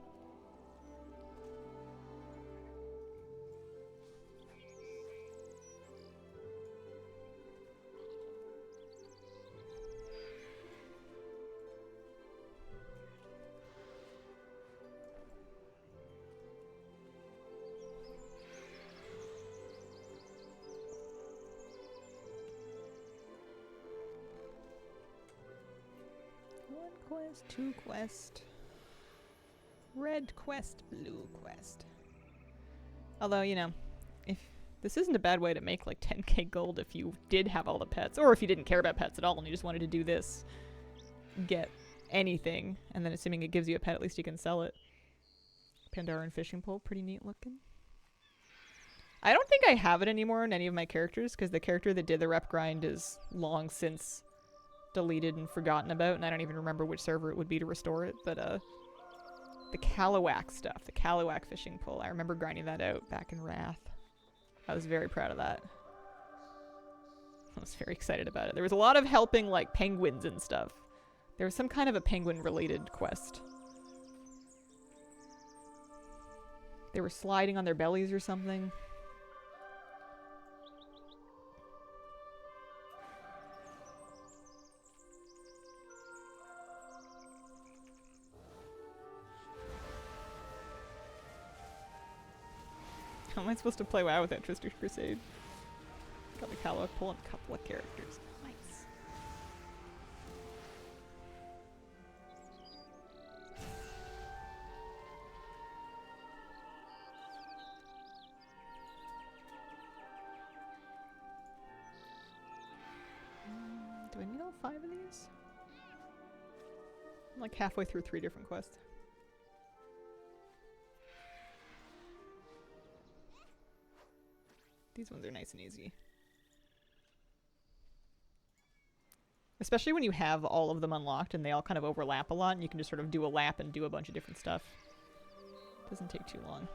One quest, two quest. Red quest, blue quest. Although, you know, if this isn't a bad way to make like 10k gold if you did have all the pets, or if you didn't care about pets at all and you just wanted to do this, get anything, and then assuming it gives you a pet, at least you can sell it. Pandaran fishing pole, pretty neat looking. I don't think I have it anymore in any of my characters, because the character that did the rep grind is long since deleted and forgotten about, and I don't even remember which server it would be to restore it, but the Kalawak stuff, the Kalawak fishing pole, I remember grinding that out back in Wrath. I was very proud of that. I was very excited about it. There was a lot of helping like penguins and stuff. There was some kind of a penguin related quest. They were sliding on their bellies or something. How am I supposed to play WoW without Trister's Crusade? Got the Kalawak pole and a couple of characters. Nice. Do I need all 5 of these? I'm like halfway through 3 different quests. These ones are nice and easy. Especially when you have all of them unlocked and they all kind of overlap a lot and you can just sort of do a lap and do a bunch of different stuff. Doesn't take too long.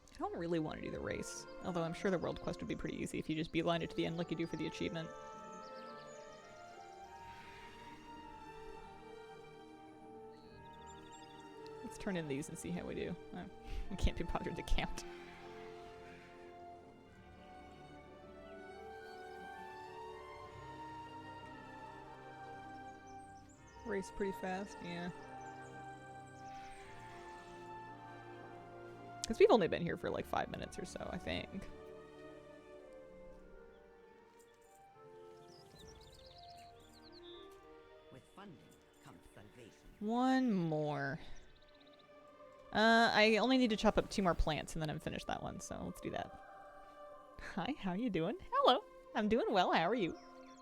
I don't really want to do the race, although I'm sure the world quest would be pretty easy if you just beeline it to the end like you do for the achievement. Let's turn in these and see how we do. Oh, I can't be bothered to count. Race pretty fast, yeah. Because we've only been here for like 5 minutes or so, I think. With funding comes salvation. One more. I only need to chop up 2 more plants and then I'm finished that one, so let's do that. Hi, how are you doing? Hello, I'm doing well, how are you?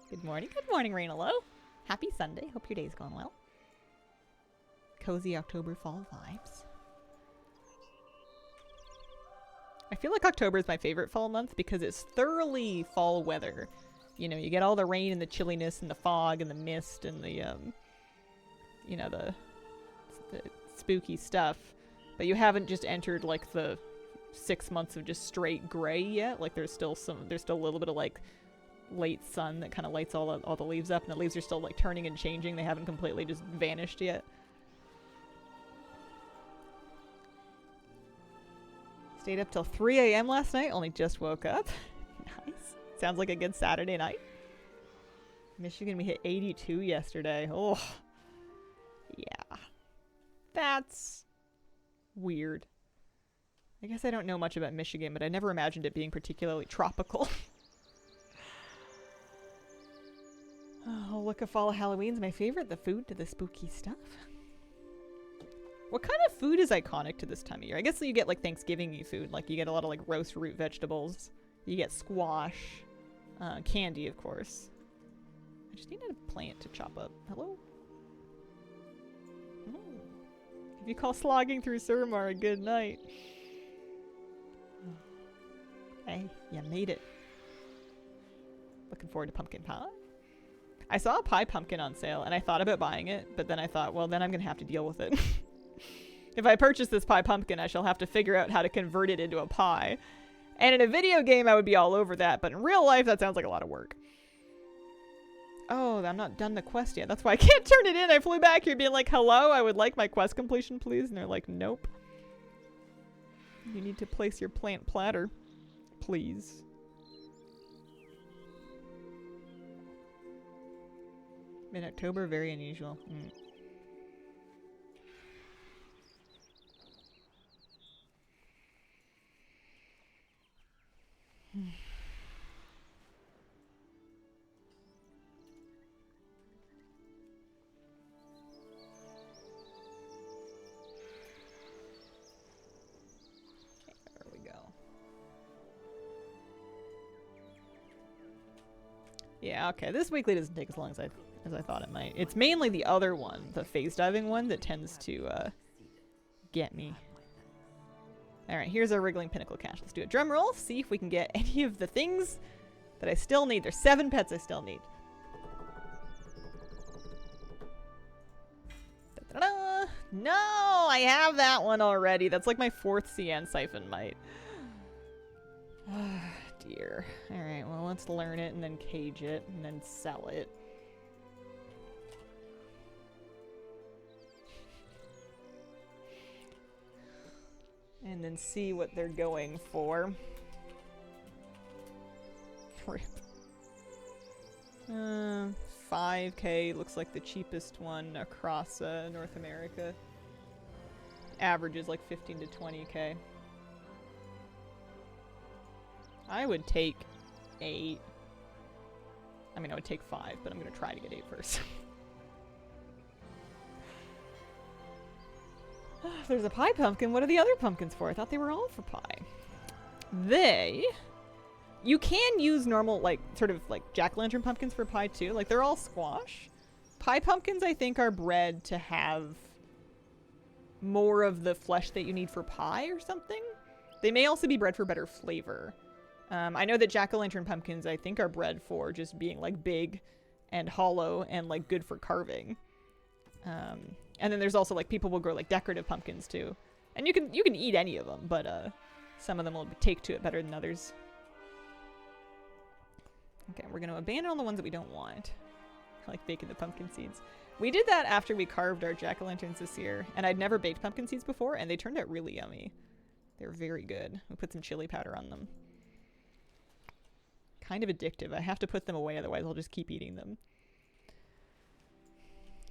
Good morning, Rainalow. Happy Sunday, hope your day's going well. Cozy October fall vibes. I feel like October is my favorite fall month because it's thoroughly fall weather. You know, you get all the rain and the chilliness and the fog and the mist and the, you know, the spooky stuff. But you haven't just entered, like, the 6 months of just straight gray yet. Like, there's still a little bit of, like, late sun that kind of lights all the leaves up. And the leaves are still, like, turning and changing. They haven't completely just vanished yet. Stayed up till 3 a.m. last night, only just woke up. Nice. Sounds like a good Saturday night. Michigan, we hit 82 yesterday. Oh, yeah. That's weird. I guess I don't know much about Michigan, but I never imagined it being particularly tropical. Oh, look at Fall of Halloween's my favorite. The food to the spooky stuff. What kind of food is iconic to this time of year? I guess you get like Thanksgiving-y food. Like you get a lot of like roast root vegetables. You get squash. Candy, of course. I just needed a plant to chop up. Hello? Oh. If you call slogging through Suramar a good night. Hey, you made it. Looking forward to pumpkin pie. I saw a pie pumpkin on sale, and I thought about buying it, but then I thought, well, then I'm going to have to deal with it. If I purchase this pie pumpkin, I shall have to figure out how to convert it into a pie. And in a video game, I would be all over that, but in real life, that sounds like a lot of work. Oh, I'm not done the quest yet. That's why I can't turn it in. I flew back here being like, hello, I would like my quest completion, please. And they're like, nope. You need to place your plant platter, please. Mid-October, very unusual. There we go. Yeah, okay. This weekly doesn't take as long as I thought it might. It's mainly the other one, the phase diving one, that tends to get me. Alright, here's our wriggling pinnacle cache. Let's do a drum roll, see if we can get any of the things that I still need. There's 7 pets I still need. Da-da-da! No! I have that one already. That's like my 4th CN siphon mite. Dear. Alright, well, let's learn it and then cage it and then sell it. And then see what they're going for. Rip. 5K looks like the cheapest one across North America. Average is like 15 to 20K. I would take 8. I mean, I would take 5, but I'm gonna try to get 8 first. There's a pie pumpkin. What are the other pumpkins for? I thought they were all for pie. You can use normal, like, sort of like jack-o'-lantern pumpkins for pie too. Like, they're all squash. Pie pumpkins, I think, are bred to have more of the flesh that you need for pie or something. They may also be bred for better flavor. I know that jack-o'-lantern pumpkins, I think, are bred for just being, like, big and hollow and, like, good for carving. And then there's also, like, people will grow, like, decorative pumpkins, too. And you can eat any of them, but, some of them will take to it better than others. Okay, we're gonna abandon all the ones that we don't want. Like baking the pumpkin seeds. We did that after we carved our jack-o'-lanterns this year, and I'd never baked pumpkin seeds before, and they turned out really yummy. They're very good. We put some chili powder on them. Kind of addictive. I have to put them away, otherwise I'll just keep eating them.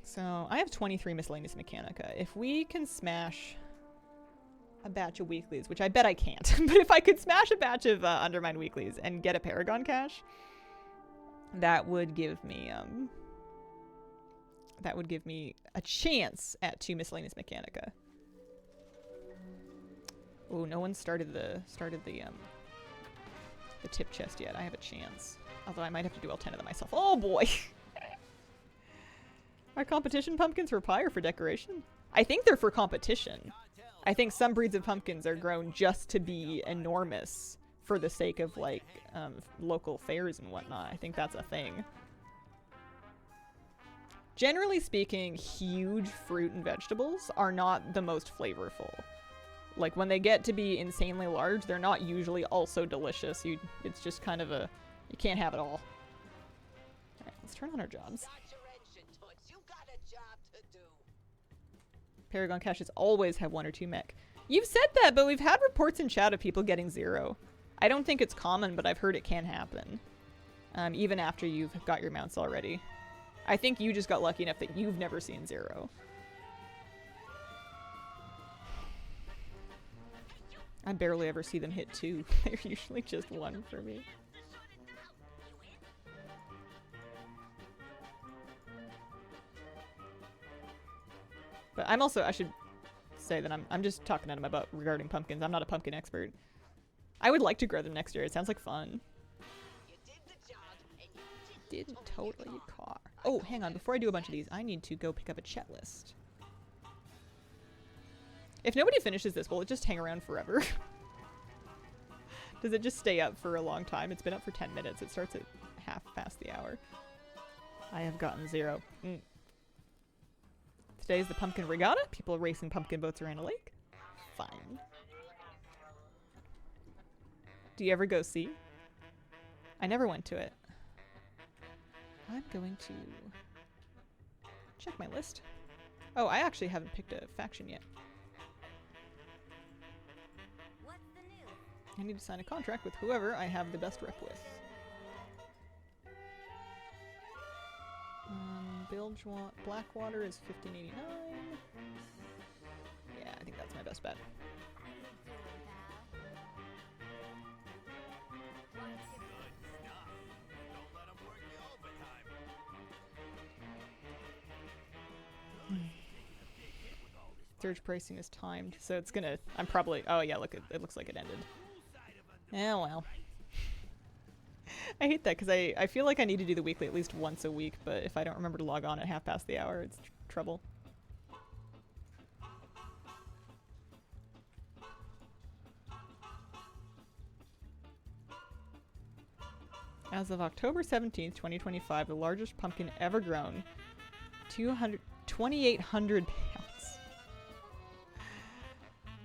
So, I have 23 miscellaneous mechanica. If we can smash a batch of weeklies, which I bet I can't, but if I could smash a batch of Undermine weeklies and get a Paragon cache, that would give me a chance at 2 miscellaneous mechanica. Oh, no one started the tip chest yet. I have a chance. Although I might have to do all 10 of them myself. Oh boy! Are competition pumpkins for pie or for decoration? I think they're for competition. I think some breeds of pumpkins are grown just to be enormous for the sake of, like, local fairs and whatnot. I think that's a thing. Generally speaking, huge fruit and vegetables are not the most flavorful. Like, when they get to be insanely large, they're not usually also delicious. It's just kind of a... You can't have it all. Alright, let's turn on our jobs. Paragon caches always have 1 or 2 mech. You've said that, but we've had reports in chat of people getting 0. I don't think it's common, but I've heard it can happen. Even after you've got your mounts already. I think you just got lucky enough that you've never seen 0. I barely ever see them hit 2. They're usually just 1 for me. But I'm also, I should say that I'm just talking to him about regarding pumpkins. I'm not a pumpkin expert. I would like to grow them next year. It sounds like fun. Did totally car. Oh, hang on. Before I do a bunch of these, I need to go pick up a chat list. If nobody finishes this, will it just hang around forever? Does it just stay up for a long time? It's been up for 10 minutes. It starts at half past the hour. I have gotten 0. Today's the pumpkin regatta. People racing pumpkin boats around a lake. Fine. Do you ever go see? I never went to it. I'm going to check my list. Oh, I actually haven't picked a faction yet. What's the news? I need to sign a contract with whoever I have the best rep with. Blackwater is 1589. Yeah, I think that's my best bet. How you doing, pal? What's your Good stuff. Don't let 'em work you overtime. Surge pricing is timed, so it's gonna. I'm probably. Oh yeah, look, it looks like it ended. Yeah, well. I hate that because I feel like I need to do the weekly at least once a week, but if I don't remember to log on at half past the hour, it's trouble. As of October 17th, 2025, the largest pumpkin ever grown, 2,800 pounds.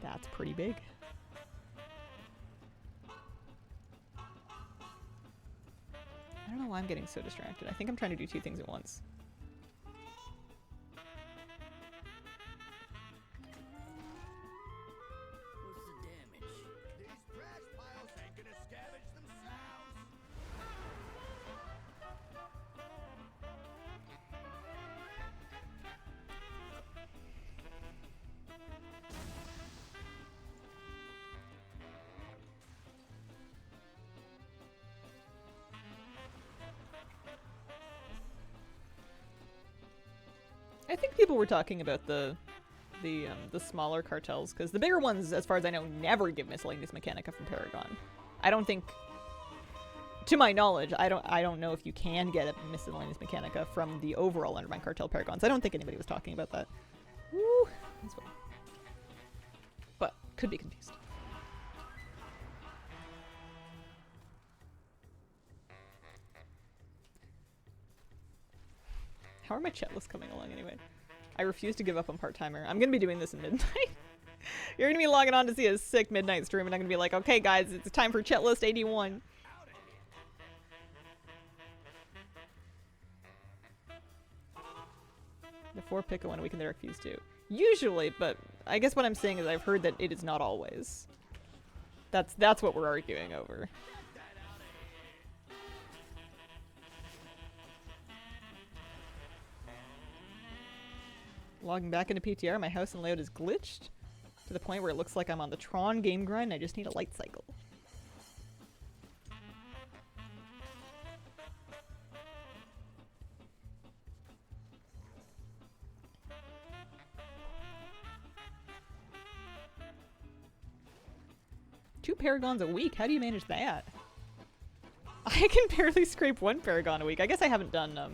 That's pretty big. I don't know why I'm getting so distracted. I think I'm trying to do 2 things at once. What's the damage? These trash piles ain't gonna scavenge themselves. I think people were talking about the smaller cartels, because the bigger ones, as far as I know, never give miscellaneous mechanica from Paragon. I don't think, to my knowledge, I don't know if you can get a miscellaneous mechanica from the overall Undermine Cartel Paragons. I don't think anybody was talking about that. Woo! That's well. But could be confused. How are my chat lists coming along anyway? I refuse to give up on part-timer. I'm gonna be doing this at midnight. You're gonna be logging on to see a sick midnight stream and I'm gonna be like, okay guys, it's time for chat list 81. The 4 pick a 1 week and they're refused to. Usually, but I guess what I'm saying is I've heard that it is not always. That's what we're arguing over. Logging back into PTR, my house and layout is glitched to the point where it looks like I'm on the Tron game grind and I just need a light cycle. Two Paragons a week? How do you manage that? I can barely scrape 1 Paragon a week. I guess I haven't done, a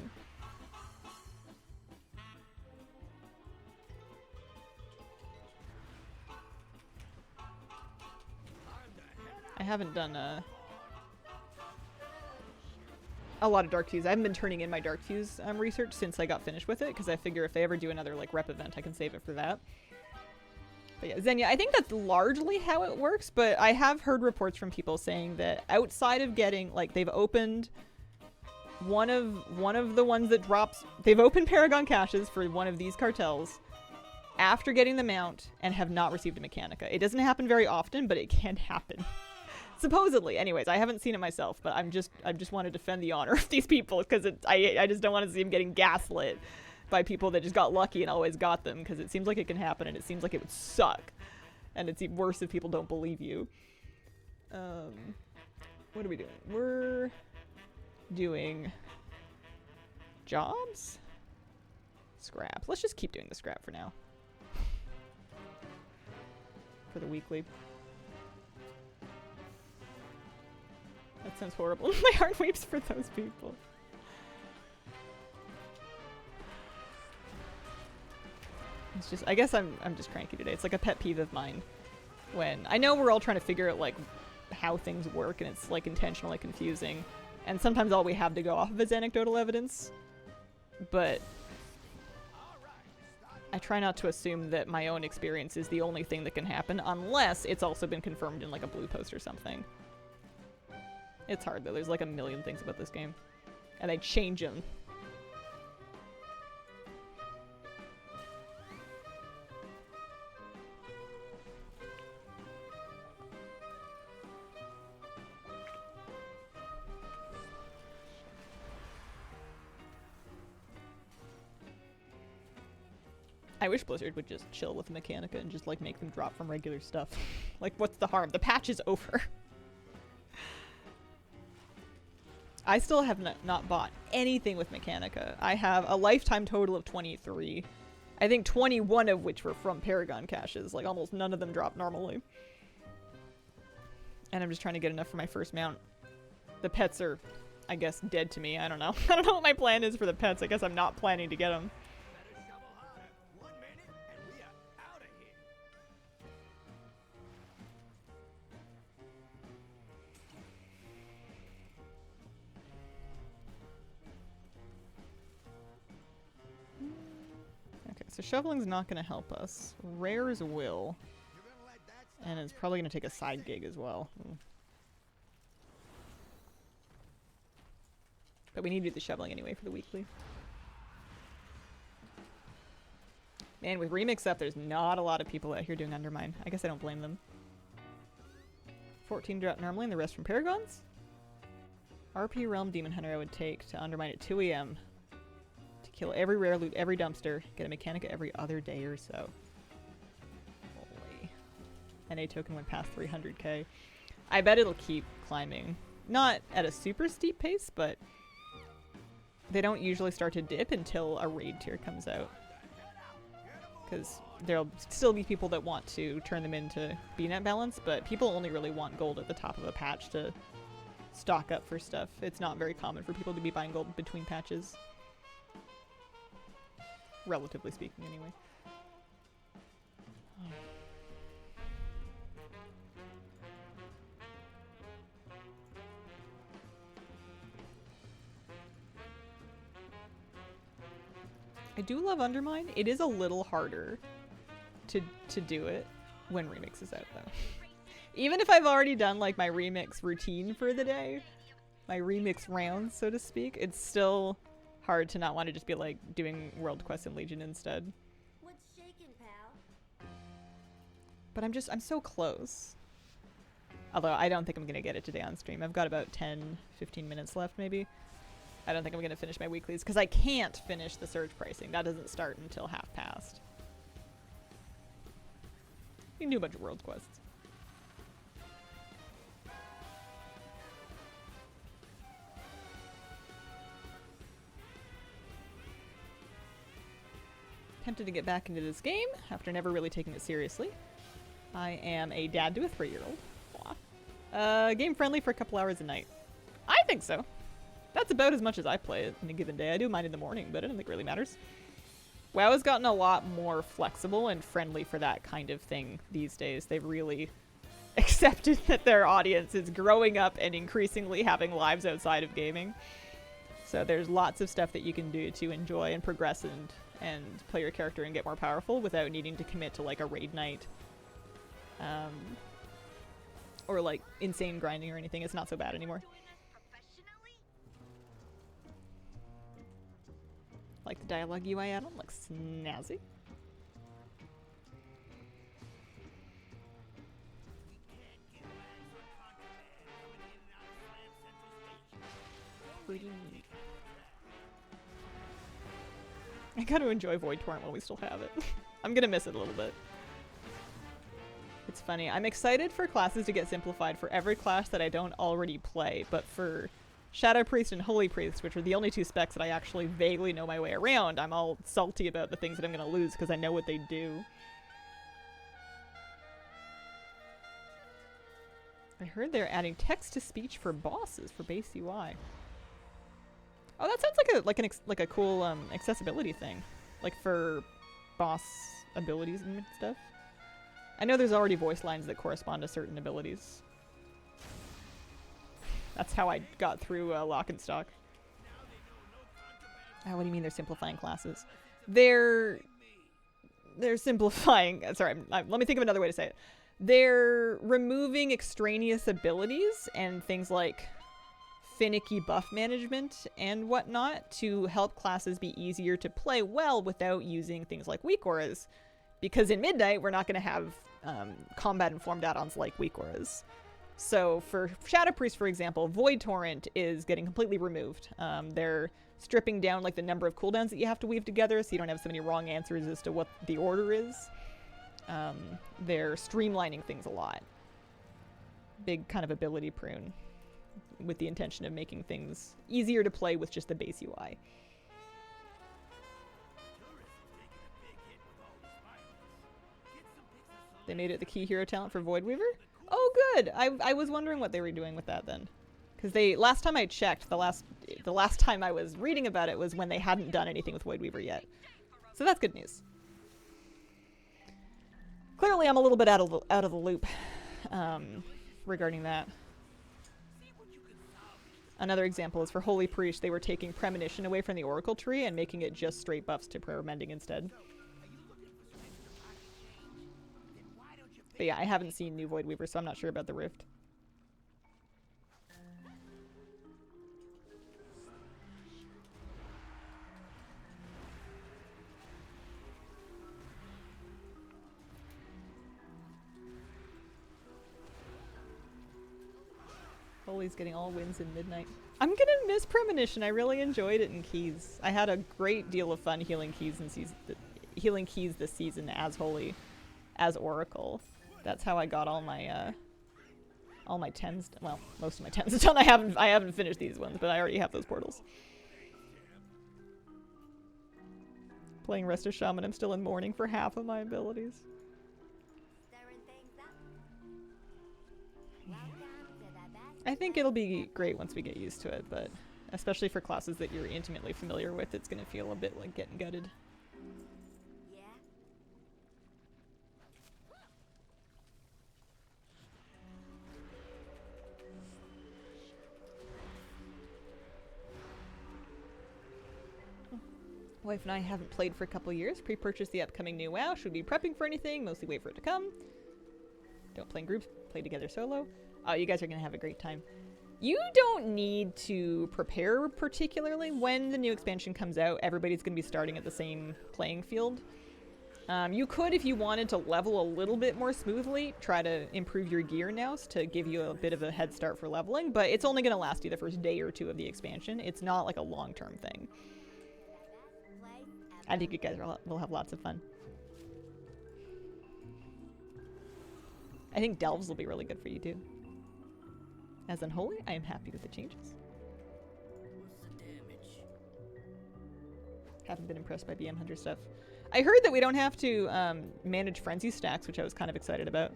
lot of Dark Fuse. I haven't been turning in my Dark Fuse research since I got finished with it, because I figure if they ever do another like rep event, I can save it for that. But yeah, Xenia, I think that's largely how it works, but I have heard reports from people saying that outside of getting, like, they've opened one of the ones that drops, they've opened Paragon caches for one of these cartels after getting the mount and have not received a Mechanica. It doesn't happen very often, but it can happen. Supposedly. Anyways, I haven't seen it myself, but I just want to defend the honor of these people, because I just don't want to see them getting gaslit by people that just got lucky and always got them, because it seems like it can happen and it seems like it would suck. And it's even worse if people don't believe you. What are we doing? We're doing jobs? Scrap. Let's just keep doing the scrap for now. For the weekly. That sounds horrible. My heart weeps for those people. It's just, I guess I'm just cranky today. It's like a pet peeve of mine. When I know we're all trying to figure out like how things work and it's like intentionally confusing, And sometimes all we have to go off of is anecdotal evidence. But I try not to assume that my own experience is the only thing that can happen, unless it's also been confirmed in like a blue post or something. It's hard though, there's like a million things about this game. And they change them. I wish Blizzard would just chill with Mechanica and just like make them drop from regular stuff. Like, what's the harm? The patch is over. I still have not bought anything with Mechanica. I have a lifetime total of 23. I think 21 of which were from Paragon caches. Like, almost none of them drop normally. And I'm just trying to get enough for my first mount. The pets are, I guess, dead to me. I don't know. I don't know what my plan is for the pets. I guess I'm not planning to get them. Better shovel harder. 1 minute and we are out of here. Okay, so shoveling's not going to help us. Rares will. You're gonna let that stop And it's probably going to take a side gig as well. But we need to do the shoveling anyway for the weekly. Man, with Remix up, there's not a lot of people out here doing Undermine. I guess I don't blame them. 14 drop normally and the rest from Paragons? RP Realm Demon Hunter I would take to Undermine at 2 AM. To kill every rare, loot every dumpster, get a Mechanica every other day or so. Holy. NA token went past 300k. I bet it'll keep climbing. Not at a super steep pace, but they don't usually start to dip until a raid tier comes out. Because there'll still be people that want to turn them into BNet balance, but people only really want gold at the top of a patch to stock up for stuff. It's not very common for people to be buying gold between patches. Relatively speaking, anyway. I do love Undermine. It is a little harder to do it when Remix is out, though. Even if I've already done, like, my Remix routine for the day, my Remix rounds, so to speak, it's still hard to not want to just be, like, doing World Quest and Legion instead. What's shaking, pal? But I'm so close. Although I don't think I'm going to get it today on stream. I've got about 10, 15 minutes left, maybe. I don't think I'm going to finish my weeklies, because I can't finish the surge pricing. That doesn't start until half past. You can do a bunch of world quests. Tempted to get back into this game after never really taking it seriously. I am a dad to a 3-year-old. Game friendly for a couple hours a night. I think so. That's about as much as I play it in a given day. I do mine in the morning, but I don't think it really matters. WoW has gotten a lot more flexible and friendly for that kind of thing these days. They've really accepted that their audience is growing up and increasingly having lives outside of gaming. So there's lots of stuff that you can do to enjoy and progress and play your character and get more powerful without needing to commit to like a raid night. Or like insane grinding or anything. It's not so bad anymore. Like the dialogue UI add-on looks snazzy. Pretty neat. I gotta enjoy Void Torrent while we still have it. I'm gonna miss it a little bit. It's funny. I'm excited for classes to get simplified for every class that I don't already play, but for Shadow Priest and Holy Priest, which are the only two specs that I actually vaguely know my way around, I'm all salty about the things that I'm going to lose because I know what they do. I heard they're adding text-to-speech for bosses for base UI. Oh, that sounds like a cool accessibility thing, like for boss abilities and stuff. I know there's already voice lines that correspond to certain abilities. That's how I got through Lock and Stock. What do you mean they're simplifying classes? They're simplifying. Sorry, let me think of another way to say it. They're removing extraneous abilities and things like finicky buff management and whatnot to help classes be easier to play well without using things like weak auras. Because in Midnight, we're not going to have combat-informed add-ons like weak auras. So for Shadow Priest, for example, Void Torrent is getting completely removed. They're stripping down like the number of cooldowns that you have to weave together so you don't have so many wrong answers as to what the order is. They're streamlining things a lot. Big kind of ability prune with the intention of making things easier to play with just the base UI. They made it the key hero talent for Void Weaver? Oh, good! I was wondering what they were doing with that then. Because last time I checked, the last time I was reading about it was when they hadn't done anything with Void Weaver yet. So that's good news. Clearly I'm a little bit out of the loop regarding that. Another example is for Holy Priest, they were taking Premonition away from the Oracle tree and making it just straight buffs to Prayer Mending instead. But yeah, I haven't seen New Void Weaver, so I'm not sure about the Rift. Holy's getting all wins in Midnight. I'm gonna miss Premonition. I really enjoyed it in Keys. I had a great deal of fun healing Keys this season as Holy, as Oracle. That's how I got all my 10s. Well, most of my 10s done. I haven't finished these ones, but I already have those portals. Playing Rest of Shaman, I'm still in mourning for half of my abilities. Stirring things up. I think it'll be great once we get used to it, but especially for classes that you're intimately familiar with, it's gonna feel a bit like getting gutted. Yeah. Wife and I haven't played for a couple years. Pre-purchased the upcoming new WoW. Should be prepping for anything. Mostly wait for it to come. Don't play in groups. Play together solo. Oh, you guys are going to have a great time. You don't need to prepare particularly. When the new expansion comes out, everybody's going to be starting at the same playing field. You could, if you wanted to level a little bit more smoothly, try to improve your gear now to give you a bit of a head start for leveling, but it's only going to last you the first day or two of the expansion. It's not like a long-term thing. I think you guys will have lots of fun. I think Delves will be really good for you too. As Unholy, I am happy with the changes. What's the damage? Haven't been impressed by BM Hunter stuff. I heard that we don't have to manage frenzy stacks, which I was kind of excited about.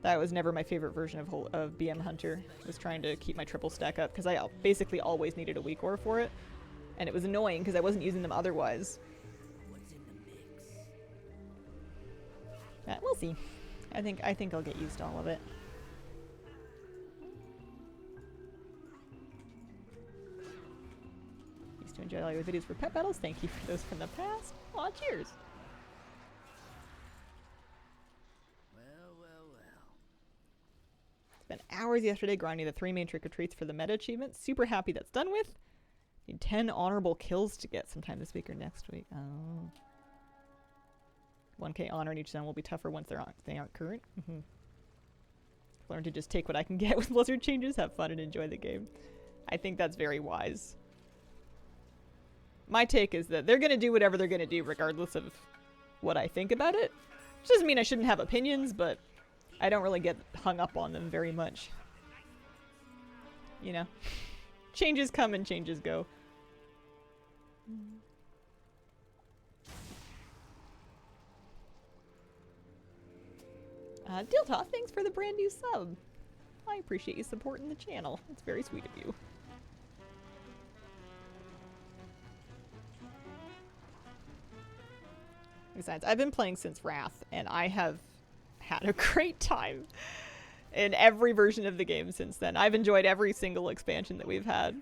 That was never my favorite version of BM Hunter. I was trying to keep my triple stack up because I basically always needed a weak ore for it. And it was annoying because I wasn't using them otherwise. What's in the mix? We'll see. I think I'll get used to all of it. Used to enjoy all your videos for pet battles. Thank you for those from the past. Aw, cheers. Well. Spent hours yesterday grinding the 3 main trick-or-treats for the meta achievement. Super happy that's done with. Need 10 honorable kills to get sometime this week or next week. Oh. 1k honor in each zone will be tougher once they aren't current. Learn to just take what I can get with Blizzard changes, have fun, and enjoy the game. I think that's very wise. My take is that they're going to do whatever they're going to do regardless of what I think about it. Which doesn't mean I shouldn't have opinions, but I don't really get hung up on them very much. You know? Changes come and changes go. Diltoth, thanks for the brand new sub. I appreciate you supporting the channel. It's very sweet of you. Besides, I've been playing since Wrath, and I have had a great time. in every version of the game since then. I've enjoyed every single expansion that we've had.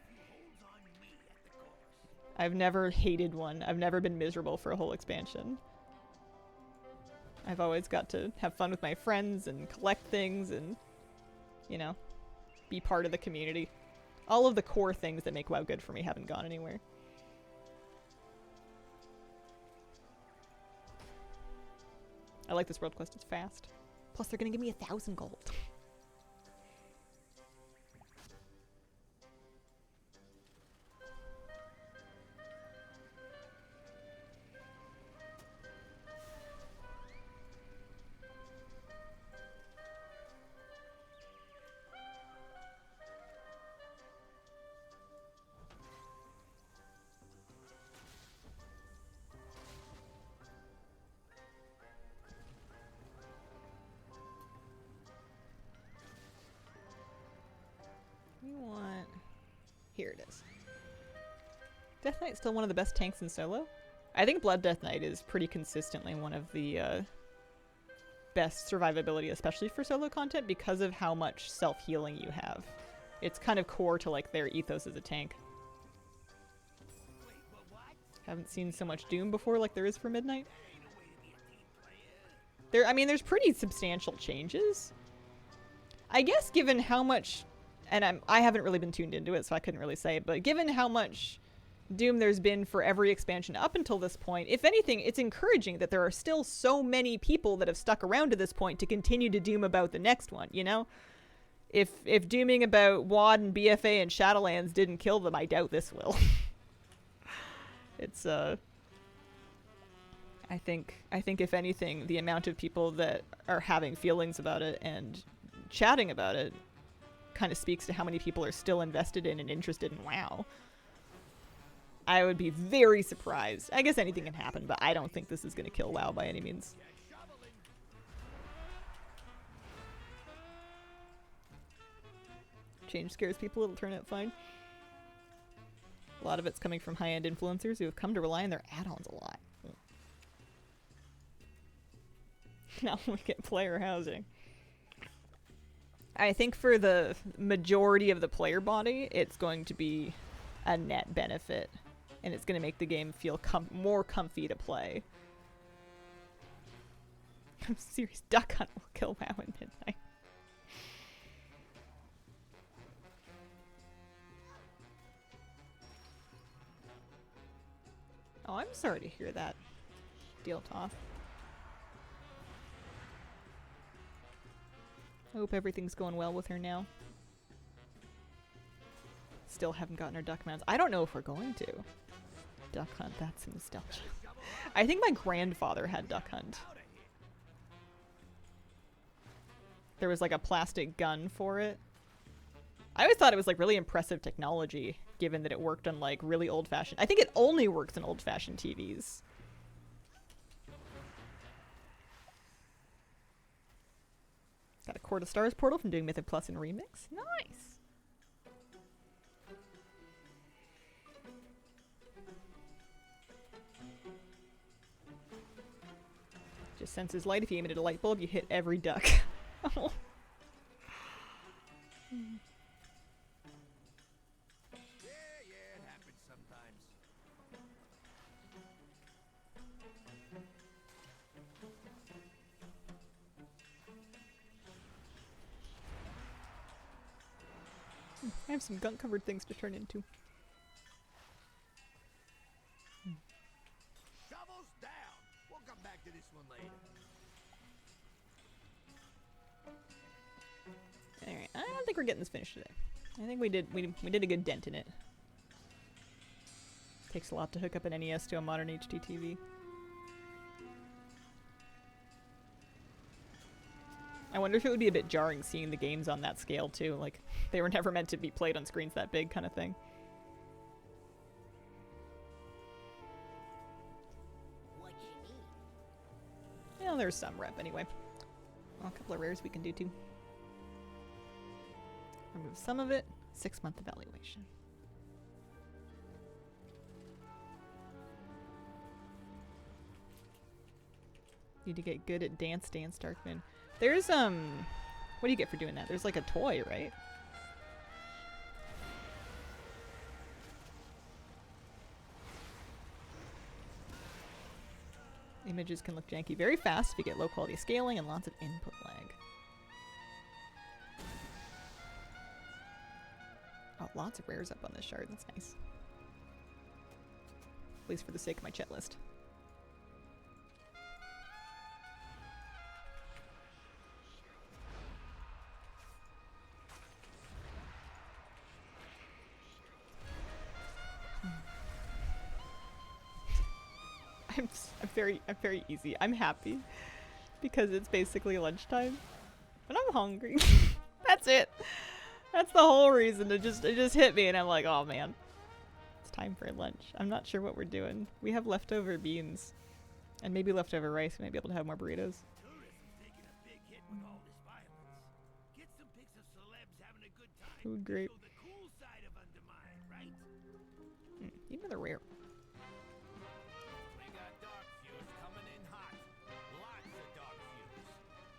I've never hated one. I've never been miserable for a whole expansion. I've always got to have fun with my friends and collect things and, you know, be part of the community. All of the core things that make WoW good for me haven't gone anywhere. I like this world quest. It's fast. Plus, they're gonna give me 1,000 gold. We want... Here it is. Death Knight's still one of the best tanks in solo. I think Blood Death Knight is pretty consistently one of the best survivability, especially for solo content, because of how much self-healing you have. It's kind of core to like their ethos as a tank. Haven't seen so much Doom before like there is for Midnight. I mean, there's pretty substantial changes. I guess given how much... And I haven't really been tuned into it, so I couldn't really say it, but given how much Doom there's been for every expansion up until this point, if anything, it's encouraging that there are still so many people that have stuck around to this point to continue to doom about the next one, you know? If dooming about WoD and BFA and Shadowlands didn't kill them, I doubt this will. It's, I think if anything, the amount of people that are having feelings about it and chatting about it kind of speaks to how many people are still invested in and interested in WoW. I would be very surprised. I guess anything can happen, but I don't think this is going to kill WoW by any means. Change scares people, it'll turn out fine. A lot of it's coming from high-end influencers who have come to rely on their add-ons a lot. Now we get player housing. I think for the majority of the player body, it's going to be a net benefit. And it's going to make the game feel more comfy to play. I'm serious. Duck Hunt will kill WoW in Midnight. Oh, I'm sorry to hear that, Deal Toth. I hope everything's going well with her now. Still haven't gotten her duck mounts. I don't know if we're going to. Duck Hunt, that's nostalgia. I think my grandfather had Duck Hunt. There was like a plastic gun for it. I always thought it was like really impressive technology, given that it worked on like really old-fashioned... I think it only works on old-fashioned TVs. Got a Court of Stars portal from doing Mythic Plus and Remix. Nice! Just senses light. If you aim it at a light bulb, you hit every duck. Oh. Yeah, it happens sometimes. I have some gunk-covered things to turn into. Shovels down. We'll come back to this one later. Alright, I don't think we're getting this finished today. I think we did a good dent in it. Takes a lot to hook up an NES to a modern HD TV. I wonder if it would be a bit jarring seeing the games on that scale too, like they were never meant to be played on screens that big kind of thing. What you need? Well, there's some rep anyway. Well, a couple of rares we can do too. Remove some of it. 6-month evaluation. Need to get good at Dance Darkman. There's What do you get for doing that? There's like a toy, right? Images can look janky very fast if you get low quality scaling and lots of input lag. Oh, lots of rares up on this shard. That's nice. At least for the sake of my chat list. I'm very easy. I'm happy because it's basically lunchtime, and I'm hungry. That's it. That's the whole reason. It just hit me, and I'm like, oh man, it's time for lunch. I'm not sure what we're doing. We have leftover beans, and maybe leftover rice. We might be able to have more burritos. Tourism's taking a big hit with all this violence. Get some pics of celebs having a good time. Food grape. Show the cool side of Undermine, right? Need another rare. We got dark fuse coming in hot. Lots of dark fuse.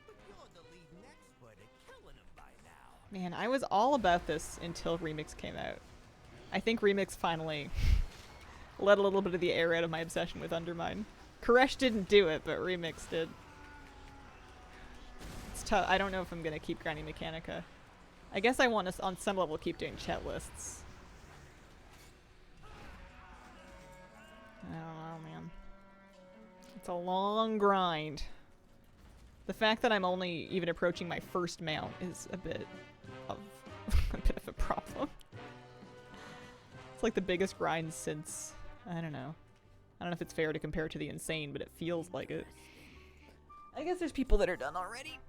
But you're the leading expert at killing them by now. Man, I was all about this until Remix came out. I think Remix finally let a little bit of the air out of my obsession with Undermine. Koresh didn't do it, but Remix did. It's tough. I don't know if I'm gonna keep grinding Mechanica. I guess I want to, on some level, keep doing chat lists. I don't know, man. It's a long grind. The fact that I'm only even approaching my first mount is a bit of a problem. It's like the biggest grind since, I don't know. I don't know if it's fair to compare it to the Insane, but it feels like it. I guess there's people that are done already.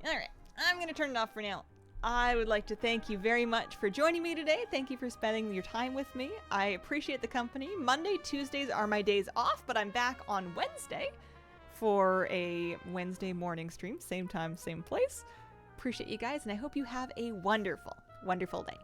Alright, I'm gonna turn it off for now. I would like to thank you very much for joining me today. Thank you for spending your time with me. I appreciate the company. Monday, Tuesdays are my days off, but I'm back on Wednesday for a Wednesday morning stream. Same time, same place. Appreciate you guys, and I hope you have a wonderful, wonderful day.